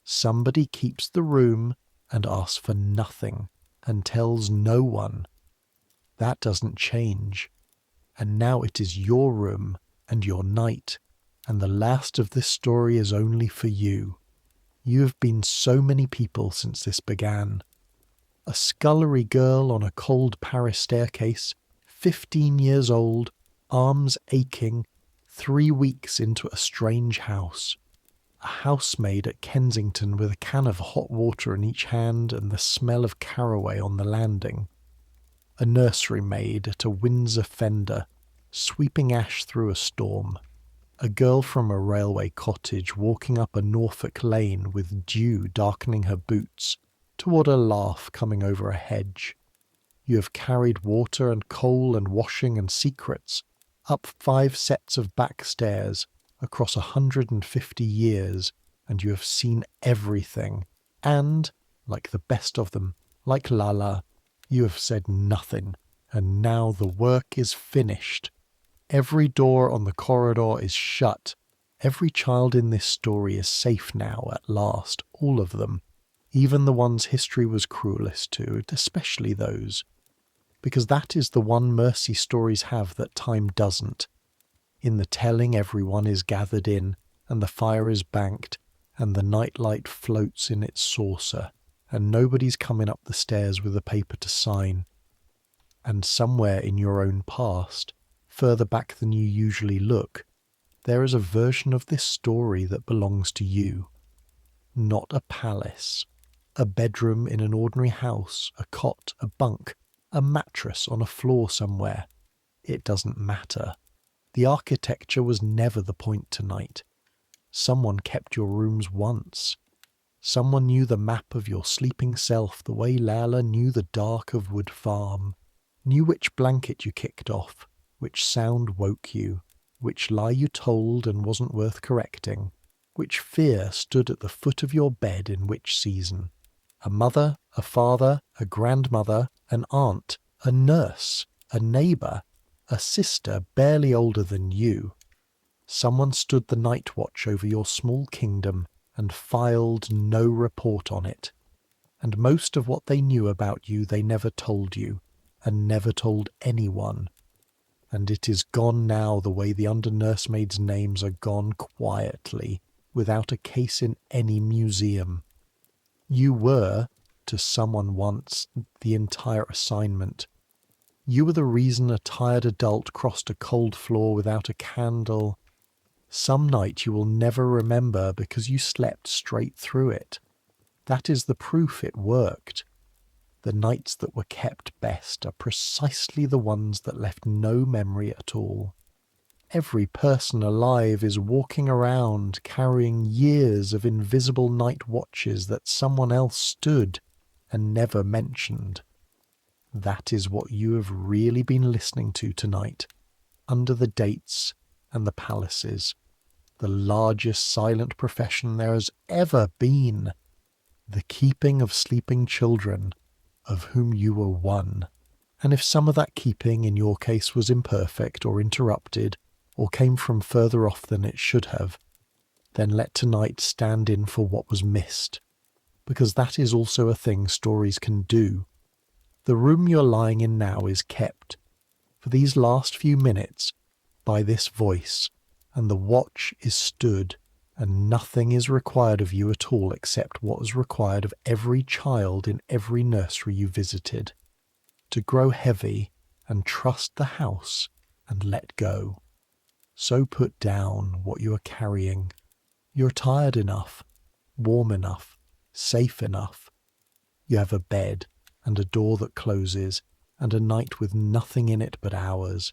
somebody keeps the room and asks for nothing and tells no one. That doesn't change. And now it is your room and your night, and the last of this story is only for you. You have been so many people since this began. A scullery girl on a cold Paris staircase, 15 years old, arms aching, 3 weeks into a strange house. A housemaid at Kensington with a can of hot water in each hand and the smell of caraway on the landing. A nursery maid at a Windsor fender, sweeping ash through a storm. A girl from a railway cottage walking up a Norfolk lane with dew darkening her boots, toward a laugh coming over a hedge. You have carried water and coal and washing and secrets up 5 sets of back stairs across 150 years, and you have seen everything. And, like the best of them, like Lala, you have said nothing, and now the work is finished. Every door on the corridor is shut. Every child in this story is safe now, at last, all of them. Even the ones history was cruelest to, especially those. Because that is the one mercy stories have that time doesn't. In the telling, everyone is gathered in, and the fire is banked, and the nightlight floats in its saucer, and nobody's coming up the stairs with a paper to sign. And somewhere in your own past, further back than you usually look, there is a version of this story that belongs to you. Not a palace, a bedroom in an ordinary house, a cot, a bunk, a mattress on a floor somewhere. It doesn't matter. The architecture was never the point tonight. Someone kept your rooms once. Someone knew the map of your sleeping self the way Lala knew the dark of Wood Farm, knew which blanket you kicked off, which sound woke you, which lie you told and wasn't worth correcting, which fear stood at the foot of your bed in which season. A mother, a father, a grandmother, an aunt, a nurse, a neighbour, a sister barely older than you. Someone stood the night watch over your small kingdom and filed no report on it. And most of what they knew about you they never told you, and never told anyone. And it is gone now the way the under-nursemaids' names are gone quietly, without a case in any museum. You were, to someone once, the entire assignment. You were the reason a tired adult crossed a cold floor without a candle. Some night you will never remember because you slept straight through it. That is the proof it worked. The nights that were kept best are precisely the ones that left no memory at all. Every person alive is walking around carrying years of invisible night watches that someone else stood and never mentioned. That is what you have really been listening to tonight, under the dates and the palaces, the largest silent profession there has ever been, the keeping of sleeping children, of whom you were one. And if some of that keeping in your case was imperfect or interrupted, or came from further off than it should have, then let tonight stand in for what was missed, because that is also a thing stories can do. The room you're lying in now is kept, for these last few minutes, by this voice, and the watch is stood, and nothing is required of you at all except what was required of every child in every nursery you visited, to grow heavy and trust the house and let go. So put down what you are carrying. You're tired enough, warm enough, safe enough. You have a bed and a door that closes and a night with nothing in it but hours,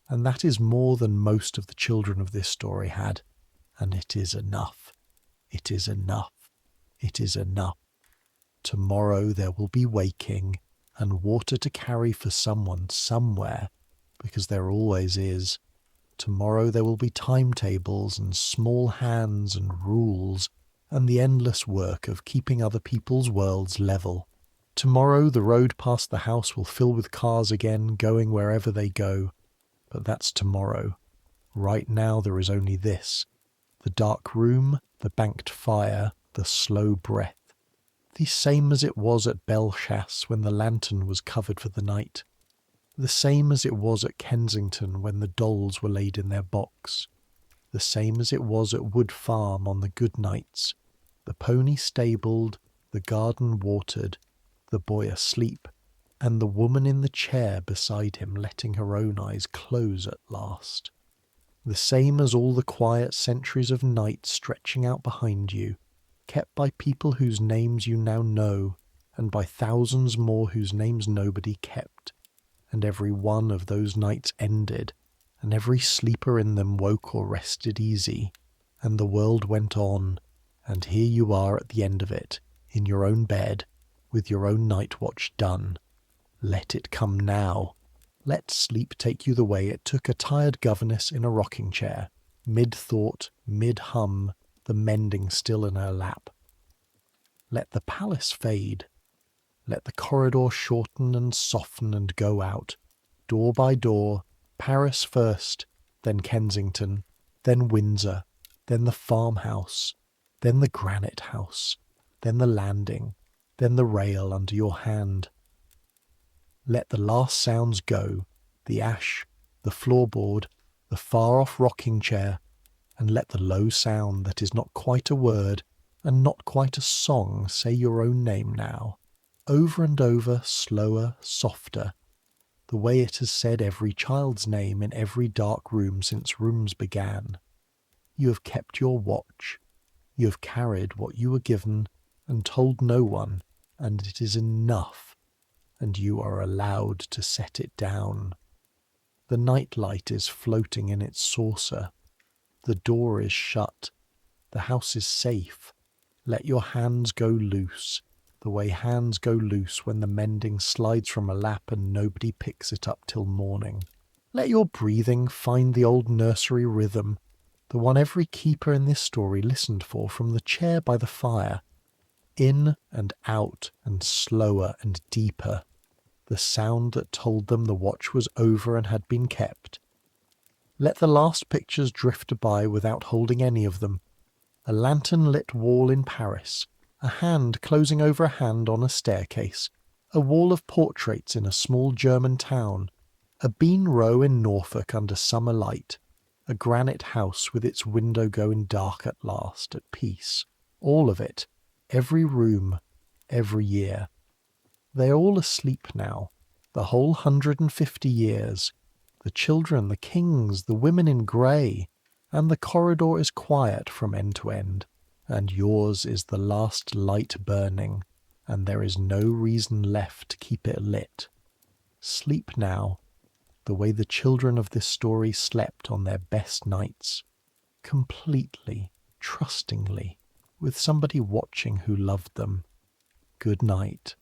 and that is more than most of the children of this story had, and it is enough. It is enough. It is enough. Tomorrow there will be waking and water to carry for someone somewhere, because there always is. Tomorrow there will be timetables and small hands and rules and the endless work of keeping other people's worlds level. Tomorrow the road past the house will fill with cars again, going wherever they go. But that's tomorrow. Right now there is only this. The dark room, the banked fire, the slow breath. The same as it was at Belchasse when the lantern was covered for the night. The same as it was at Kensington when the dolls were laid in their box. The same as it was at Wood Farm on the good nights. The pony stabled, the garden watered, the boy asleep, and the woman in the chair beside him letting her own eyes close at last. The same as all the quiet centuries of night stretching out behind you, kept by people whose names you now know, and by thousands more whose names nobody kept. And every one of those nights ended, and every sleeper in them woke or rested easy, and the world went on, and here you are at the end of it, in your own bed, with your own night watch done. Let it come now. Let sleep take you the way it took a tired governess in a rocking chair, mid-thought, mid-hum, the mending still in her lap. Let the palace fade. Let the corridor shorten and soften and go out, door by door, Paris first, then Kensington, then Windsor, then the farmhouse, then the granite house, then the landing, then the rail under your hand. Let the last sounds go, the ash, the floorboard, the far-off rocking chair, and let the low sound that is not quite a word and not quite a song say your own name now, over and over, slower, softer, the way it has said every child's name in every dark room since rooms began. You have kept your watch. You have carried what you were given and told no one, and it is enough, and you are allowed to set it down. The night light is floating in its saucer. The door is shut. The house is safe. Let your hands go loose, the way hands go loose when the mending slides from a lap and nobody picks it up till morning. Let your breathing find the old nursery rhythm, the one every keeper in this story listened for from the chair by the fire. In and out and slower and deeper, the sound that told them the watch was over and had been kept. Let the last pictures drift by without holding any of them. A lantern-lit wall in Paris, a hand closing over a hand on a staircase, a wall of portraits in a small German town, a bean row in Norfolk under summer light, a granite house with its window going dark at last, at peace. All of it, every room, every year. They are all asleep now, the whole 150 years, the children, the kings, the women in grey, and the corridor is quiet from end to end, and yours is the last light burning, and there is no reason left to keep it lit. Sleep now, the way the children of this story slept on their best nights, completely, trustingly, with somebody watching who loved them. Good night.